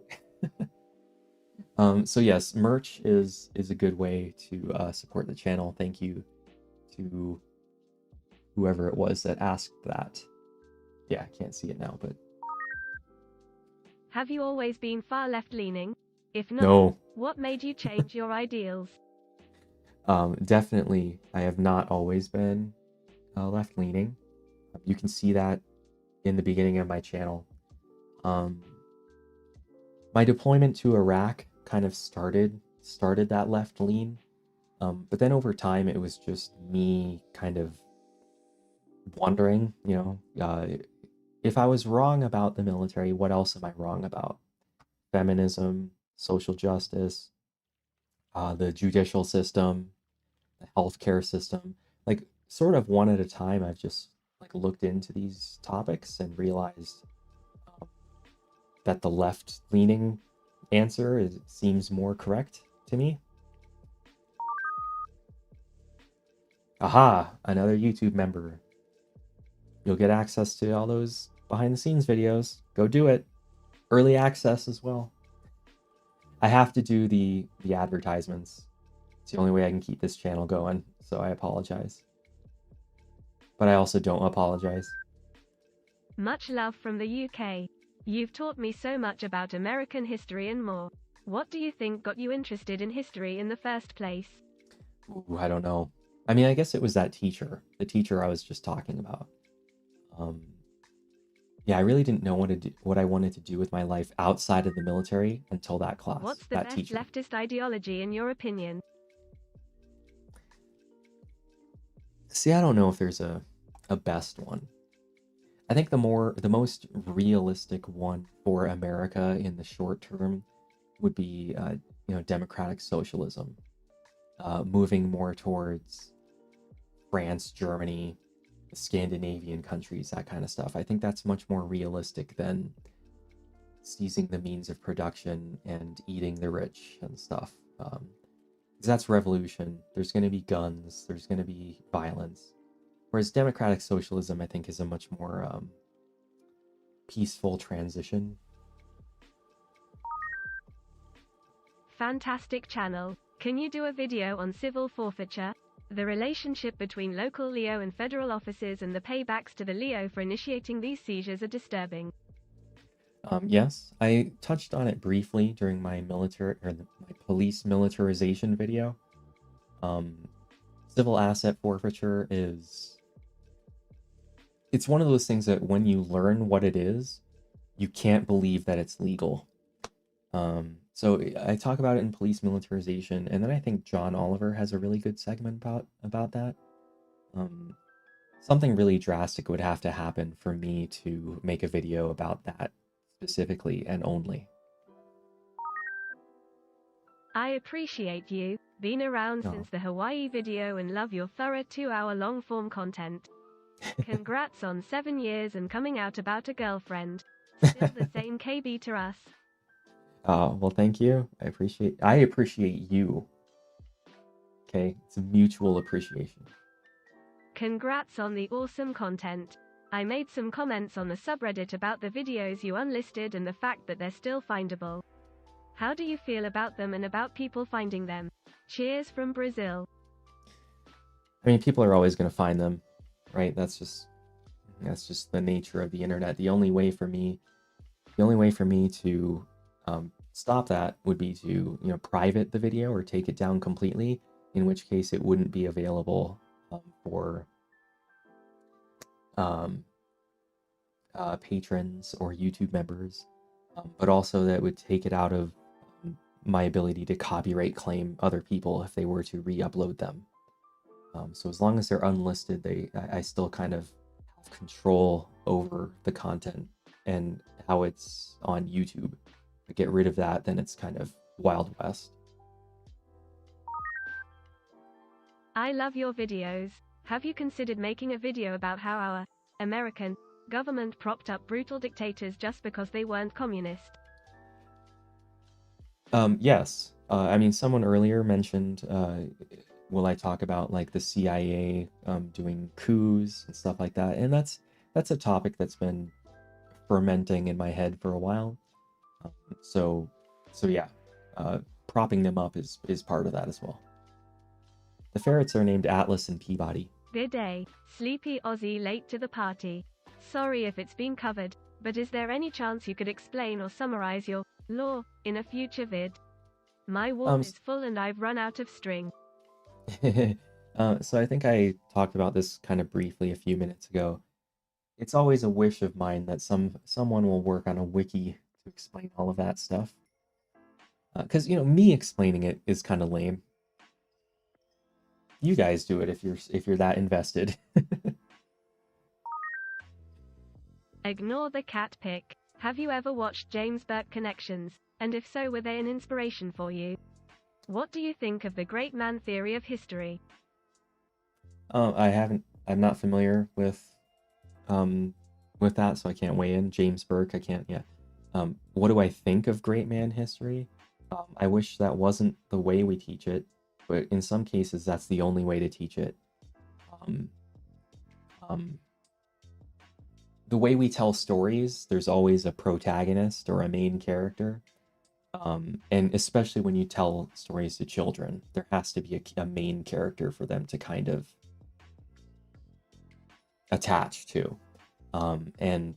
So yes, merch is a good way to support the channel. Thank you to whoever it was that asked that. Yeah, I can't see it now, but... Have you always been far left-leaning? If not, No. What made you change your ideals? Definitely, I have not always been left-leaning. You can see that in the beginning of my channel. My deployment to Iraq kind of started that left lean, but then over time it was just me kind of wondering, if I was wrong about the military, what else am I wrong about? Feminism, social justice, the judicial system, the healthcare system. Like, sort of one at a time, I've just looked into these topics and realized that the left-leaning answer seems more correct to me. Aha, another YouTube member. You'll get access to all those behind-the-scenes videos. Go do it. Early access as well. I have to do the advertisements. It's the only way I can keep this channel going, so I apologize. But I also don't apologize. Much love from the UK. You've taught me so much about American history and more. What do you think got you interested in history in the first place? Ooh, I don't know. I mean, I guess it was that teacher. The teacher I was just talking about. Yeah, I really didn't know what I wanted to do with my life outside of the military until that class. What's the best leftist ideology in your opinion? See, I don't know if there's a best one. I think the most realistic one for America in the short term would be, democratic socialism, moving more towards France, Germany, the Scandinavian countries, that kind of stuff. I think that's much more realistic than seizing the means of production and eating the rich and stuff. Because that's revolution. There's going to be guns. There's going to be violence. Whereas democratic socialism, I think, is a much more peaceful transition. Fantastic channel. Can you do a video on civil forfeiture? The relationship between local Leo and federal officers and the paybacks to the Leo for initiating these seizures are disturbing. Yes, I touched on it briefly during my my police militarization video. Civil asset forfeiture it's one of those things that when you learn what it is, you can't believe that it's legal. So I talk about it in police militarization, and then I think John Oliver has a really good segment about that. Something really drastic would have to happen for me to make a video about that specifically and only. I appreciate you. Been around since the Hawaii video and love your thorough 2-hour long form content. Congrats on 7 years and coming out about a girlfriend. Still the same KB to us. Well, thank you. I appreciate you. Okay, it's a mutual appreciation. Congrats on the awesome content. I made some comments on the subreddit about the videos you unlisted and the fact that they're still findable. How do you feel about them and about people finding them? Cheers from Brazil. I mean, people are always going to find them, right? That's just the nature of the internet. The only way for me to stop that would be to, private the video or take it down completely, in which case it wouldn't be available for patrons or YouTube members, but also that would take it out of my ability to copyright claim other people if they were to re-upload them. So as long as they're unlisted, I still kind of have control over the content and how it's on YouTube. If I get rid of that, then it's kind of Wild West. I love your videos. Have you considered making a video about how our American government propped up brutal dictators just because they weren't communist? Yes. I mean, someone earlier mentioned, will I talk about like the CIA doing coups and stuff like that? And that's a topic that's been fermenting in my head for a while. So yeah, propping them up is part of that as well. The ferrets are named Atlas and Peabody. Good day, sleepy Aussie late to the party. Sorry if it's been covered, but is there any chance you could explain or summarize your lore in a future vid? My wall is full and I've run out of string. So I think I talked about this kind of briefly a few minutes ago. It's always a wish of mine that someone will work on a wiki to explain all of that stuff. Because me explaining it is kind of lame. You guys do it if you're that invested. Ignore the cat pic. Have you ever watched James Burke Connections? And if so, were they an inspiration for you? What do you think of the great man theory of history? I'm not familiar with that, so I can't weigh in. James Burke, I can't, yeah. What do I think of great man history? I wish that wasn't the way we teach it, but in some cases that's the only way to teach it. The way we tell stories, there's always a protagonist or a main character. And especially when you tell stories to children, there has to be a main character for them to kind of attach to. And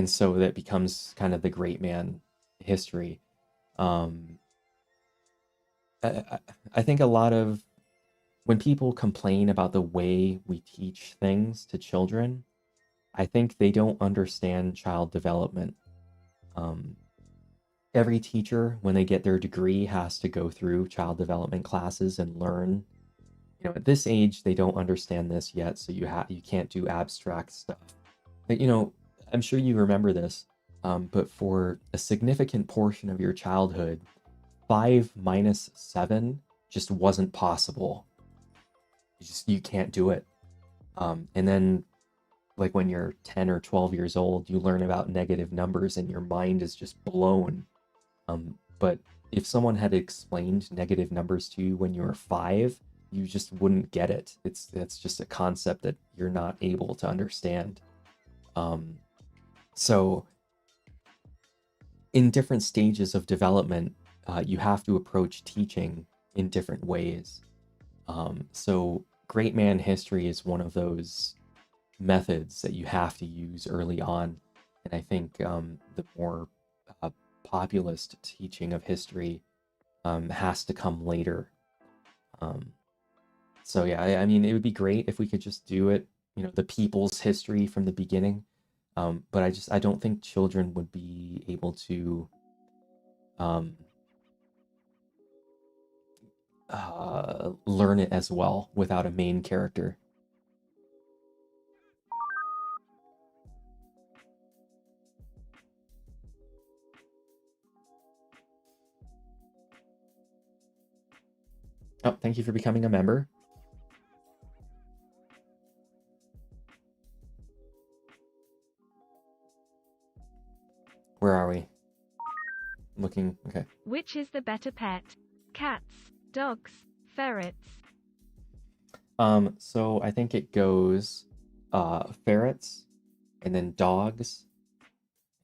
so that becomes kind of the great man history. I think a lot of when people complain about the way we teach things to children, I think they don't understand child development. Every teacher, when they get their degree, has to go through child development classes and learn. At this age, they don't understand this yet, so you can't do abstract stuff. But, I'm sure you remember this, but for a significant portion of your childhood, 5 minus 7 just wasn't possible. You can't do it. And then, like when you're 10 or 12 years old, you learn about negative numbers and your mind is just blown. But if someone had explained negative numbers to you when you were 5, you just wouldn't get it. It's just a concept that you're not able to understand. So in different stages of development, you have to approach teaching in different ways. So great man history is one of those methods that you have to use early on. And I think the more populist teaching of history has to come later. So yeah, I mean, it would be great if we could just do it, the people's history from the beginning. But I don't think children would be able to learn it as well without a main character. Oh, thank you for becoming a member. Where are we? Looking, okay. Which is the better pet? Cats, dogs, ferrets? So I think it goes ferrets, and then dogs,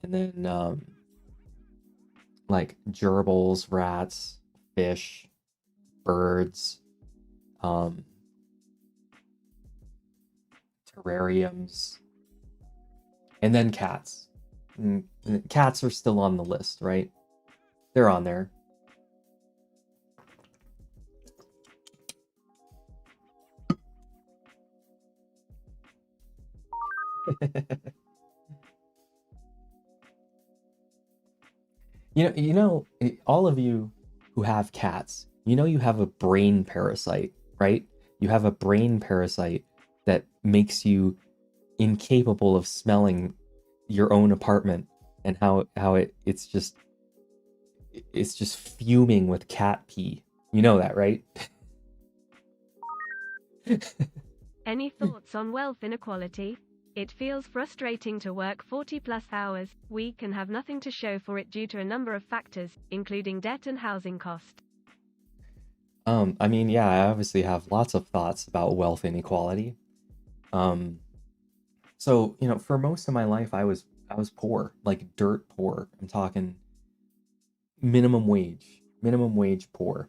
and then like gerbils, rats, fish, birds, um, terrariums, and then cats. Cats are still on the list, right? They're on there. All of you who have cats, you have a brain parasite, right? You have a brain parasite that makes you incapable of smelling your own apartment, and how it's just fuming with cat pee. You know that, right? Any thoughts on wealth inequality? It feels frustrating to work 40+ hours a week and have nothing to show for it due to a number of factors, including debt and housing cost. I mean, yeah, I obviously have lots of thoughts about wealth inequality. So, for most of my life I was poor, like dirt poor. I'm talking minimum wage poor.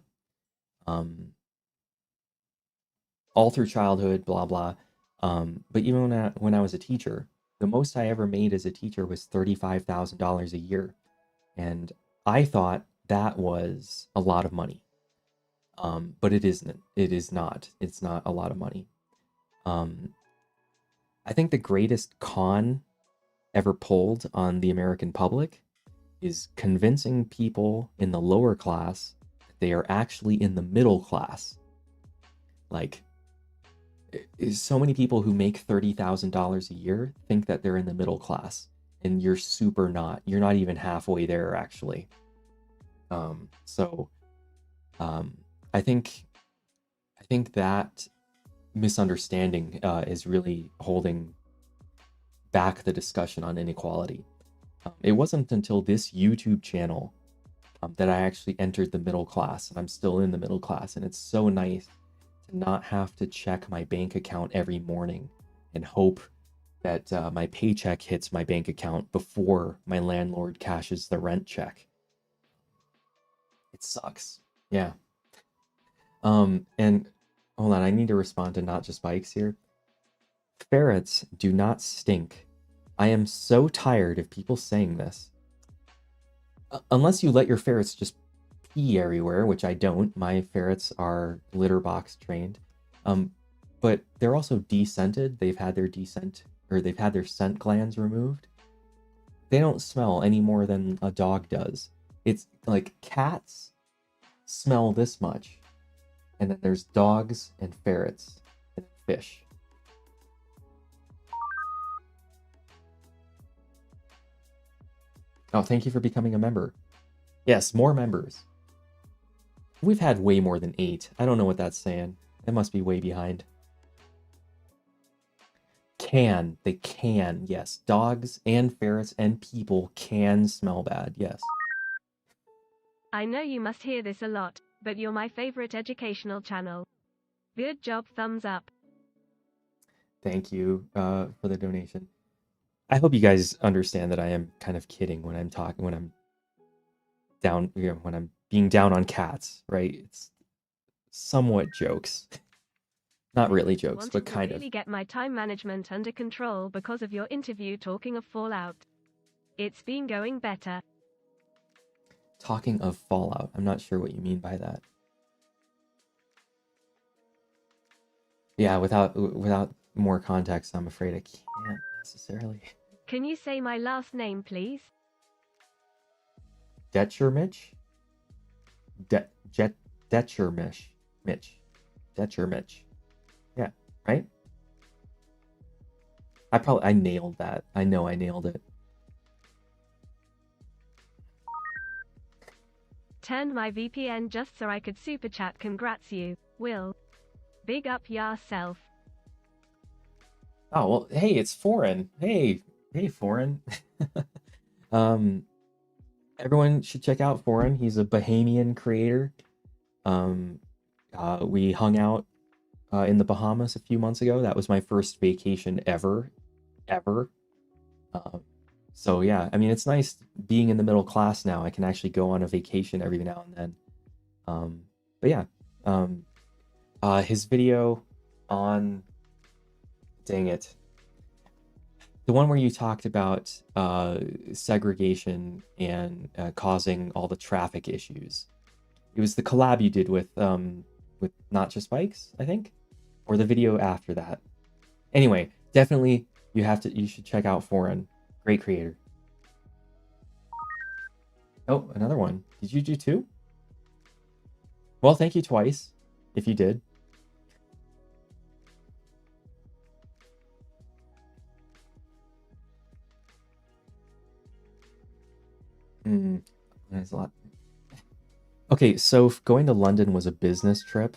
All through childhood, blah blah. But even when I was a teacher, the most I ever made as a teacher was $35,000 a year, and I thought that was a lot of money. But it isn't. It is not. It's not a lot of money. I think the greatest con ever pulled on the American public is convincing people in the lower class that they are actually in the middle class. Like, so many people who make $30,000 a year think that they're in the middle class, and you're super not. You're not even halfway there, actually. I think that misunderstanding is really holding back the discussion on inequality. It wasn't until this YouTube channel that I actually entered the middle class, and I'm still in the middle class, and it's so nice to not have to check my bank account every morning and hope that my paycheck hits my bank account before my landlord cashes the rent check. It sucks. Yeah. And hold on, I need to respond to Not Just Bikes here. Ferrets do not stink. I am so tired of people saying this. Unless you let your ferrets just pee everywhere, which I don't. My ferrets are litter box trained. But they're also descented. They've had their scent glands removed. They don't smell any more than a dog does. It's like cats smell this much. And then there's dogs and ferrets and fish. Oh, thank you for becoming a member. Yes, more members. We've had way more than 8. I don't know what that's saying. It must be way behind. They can, yes. Dogs and ferrets and people can smell bad, yes. I know you must hear this a lot, but you're my favorite educational channel. Good job, thumbs up. Thank you for the donation. I hope you guys understand that I am kind of kidding when I'm down, when I'm being down on cats, right? It's somewhat jokes. Not really jokes, but kind of. I really get my time management under control because of your interview talking of Fallout. It's been going better. Talking of Fallout, I'm not sure what you mean by that. Yeah, without more context, I'm afraid I can't necessarily. Can you say my last name, please? Detchermich? Detchermich. Detchermich. Yeah, right? I nailed that. I know I nailed it. Turned my VPN just so I could super chat. Congrats you, Will. Big up yourself. Oh, well, hey, it's Foreign. Hey, Foreign. Everyone should check out Foreign. He's a Bahamian creator. We hung out in the Bahamas a few months ago. That was my first vacation ever. Um, so yeah, I mean, it's nice being in the middle class now. I can actually go on a vacation every now and then. But yeah, his video on, dang it, the one where you talked about segregation and causing all the traffic issues. It was the collab you did with Not Just Bikes, I think, or the video after that. Anyway, definitely you should check out Foreign. Great creator. Oh, another one. Did you do two? Well, thank you twice, if you did. There's a lot. Okay, so if going to London was a business trip.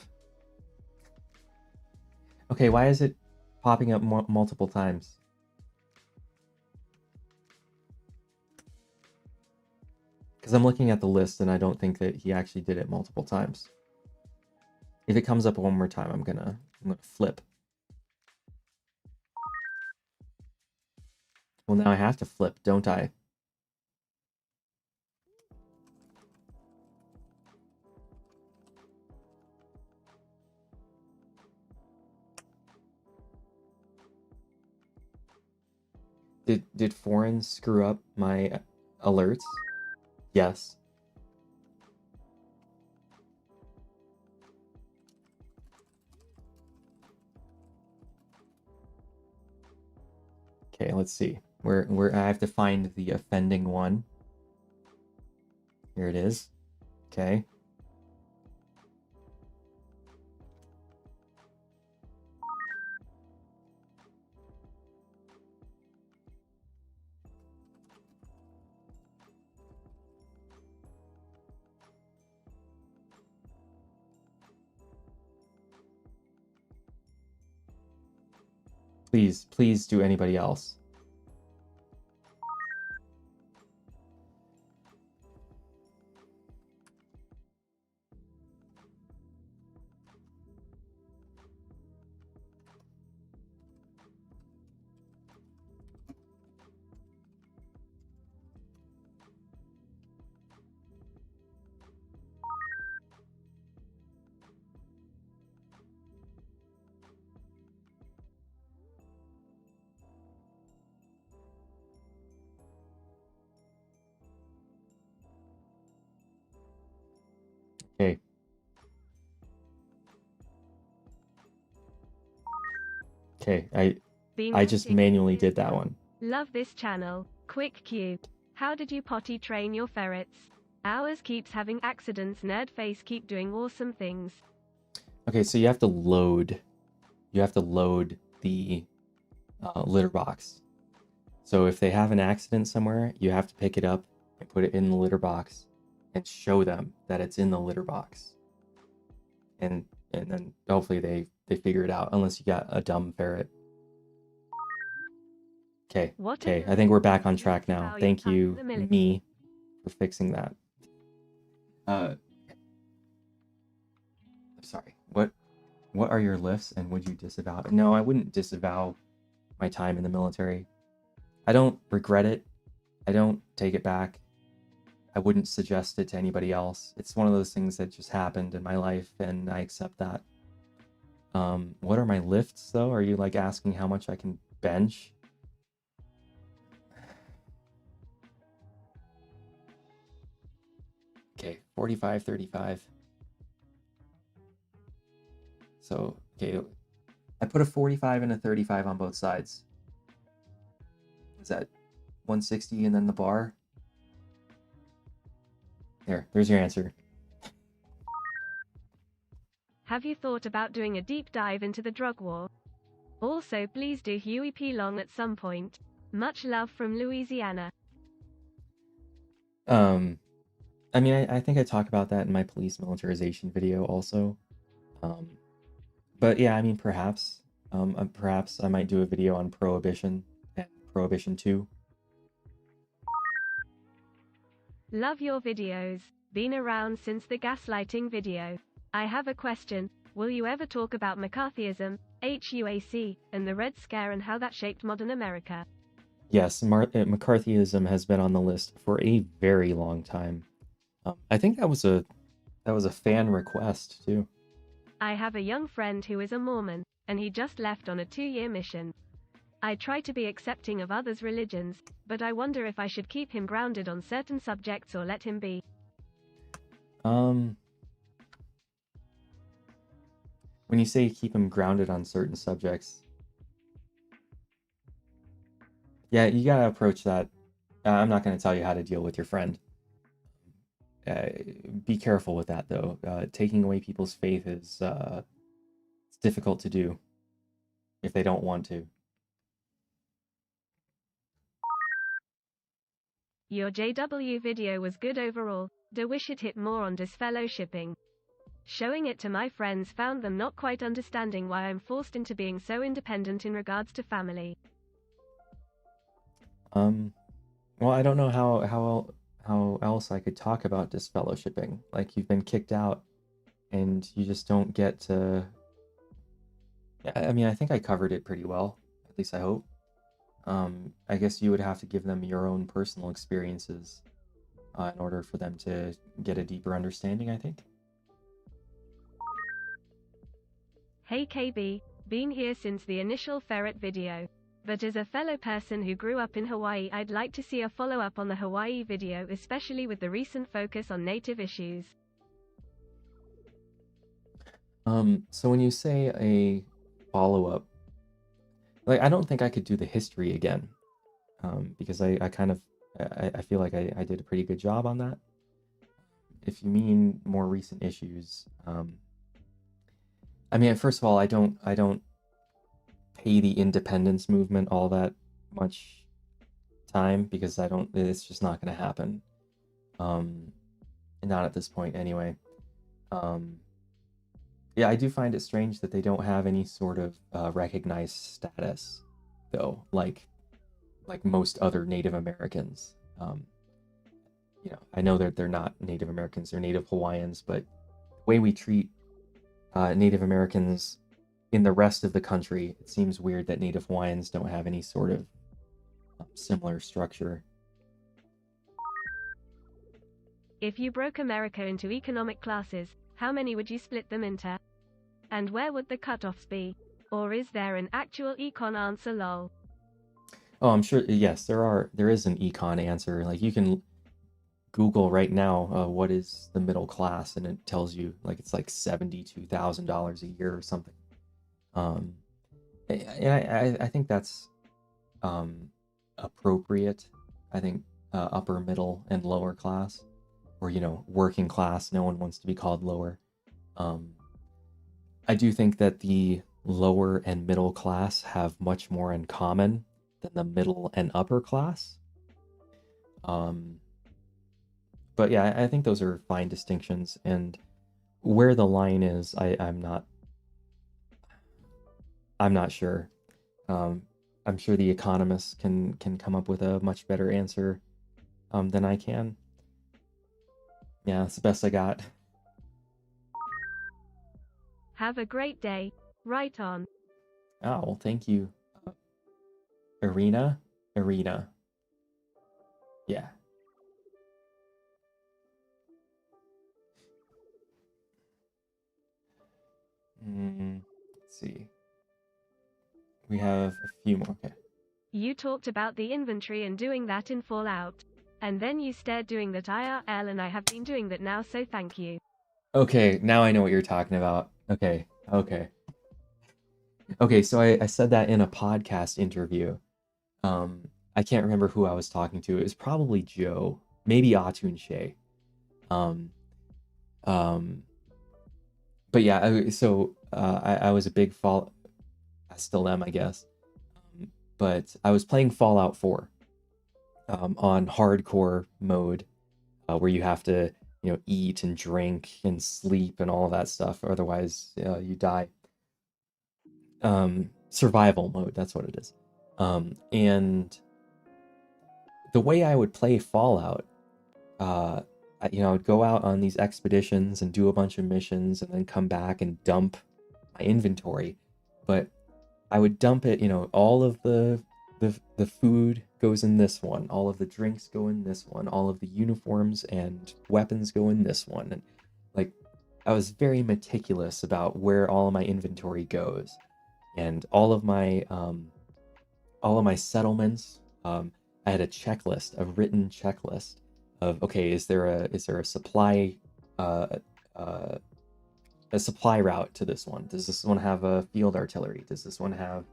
Okay, why is it popping up multiple times? Because I'm looking at the list and I don't think that he actually did it multiple times. If it comes up one more time, I'm gonna flip. Well, now I have to flip, don't I? Did Foreign screw up my alerts? Yes. Okay, let's see. Where I have to find the offending one. Here it is. Okay. Please do anybody else. Okay. Okay, I just manually did that one. Love this channel. Quick Q. How did you potty train your ferrets? Ours keeps having accidents. Nerdface keep doing awesome things. Okay, so you have to load. You have to load the litter box. So if they have an accident somewhere, you have to pick it up and put it in the litter box and show them that it's in the litter box. And then hopefully they figure it out, unless you got a dumb ferret. Okay, okay, I think we're back on track now. Thank you, me, for fixing that. I'm sorry, what are your lifts and would you disavow? No, I wouldn't disavow my time in the military. I don't regret it. I don't take it back. I wouldn't suggest it to anybody else. It's one of those things that just happened in my life and I accept that. What are my lifts though? Are you like asking how much I can bench? Okay, 45, 35. So, okay, I put a 45 and a 35 on both sides. Is that 160 and then the bar? There's your answer. Have you thought about doing a deep dive into the drug war? Also, please do Huey P. Long at some point. Much love from Louisiana. I mean, I think I talk about that in my police militarization video also. But yeah, I mean, perhaps I might do a video on Prohibition and Prohibition 2. Love your videos. Been around since the gaslighting video. I have a question. Will you ever talk about McCarthyism, HUAC, and the Red Scare and how that shaped modern America? Yes, McCarthyism has been on the list for a very long time. I think that was a fan request too. I have a young friend who is a Mormon, and he just left on a 2-year mission. I try to be accepting of others' religions, but I wonder if I should keep him grounded on certain subjects or let him be. When you say keep him grounded on certain subjects, yeah, you gotta approach that. I'm not gonna tell you how to deal with your friend. Be careful with that, though. Taking away people's faith is it's difficult to do if they don't want to. Your JW video was good overall. Do wish it hit more on disfellowshipping. Showing it to my friends found them not quite understanding why I'm forced into being so independent in regards to family. Well, I don't know how else I could talk about disfellowshipping. Like, you've been kicked out and you just don't get to... I mean, I think I covered it pretty well, at least I hope. I guess you would have to give them your own personal experiences in order for them to get a deeper understanding, I think. Hey KB, been here since the initial ferret video. But as a fellow person who grew up in Hawaii, I'd like to see a follow-up on the Hawaii video, especially with the recent focus on native issues. So when you say a follow-up, like, I don't think I could do the history again, because I feel like I did a pretty good job on that. If you mean more recent issues, I mean, first of all, I don't pay the independence movement all that much time, because it's just not going to happen. Not at this point anyway. Yeah, I do find it strange that they don't have any sort of recognized status, though, like most other Native Americans. You know, I know that they're not Native Americans, they're Native Hawaiians, but the way we treat Native Americans in the rest of the country, it seems weird that Native Hawaiians don't have any sort of similar structure. If you broke America into economic classes, how many would you split them into? And where would the cutoffs be? Or is there an actual econ answer, lol? Oh, I'm sure, yes, there is an econ answer. Like, you can Google right now, what is the middle class, and it tells you, like, it's like $72,000 a year or something. And I think that's appropriate. I think upper middle and lower class, or, you know, working class, no one wants to be called lower. I do think that the lower and middle class have much more in common than the middle and upper class. But yeah, I think those are fine distinctions, and where the line is, I'm not sure. I'm sure the economists can come up with a much better answer than I can. Yeah, that's the best I got. Have a great day. Right on. Oh, well, thank you. Arena? Yeah. Let's see. We have a few more. Okay. You talked about the inventory and doing that in Fallout. And then you started doing that IRL, and I have been doing that now, so thank you. Okay, now I know what you're talking about. Okay. Okay, so I said that in a podcast interview. I can't remember who I was talking to. It was probably Joe, maybe Atun Shea. But yeah, I was a big I still am, I guess. But I was playing Fallout 4 on hardcore mode, where you have to, you know, eat and drink and sleep and all of that stuff, otherwise you die. Survival mode, that's what it is. And the way I would play Fallout, you know, I would go out on these expeditions and do a bunch of missions and then come back and dump my inventory, but I would dump it, all of the food goes in this one, all of the drinks go in this one, all of the uniforms and weapons go in this one. And like, I was very meticulous about where all of my inventory goes, and all of my settlements. I had a checklist, a written checklist of, okay, is there a supply a supply route to this one? Does this one have a field artillery? Does this one have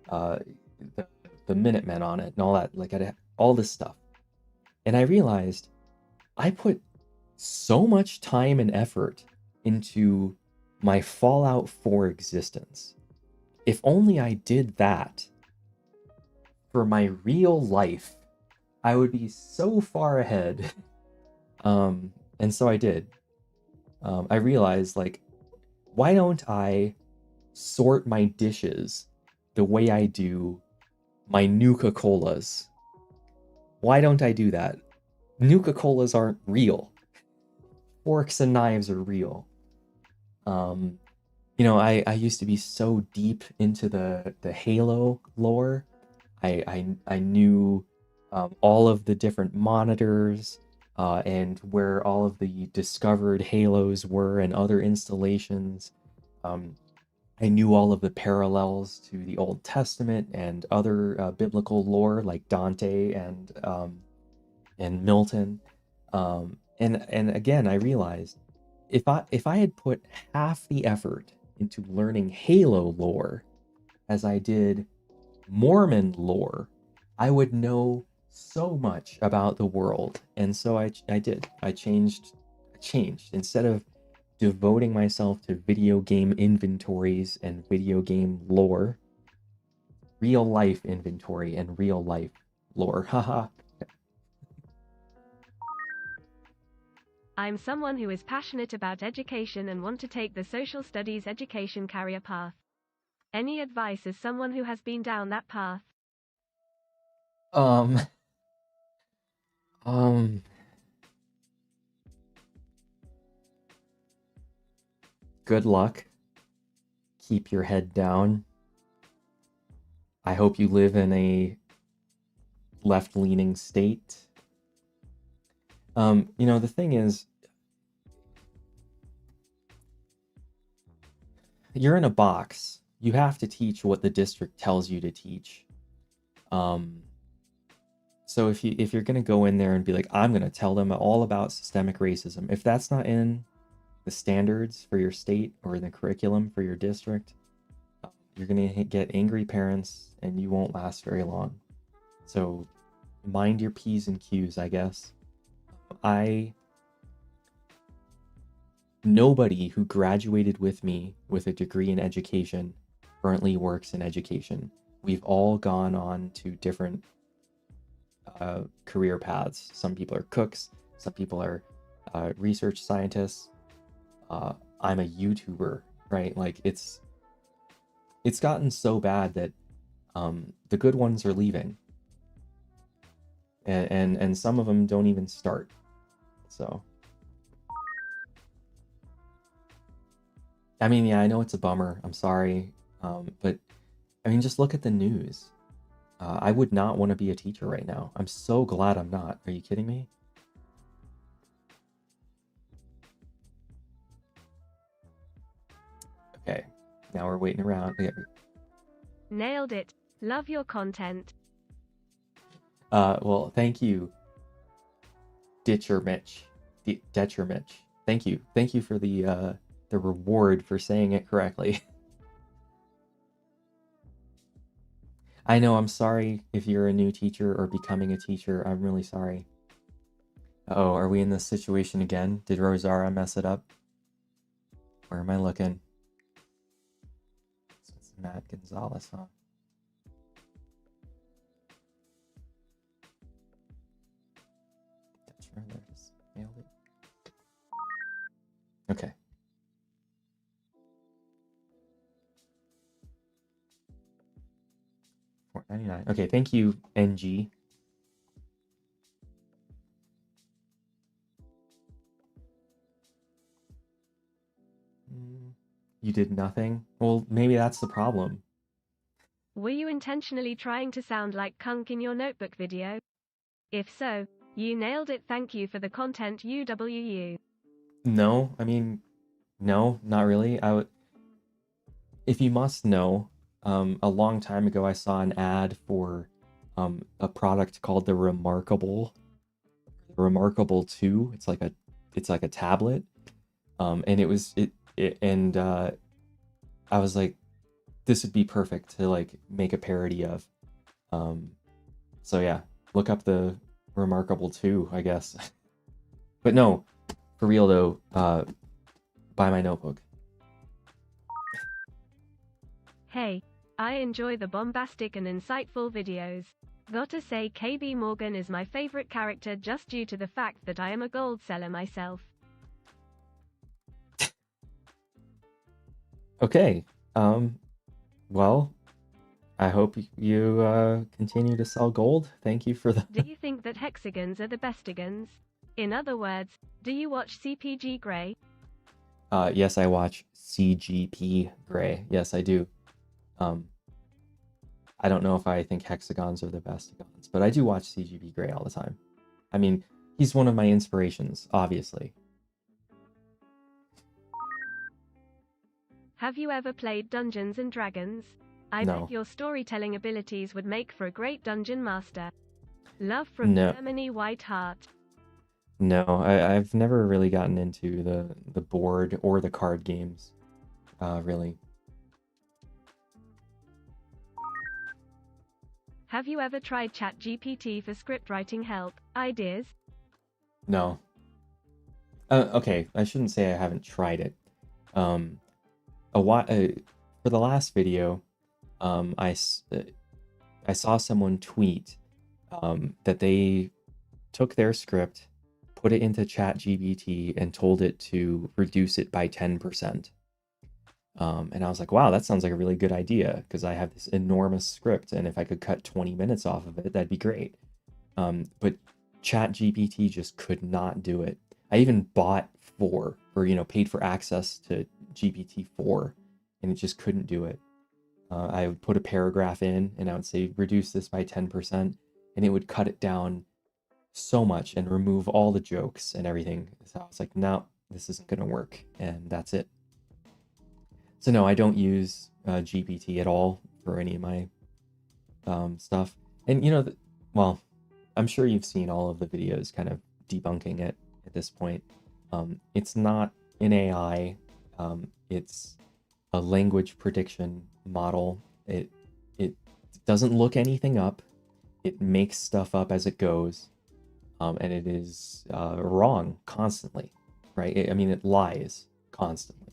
the Minutemen on it and all that? Like, I had all this stuff. And I realized I put so much time and effort into my Fallout 4 existence. If only I did that for my real life, I would be so far ahead. And so I did. I realized, like, why don't I sort my dishes the way I do my Nuka-Colas? Why don't I do that? Nuka-Colas aren't real. Forks and knives are real. I used to be so deep into the Halo lore. I knew all of the different monitors, and where all of the discovered halos were and other installations. I knew all of the parallels to the Old Testament and other biblical lore like Dante and Milton. And again, I realized if I had put half the effort into learning Halo lore as I did Mormon lore, I would know so much about the world. And so I did. I changed. Instead of devoting myself to video game inventories and video game lore, real life inventory and real life lore. Haha. I'm someone who is passionate about education and want to take the social studies education career path. Any advice as someone who has been down that path? Good luck. Keep your head down. I hope you live in a left-leaning state. The thing is, you're in a box. You have to teach what the district tells you to teach. So if you're gonna go in there and be like, I'm gonna tell them all about systemic racism, if that's not in the standards for your state or in the curriculum for your district, you're gonna get angry parents and you won't last very long. So mind your P's and Q's, I guess. Nobody who graduated with me with a degree in education currently works in education. We've all gone on to different career paths. Some people are cooks, some people are research scientists. I'm a YouTuber, right? Like, it's gotten so bad that the good ones are leaving, and some of them don't even start. So I mean, yeah, I know it's a bummer. I'm sorry, but I mean, just look at the news. I would not want to be a teacher right now. I'm so glad I'm not. Are you kidding me? Okay, now we're waiting around. Okay. Nailed it. Love your content. Well, thank you, Ditcher Mitch. Thank you. Thank you for the reward for saying it correctly. I know, I'm sorry if you're a new teacher or becoming a teacher. I'm really sorry. Uh-oh, are we in this situation again? Did Rozarah mess it up? Where am I looking? It's Matt Gonzalez, huh? Sure, there it is. Nailed it. Okay. $4.99. Okay, thank you, NG. You did nothing? Well, maybe that's the problem. Were you intentionally trying to sound like Kunk in your notebook video? If so, you nailed it. Thank you for the content, UWU. No, I mean, no, not really. If you must know, a long time ago I saw an ad for a product called the Remarkable 2. It's like a tablet. And I was like, this would be perfect to like make a parody of. So yeah, look up the Remarkable 2, I guess. But no, for real though, buy my notebook. Hey, I enjoy the bombastic and insightful videos. Gotta say, KB Morgan is my favorite character just due to the fact that I am a gold seller myself. Okay, well, I hope you continue to sell gold. Thank you for the. Do you think that hexagons are the bestigons? In other words, do you watch CPG Grey? Yes, I watch CGP Grey. Yes, I do. I don't know if I think hexagons are the bestigons, but I do watch CGP Grey all the time. I mean, he's one of my inspirations, obviously. Have you ever played Dungeons and Dragons? I No. bet your storytelling abilities would make for a great dungeon master. Love from No. Germany, White Heart. No, I've never really gotten into the board or the card games, really. Have you ever tried ChatGPT for script writing help, ideas? No. Okay, I shouldn't say I haven't tried it. For the last video, I saw someone tweet that they took their script, put it into ChatGPT, and told it to reduce it by 10%. And I was like, wow, that sounds like a really good idea because I have this enormous script, and if I could cut 20 minutes off of it, that'd be great. But ChatGPT just could not do it. I even bought paid for access to GPT-4, and it just couldn't do it. I would put a paragraph in, and I would say, reduce this by 10%, and it would cut it down so much and remove all the jokes and everything. So I was like, no, this isn't going to work, and that's it. So no, I don't use GPT at all for any of my stuff. And well, I'm sure you've seen all of the videos kind of debunking it at this point. It's not an AI. It's a language prediction model. It doesn't look anything up. It makes stuff up as it goes, and it is wrong constantly, right? It lies constantly.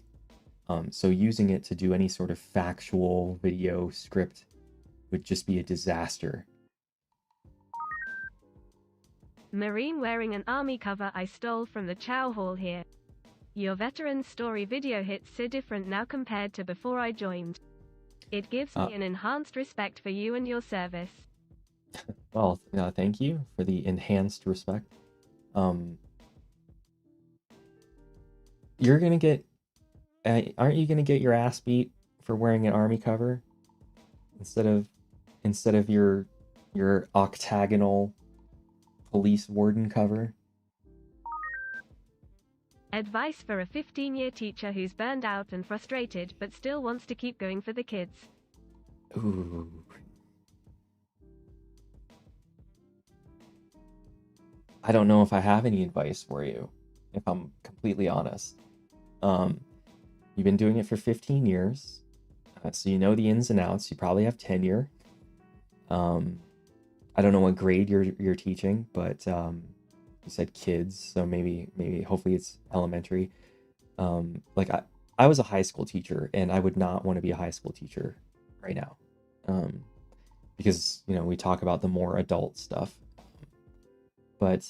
So using it to do any sort of factual video script would just be a disaster. Marine wearing an army cover I stole from the Chow Hall here. Your veteran story video hits so different now compared to before I joined. It gives me an enhanced respect for you and your service. Well, thank you for the enhanced respect. You're gonna get... aren't you gonna get your ass beat for wearing an army cover instead of your octagonal police warden cover? Advice for a 15-year teacher who's burned out and frustrated but still wants to keep going for the kids. Ooh. I don't know if I have any advice for you, if I'm completely honest. You've been doing it for 15 years, so you know the ins and outs. You probably have tenure. I don't know what grade you're teaching, but you said kids, so maybe hopefully it's elementary. Like I was a high school teacher, and I would not want to be a high school teacher right now, because we talk about the more adult stuff. But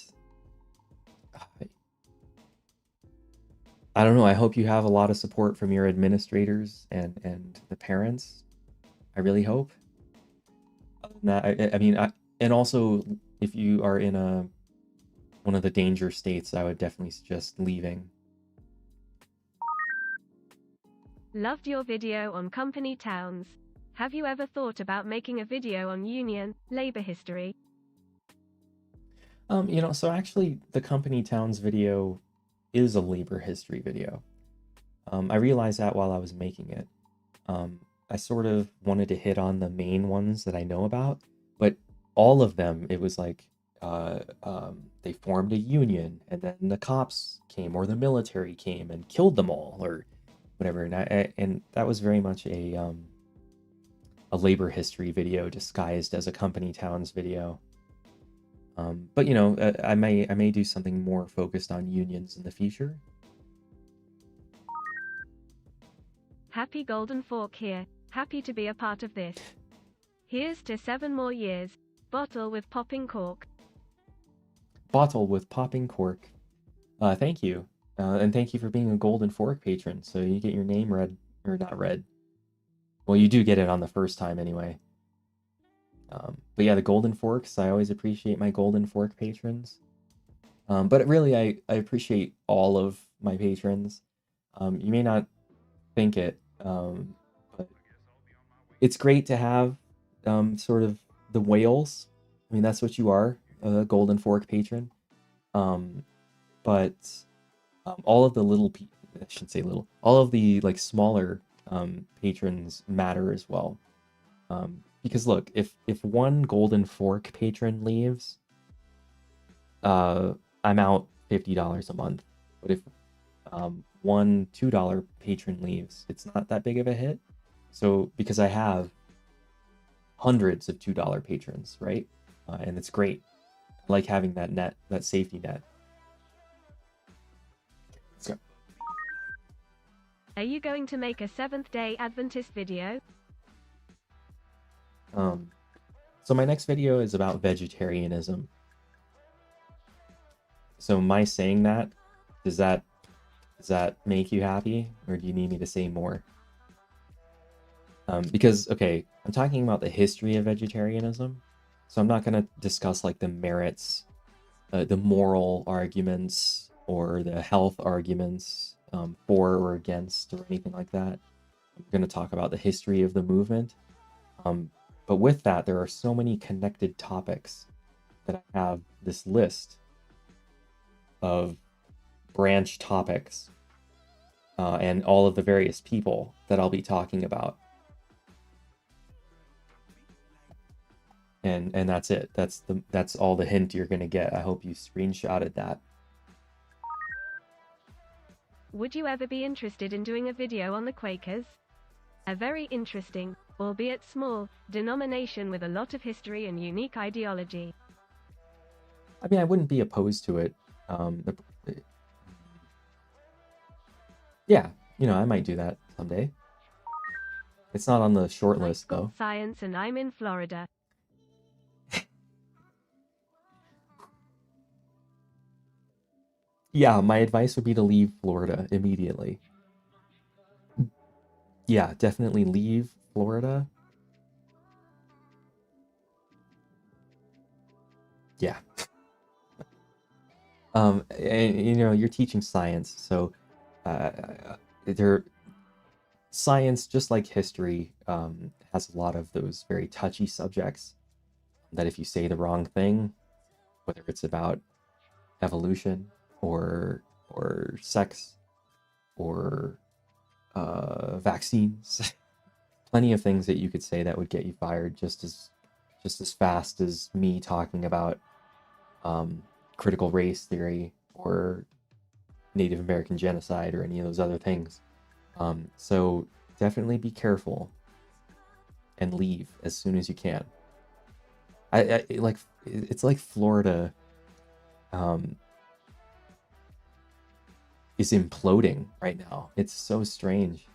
I don't know. I hope you have a lot of support from your administrators and the parents. I really hope. Other than that, and also if you are in one of the danger states, I would definitely suggest leaving. Loved your video on company towns. Have you ever thought about making a video on union, labor history? So actually the company towns video is a labor history video. I realized that while I was making it. I sort of wanted to hit on the main ones that I know about, but all of them, it was like they formed a union, and then the cops came or the military came and killed them all or whatever. And that was very much a labor history video disguised as a company towns video. But I may do something more focused on unions in the future. Happy Golden Fork here. Happy to be a part of this. Here's to 7 more years. Bottle with popping cork. Bottle with popping cork. Thank you. And thank you for being a Golden Fork patron. So you get your name read, or not read. Well, you do get it on the first time anyway. But yeah, the Golden Forks, I always appreciate my Golden Fork patrons. But really, I appreciate all of my patrons. You may not think it, but it's great to have sort of the whales. I mean, that's what you are, a Golden Fork patron. But all of the little I shouldn't say little, all of the like smaller patrons matter as well. Because look, if one Golden Fork patron leaves, I'm out $50 a month. But if one $2 patron leaves, it's not that big of a hit. So because I have hundreds of $2 patrons, right? And it's great. I like having that net, that safety net. Let's go. Are you going to make a Seventh-day Adventist video? So my next video is about vegetarianism. So my saying that, does that make you happy, or do you need me to say more? Because, okay, I'm talking about the history of vegetarianism, so I'm not going to discuss like the merits, the moral arguments, or the health arguments for or against, or anything like that. I'm going to talk about the history of the movement. But with that, there are so many connected topics that I have this list of branch topics and all of the various people that I'll be talking about. And that's it. That's all the hint you're gonna get. I hope you screenshotted that. Would you ever be interested in doing a video on the Quakers? A very interesting, albeit small, denomination with a lot of history and unique ideology. I mean, I wouldn't be opposed to it. Yeah, I might do that someday. It's not on the short list, though. Science, and I'm in Florida. Yeah, my advice would be to leave Florida immediately. Yeah, definitely leave Florida. Yeah. And you're teaching science, so science, just like history, has a lot of those very touchy subjects that if you say the wrong thing, whether it's about evolution or sex or vaccines, plenty of things that you could say that would get you fired just as fast as me talking about critical race theory or Native American genocide or any of those other things. So definitely be careful and leave as soon as you can. It's like Florida is imploding right now. It's so strange.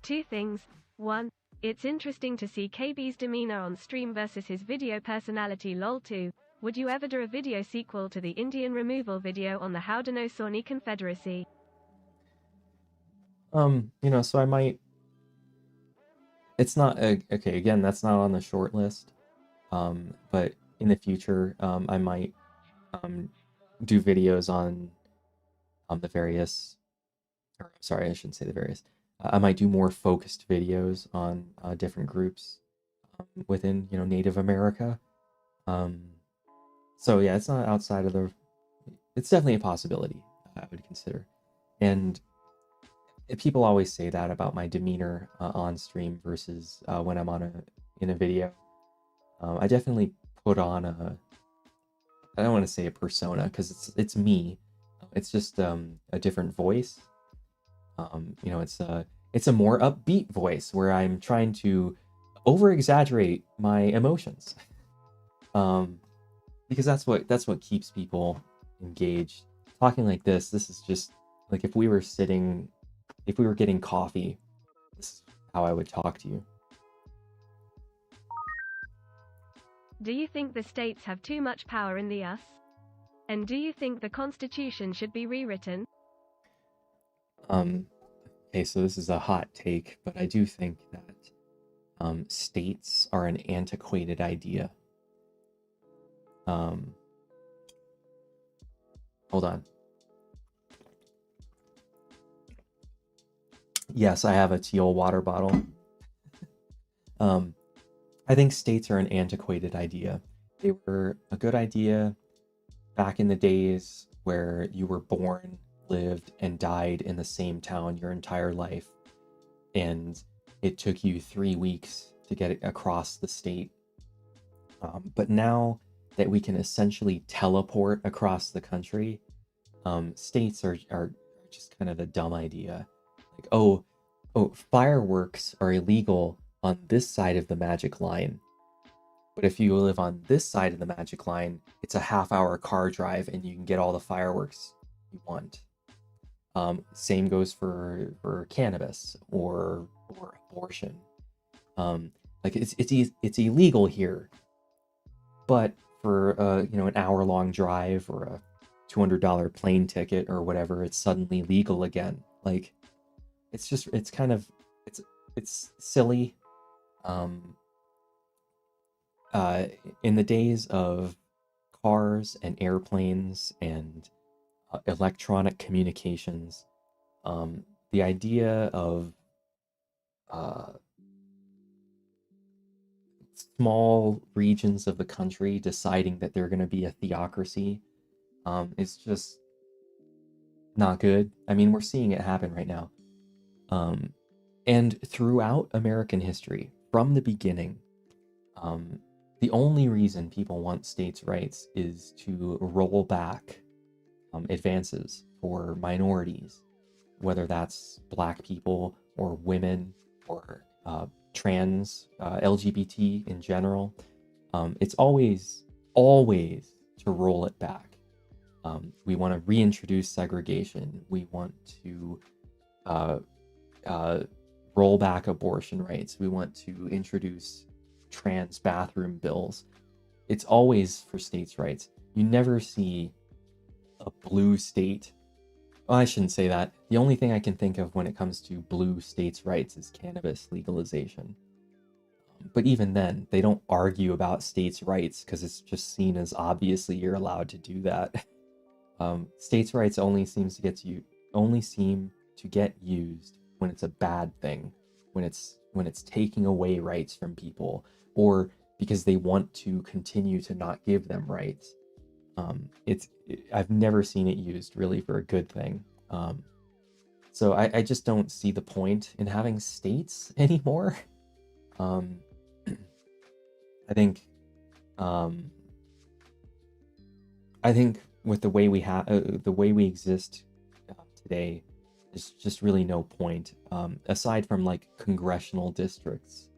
2 things. 1. It's interesting to see KB's demeanor on stream versus his video personality. Lol. 2. Would you ever do a video sequel to the Indian removal video on the Haudenosaunee Confederacy? So I might... It's not... okay, again, that's not on the short list. But in the future, I might do videos on the various, or sorry, I shouldn't say the various. I might do more focused videos on different groups within, Native America. Um, so yeah, it's not outside of the. It's definitely a possibility I would consider, and people always say that about my demeanor on stream versus when I'm in a video. I definitely put on a. I don't want to say a persona because it's me. It's just a different voice. It's a more upbeat voice where I'm trying to over exaggerate my emotions. Because that's what keeps people engaged. Talking like this is just like if we were getting coffee, this is how I would talk to you. Do you think the states have too much power in the US? And do you think the Constitution should be rewritten? Okay, so this is a hot take, but I do think that states are an antiquated idea. Hold on. Yes, I have a teal water bottle. I think states are an antiquated idea. They were a good idea back in the days where you were born, lived, and died in the same town your entire life, and it took you 3 weeks to get across the state. But now that we can essentially teleport across the country, states are just kind of a dumb idea. Like, oh, fireworks are illegal on this side of the magic line. But if you live on this side of the magic line, it's a half-hour car drive and you can get all the fireworks you want. Same goes for cannabis or abortion. Like it's illegal here, but for an hour-long drive or a $200 plane ticket or whatever, it's suddenly legal again. Like it's silly. In the days of cars and airplanes and electronic communications, the idea of small regions of the country deciding that they're going to be a theocracy is just not good. I mean, we're seeing it happen right now. And throughout American history, from the beginning, the only reason people want states' rights is to roll back advances for minorities, whether that's Black people or women or trans, LGBT in general. It's always to roll it back. We want to reintroduce segregation. We want to roll back abortion rights. We want to introduce trans bathroom bills. It's always for states' rights. You never see a blue state. Well, I shouldn't say that. The only thing I can think of when it comes to blue states' rights is cannabis legalization. But even then, they don't argue about states' rights because it's just seen as obviously you're allowed to do that. States' rights only seem to get used when it's a bad thing, when it's taking away rights from people, or because they want to continue to not give them rights. I've never seen it used really for a good thing. So I just don't see the point in having states anymore. I think with the way we exist today, there's just really no point, aside from like congressional districts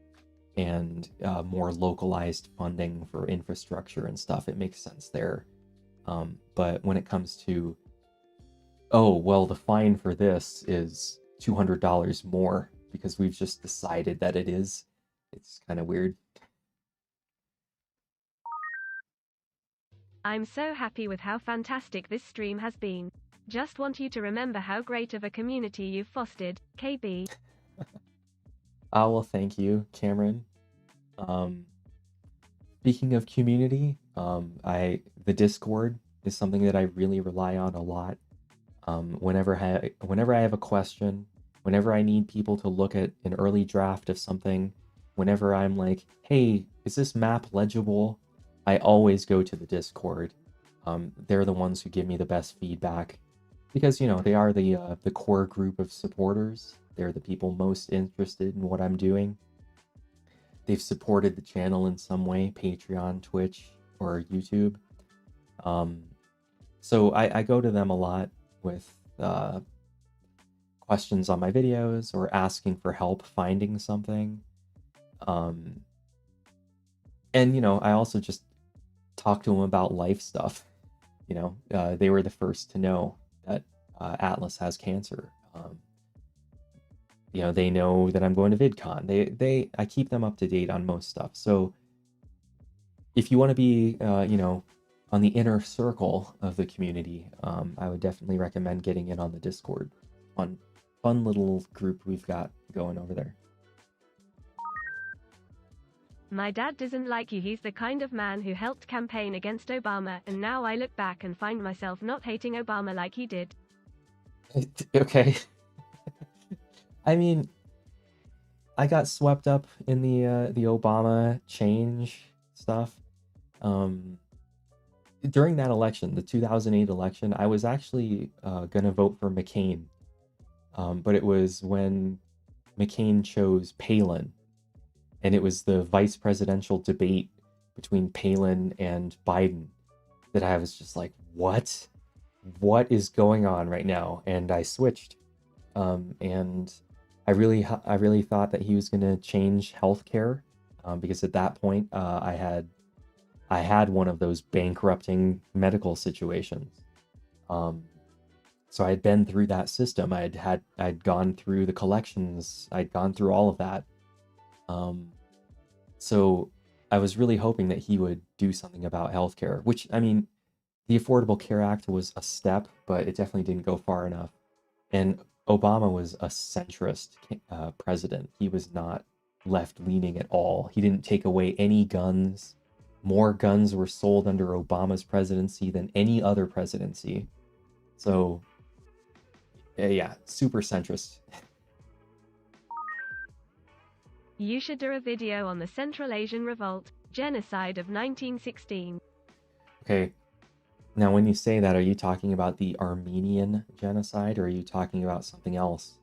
and more localized funding for infrastructure and stuff. It makes sense there. But when it comes to, oh, well, the fine for this is $200 more because we've just decided that it is, it's kind of weird. I'm so happy with how fantastic this stream has been. Just want you to remember how great of a community you've fostered, KB. Well, thank you, Cameron. Speaking of community, the Discord is something that I really rely on a lot. Whenever I have a question, whenever I need people to look at an early draft of something, whenever I'm like, hey, is this map legible? I always go to the Discord. They're the ones who give me the best feedback because, you know, they are the core group of supporters. They're the people most interested in what I'm doing. They've supported the channel in some way, Patreon, Twitch, or YouTube. So I go to them a lot with questions on my videos or asking for help finding something. And, you know, I also just talk to them about life stuff. You know, they were the first to know that Atlas has cancer. You know, they know that I'm going to VidCon. I keep them up to date on most stuff. So if you want to be, you know, on the inner circle of the community, I would definitely recommend getting in on the Discord. Fun little group we've got going over there. My dad doesn't like you. He's the kind of man who helped campaign against Obama, and now I look back and find myself not hating Obama like he did. Okay. I mean, I got swept up in the Obama change stuff. During that election, the 2008 election, I was actually gonna vote for McCain, but it was when McCain chose Palin, and it was the vice presidential debate between Palin and Biden that I was just like, what? What is going on right now? And I switched. And I really thought that he was going to change healthcare, because at that point, I had one of those bankrupting medical situations. So I had been through that system. I'd gone through the collections. I'd gone through all of that. So I was really hoping that he would do something about healthcare, which, I mean, the Affordable Care Act was a step, but it definitely didn't go far enough. And Obama was a centrist president. He was not left-leaning at all. He didn't take away any guns. More guns were sold under Obama's presidency than any other presidency. So, yeah, super centrist. You should do a video on the Central Asian Revolt, genocide of 1916. Okay. Now, when you say that, are you talking about the Armenian genocide, or are you talking about something else?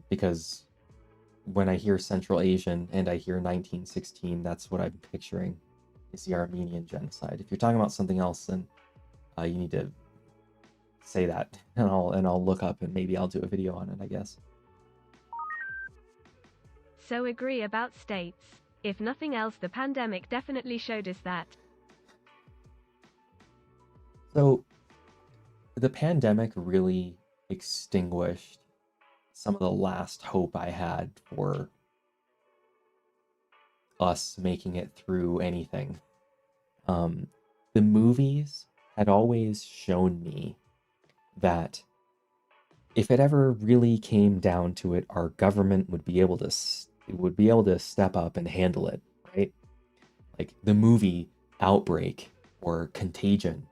Because when I hear Central Asian and I hear 1916, that's what I'm picturing, is the Armenian genocide. If you're talking about something else, then you need to say that, and I'll look up, and maybe I'll do a video on it, I guess. So agree about states. If nothing else, the pandemic definitely showed us that. So, the pandemic really extinguished some of the last hope I had for us making it through anything. The movies had always shown me that if it ever really came down to it, our government would be able to step up and handle it, right? Like the movie Outbreak or Contagion,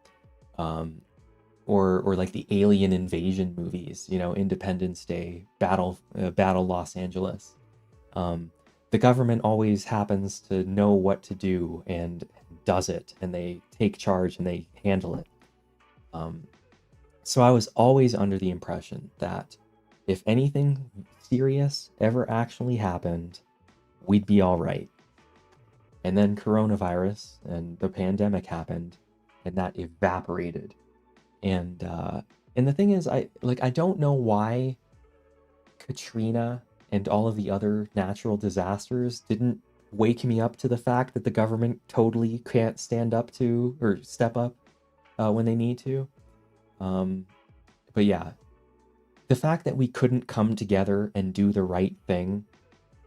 or like the alien invasion movies, you know, Independence Day, Battle Los Angeles. The government always happens to know what to do and does it, and they take charge and they handle it. So I was always under the impression that if anything serious ever actually happened, we'd be all right. And then coronavirus and the pandemic happened, and that evaporated. And the thing is, I don't know why Katrina and all of the other natural disasters didn't wake me up to the fact that the government totally can't stand up to or step up when they need to. But yeah, the fact that we couldn't come together and do the right thing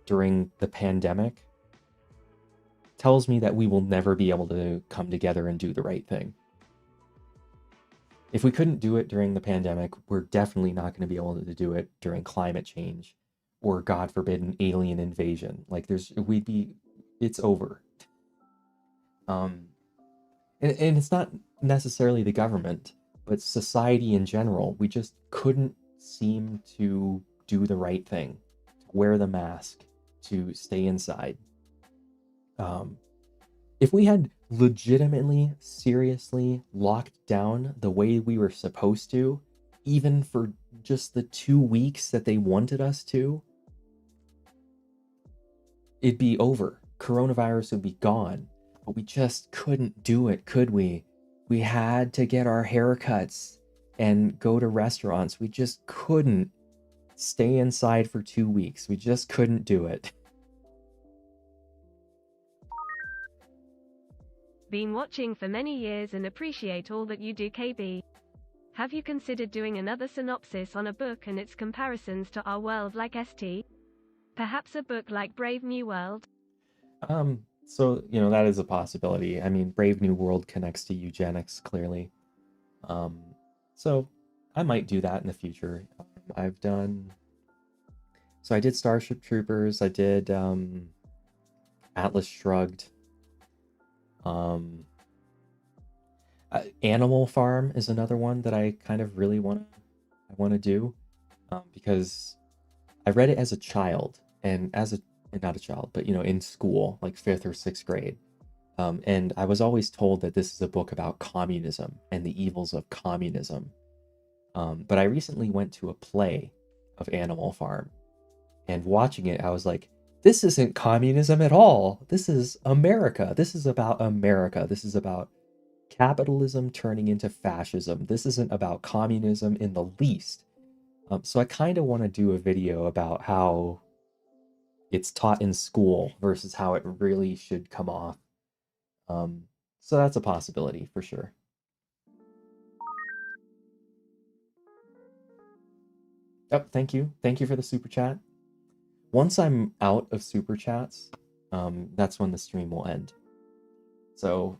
during the pandemic tells me that we will never be able to come together and do the right thing. If we couldn't do it during the pandemic, we're definitely not going to be able to do it during climate change or, God forbid, an alien invasion. Like it's over. And it's not necessarily the government. but society in general, we just couldn't seem to do the right thing, to wear the mask, to stay inside. If we had legitimately, seriously locked down the way we were supposed to, even for just the 2 weeks that they wanted us to, it'd be over. Coronavirus would be gone. But we just couldn't do it, could we? We had to get our haircuts and go to restaurants. We just couldn't stay inside for 2 weeks. We just couldn't do it. Been watching for many years and appreciate all that you do, KB. Have you considered doing another synopsis on a book and its comparisons to our world like ST? Perhaps a book like Brave New World? So, that is a possibility. I mean, Brave New World connects to eugenics, clearly. So I might do that in the future. So I did Starship Troopers, I did Atlas Shrugged. Animal Farm is another one that I kind of really want to do, because I read it as a child, and not a child, but in school, like 5th or 6th grade. And I was always told that this is a book about communism and the evils of communism. But I recently went to a play of Animal Farm, and watching it, I was like, this isn't communism at all. This is America. This is about America. This is about capitalism turning into fascism. This isn't about communism in the least. So I kind of want to do a video about how it's taught in school versus how it really should come off. So that's a possibility for sure. Oh, thank you. Thank you for the super chat. Once I'm out of super chats, that's when the stream will end. So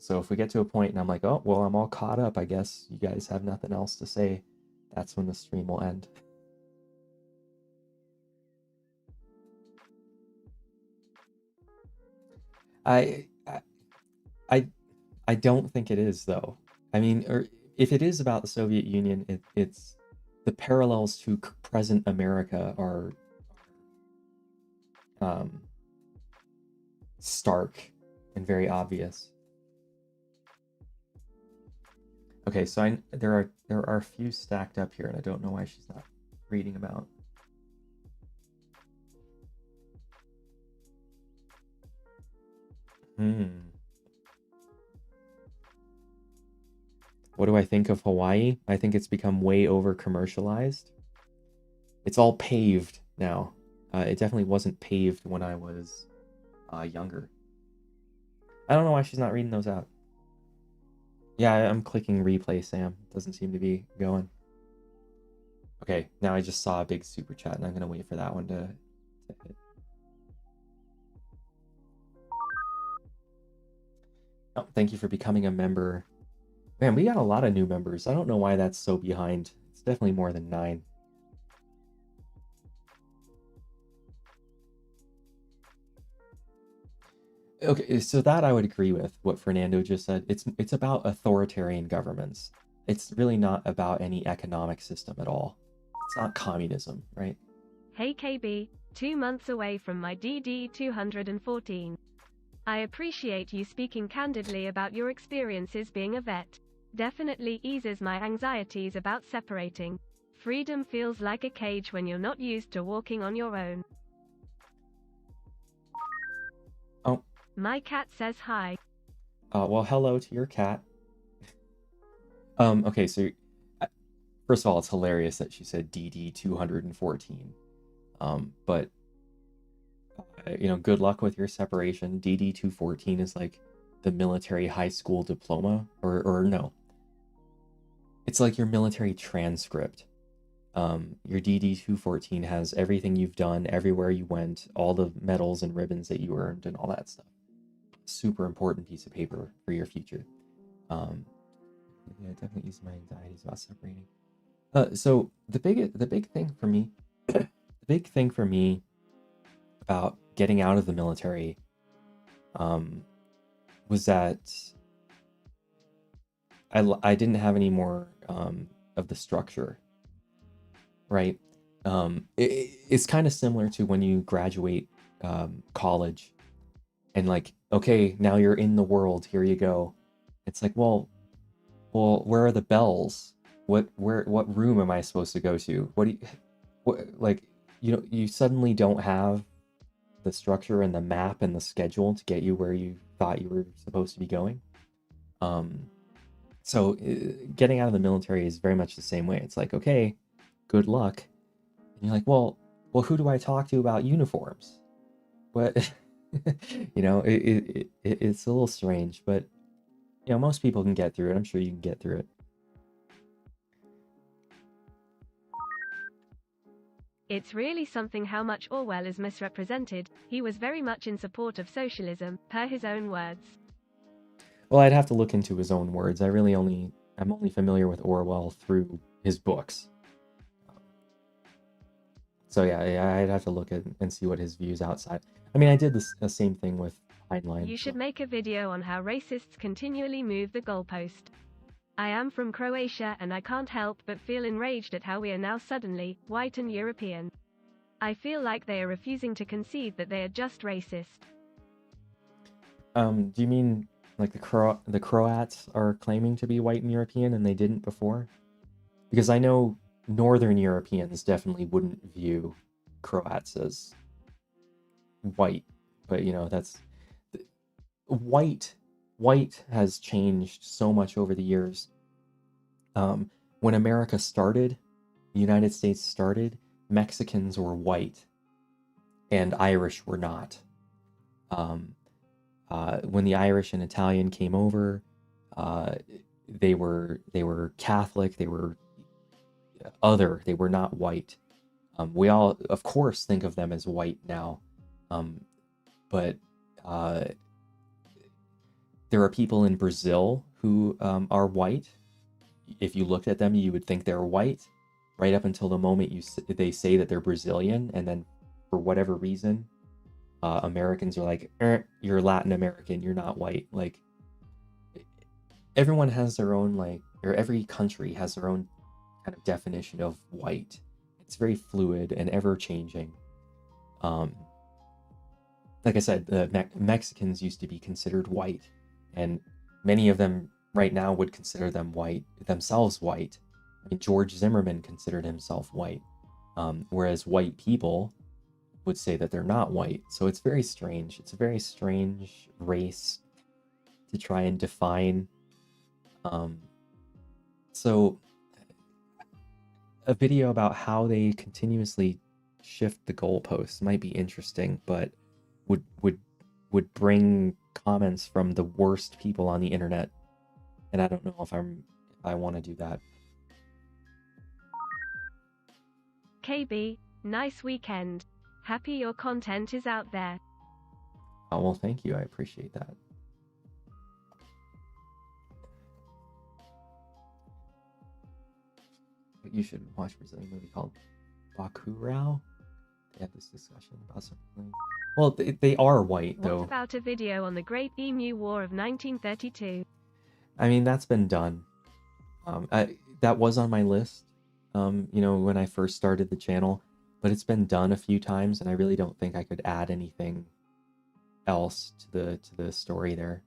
if we get to a point and I'm like, oh, well, I'm all caught up, I guess you guys have nothing else to say, that's when the stream will end. I don't think it is, though. I mean, or if it is about the Soviet Union, it's the parallels to present America are stark and very obvious. Okay, so there are a few stacked up here, and I don't know why she's not reading them out. What do I think of Hawaii? I think it's become way over commercialized. It's all paved now. It definitely wasn't paved when I was younger. I don't know why she's not reading those out. Yeah, I'm clicking replay, Sam. Doesn't seem to be going. Okay, now I just saw a big super chat, and I'm going to wait for that one to hit. Oh, thank you for becoming a member. Man, we got a lot of new members. I don't know why that's so behind. It's definitely more than 9. Okay, so that I would agree with what Fernando just said. It's about authoritarian governments. It's really not about any economic system at all. It's not communism, right? Hey KB, 2 months away from my DD 214. I appreciate you speaking candidly about your experiences being a vet. Definitely eases my anxieties about separating. Freedom feels like a cage when you're not used to walking on your own. Oh. My cat says hi. Well, hello to your cat. Okay, so first of all, it's hilarious that she said DD 214. But good luck with your separation. DD 214 is like the military high school diploma, or no. It's like your military transcript. Your DD 214 has everything you've done, everywhere you went, all the medals and ribbons that you earned, and all that stuff. Super important piece of paper for your future. Yeah, definitely ease my anxieties about separating. So the big thing for me, the big thing for me about getting out of the military, was that I didn't have any more of the structure, right? It's kind of similar to when you graduate college and like, okay, now you're in the world, here you go. It's like, well, where are the bells? What room am I supposed to go to? Like, you know, you suddenly don't have the structure and the map and the schedule to get you where you thought you were supposed to be going. So getting out of the military is very much the same way. It's like, okay, good luck. And you're like, well, who do I talk to about uniforms? What, you know, it's a little strange, but you know, most people can get through it. I'm sure you can get through it. It's really something how much Orwell is misrepresented. He was very much in support of socialism, per his own words. Well, I'd have to look into his own words. I'm only familiar with Orwell through his books. So yeah, I'd have to look at and see what his views outside. I mean, I did the same thing with Heine. You should make a video on how racists continually move the goalpost. I am from Croatia and I can't help but feel enraged at how we are now suddenly white and European. I feel like they are refusing to concede that they are just racist. Do you mean like the Croats are claiming to be white and European and they didn't before? Because I know Northern Europeans definitely wouldn't view Croats as white, but you know, that's white has changed so much over the years. When America started, the United States started, Mexicans were white and Irish were not. When the Irish and Italian came over, they were Catholic, they were other, they were not white. We all, of course, think of them as white now, but there are people in Brazil who are white. If you looked at them, you would think they're white, right up until the moment they say that they're Brazilian, and then for whatever reason, Americans are like, "You're Latin American, you're not white." Like, everyone has their own, like, or every country has their own kind of definition of white. It's very fluid and ever changing. Like I said, the Mexicans used to be considered white, and many of them right now would consider themselves white. I mean, George Zimmerman considered himself white, whereas white people would say that they're not white. So it's very strange. It's a very strange race to try and define. So a video about how they continuously shift the goalposts might be interesting, but would bring comments from the worst people on the internet, and I don't know if I want to do that. KB, nice weekend. Happy your content is out there. Oh, well, thank you. I appreciate that. But you should watch a Brazilian movie called Bacurau. They have this discussion about something. Well, they are white, though. What about a video on the Great Emu War of 1932? I mean, that's been done. That was on my list, you know, when I first started the channel, but it's been done a few times, and I really don't think I could add anything else to the story there.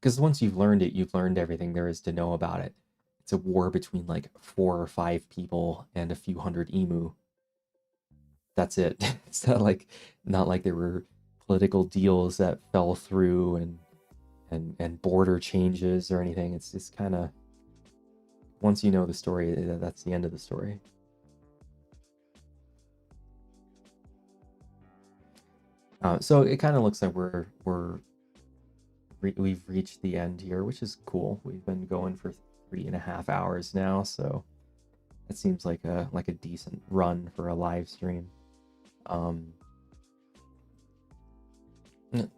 Because once you've learned it, you've learned everything there is to know about it. It's a war between like 4 or 5 people and a few hundred emu. That's it. It's not like there were political deals that fell through and border changes or anything. It's just kind of, once you know the story, that's the end of the story. So it kind of looks like we've reached the end here, which is cool. We've been going for 3.5 hours now, so it seems like a decent run for a live stream.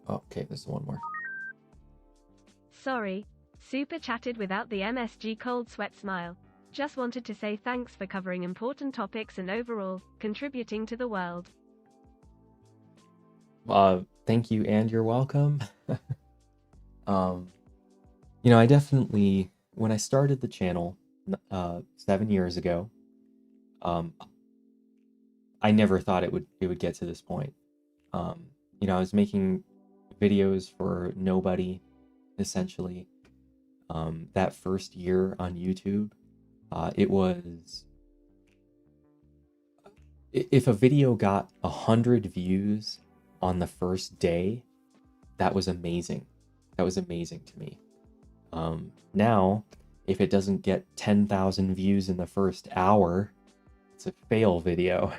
Okay, there's one more. Sorry, super chatted without the MSG cold sweat smile. Just wanted to say thanks for covering important topics and overall contributing to the world. Thank you, and you're welcome. I definitely, when I started the channel 7 years ago, um, I never thought it would get to this point. I was making videos for nobody, essentially. That first year on YouTube, it was if a video got 100 views on the first day, that was amazing. That was amazing to me. Now, if it doesn't get 10,000 views in the first hour, it's a fail video.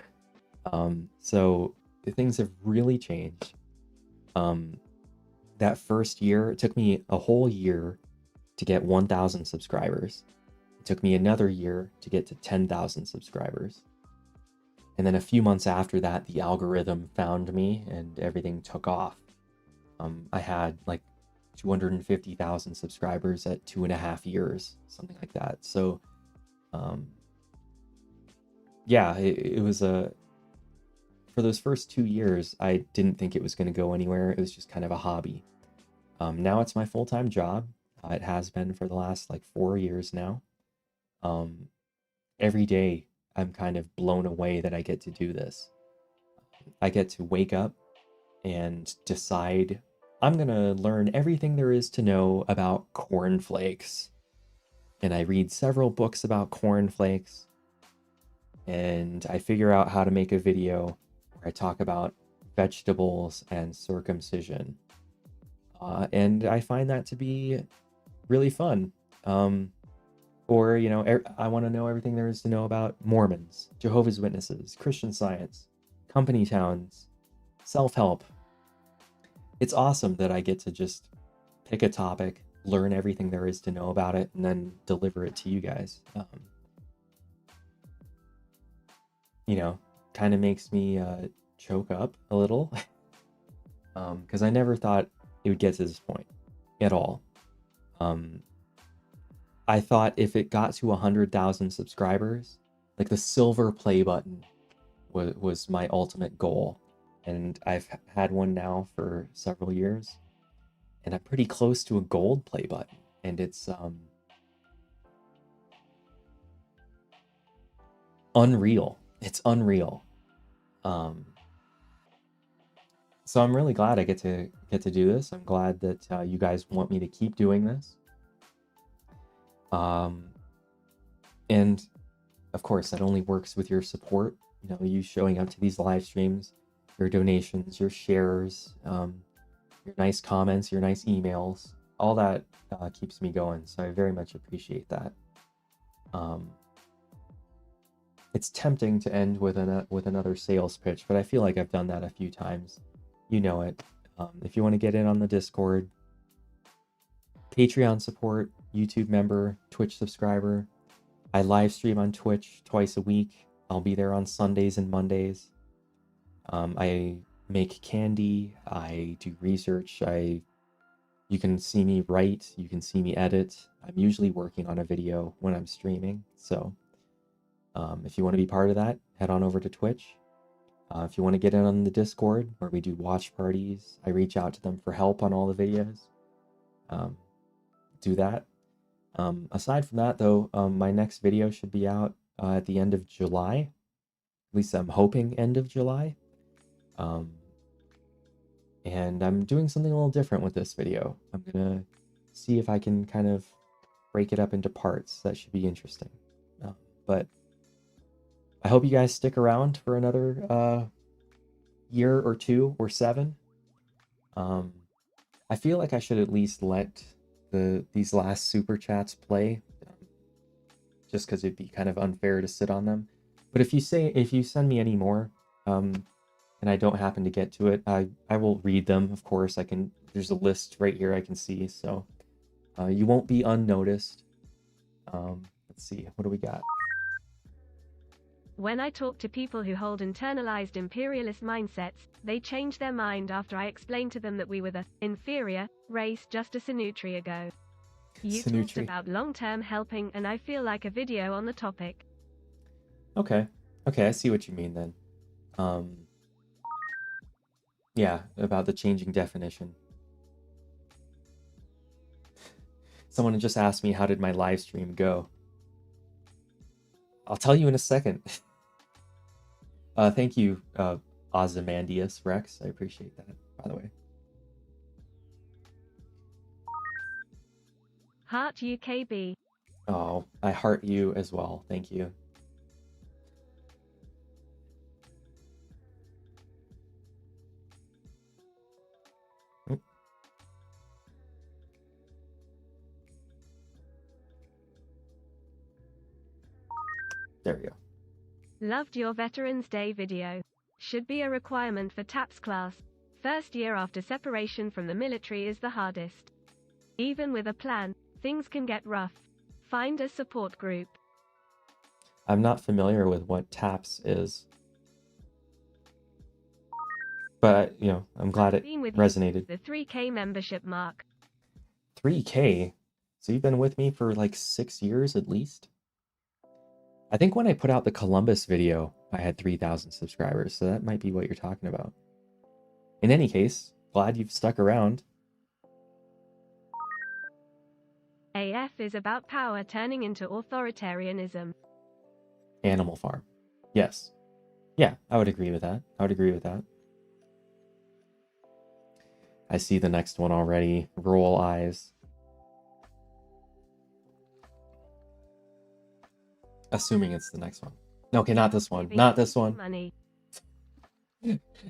So things have really changed. That first year, it took me a whole year to get 1,000 subscribers. It took me another year to get to 10,000 subscribers. And then a few months after that, the algorithm found me and everything took off. I had like 250,000 subscribers at 2.5 years, something like that. So, yeah, it was for those first 2 years, I didn't think it was going to go anywhere. It was just kind of a hobby. Now it's my full-time job. It has been for the last like 4 years now. Every day I'm kind of blown away that I get to do this. I get to wake up and decide I'm going to learn everything there is to know about cornflakes. And I read several books about cornflakes. And I figure out how to make a video where I talk about vegetables and circumcision. And I find that to be really fun. Or, I want to know everything there is to know about Mormons, Jehovah's Witnesses, Christian Science, company towns, self-help. It's awesome that I get to just pick a topic, learn everything there is to know about it, and then deliver it to you guys. Kind of makes me choke up a little because I never thought it would get to this point at all. I thought if it got to 100,000 subscribers, like the silver play button was my ultimate goal. And I've had one now for several years. And I'm pretty close to a gold play button. And it's unreal. It's unreal. So I'm really glad I get to do this. I'm glad that you guys want me to keep doing this. And of course, that only works with your support. You showing up to these live streams, your donations, your shares, your nice comments, your nice emails, all that keeps me going. So I very much appreciate that. It's tempting to end with another sales pitch, but I feel like I've done that a few times. You know it. If you want to get in on the Discord, Patreon support, YouTube member, Twitch subscriber. I live stream on Twitch twice a week. I'll be there on Sundays and Mondays. I make candy. I do research. You can see me write. You can see me edit. I'm usually working on a video when I'm streaming. So if you want to be part of that, head on over to Twitch. If you want to get in on the Discord where we do watch parties, I reach out to them for help on all the videos. Do that. Aside from that, though, my next video should be out at the end of July. At least I'm hoping end of July. And I'm doing something a little different with this video. I'm gonna see if I can kind of break it up into parts. That should be interesting. But I hope you guys stick around for another year or 2 or 7. I feel like I should at least let these last super chats play, just because it'd be kind of unfair to sit on them. But if you send me any more, and I don't happen to get to it, I will read them. Of course, there's a list right here I can see, so you won't be unnoticed. Let's see, what do we got? When I talk to people who hold internalized imperialist mindsets, they change their mind after I explain to them that we were the inferior race just a century ago. You talked about long-term helping, and I feel like a video on the topic. Okay, I see what you mean then. Yeah, about the changing definition. Someone just asked me how did my live stream go. I'll tell you in a second. Thank you, Ozymandias Rex. I appreciate that, by the way. Heart UKB. Oh, I heart you as well. Thank you. There we go. Loved your Veterans Day video. Should be a requirement for TAPS class. First year after separation from the military is the hardest. Even with a plan, things can get rough. Find a support group. I'm not familiar with what TAPS is. But, you know, I'm glad it resonated. The 3K membership mark. 3K? So you've been with me for like 6 years at least? I think when I put out the Columbus video, I had 3,000 subscribers, so that might be what you're talking about. In any case, glad you've stuck around. AF is about power turning into authoritarianism. Animal Farm. Yes. Yeah, I would agree with that. I would agree with that. I see the next one already. Roll eyes. Assuming it's the next one. Okay, not this one. Not this one. Money.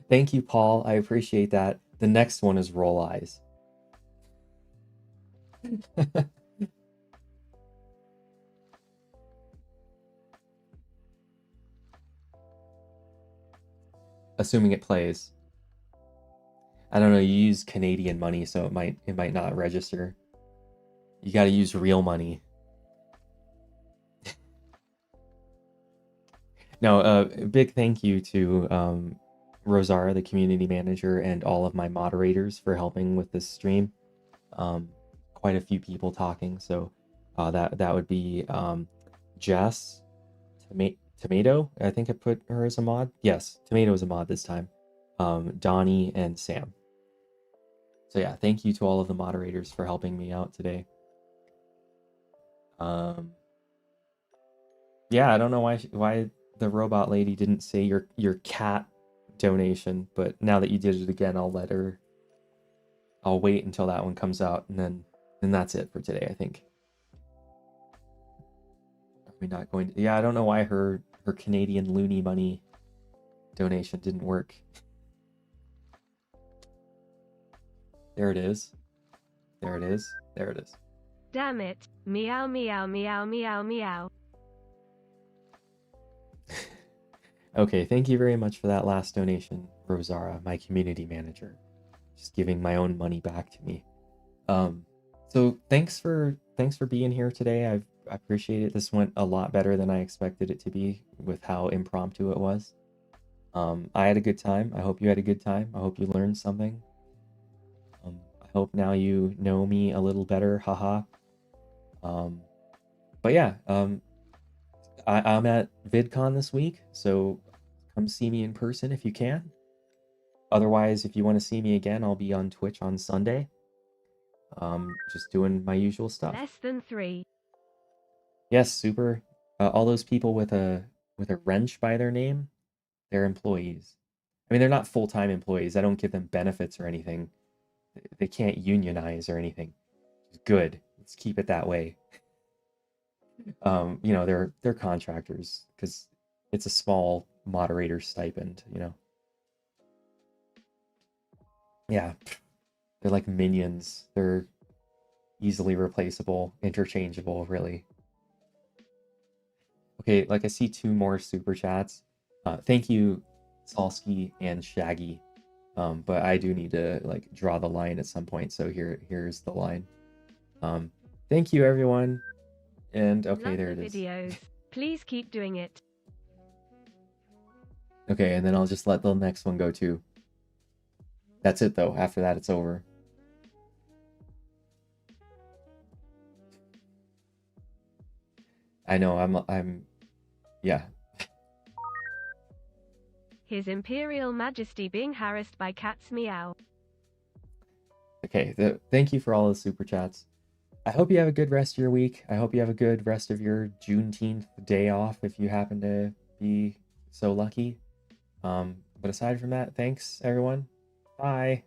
Thank you, Paul. I appreciate that. The next one is roll eyes. Assuming it plays. I don't know, you use Canadian money, so it might not register. You gotta use real money. No, a big thank you to Rozarah, the community manager, and all of my moderators for helping with this stream. Quite a few people talking, so that would be Jess, Tomato. I think I put her as a mod. Yes, Tomato is a mod this time. Donnie and Sam. So yeah, thank you to all of the moderators for helping me out today. Yeah, I don't know why the robot lady didn't say your cat donation, but now that you did it again, I'll wait until that one comes out, and then that's it for today, I think. Are we not going to? Yeah, I don't know why her Canadian loony money donation didn't work. There it is. There it is. There it is. Damn it. Meow, meow, meow, meow, meow. Okay, thank you very much for that last donation, Rozarah, my community manager. Just giving my own money back to me. So thanks for being here today. I appreciate it. This went a lot better than I expected it to be with how impromptu it was. I had a good time. I hope you had a good time. I hope you learned something. I hope now you know me a little better. Haha. But yeah, I'm at VidCon this week, so come see me in person if you can. Otherwise, if you want to see me again, I'll be on Twitch on Sunday. Just doing my usual stuff. Less than 3. Yes, super. All those people with a wrench by their name, they're employees. I mean, they're not full-time employees. I don't give them benefits or anything. They can't unionize or anything. Good. Let's keep it that way. You know, they're contractors because it's a small moderator stipend, you know. Yeah, they're like minions. They're easily replaceable, interchangeable, really. Okay, like I see 2 more super chats. Thank you, Salsky and Shaggy. But I do need to like draw the line at some point. So here's the line. Thank you, everyone. And okay, Love there the it is. videos. Please keep doing it. Okay, and then I'll just let the next one go too. That's it though. After that, it's over. I know, I'm yeah. His Imperial Majesty being harassed by cats meow. Okay, thank you for all the super chats. I hope you have a good rest of your week. I hope you have a good rest of your Juneteenth day off if you happen to be so lucky. But aside from that, thanks everyone. Bye.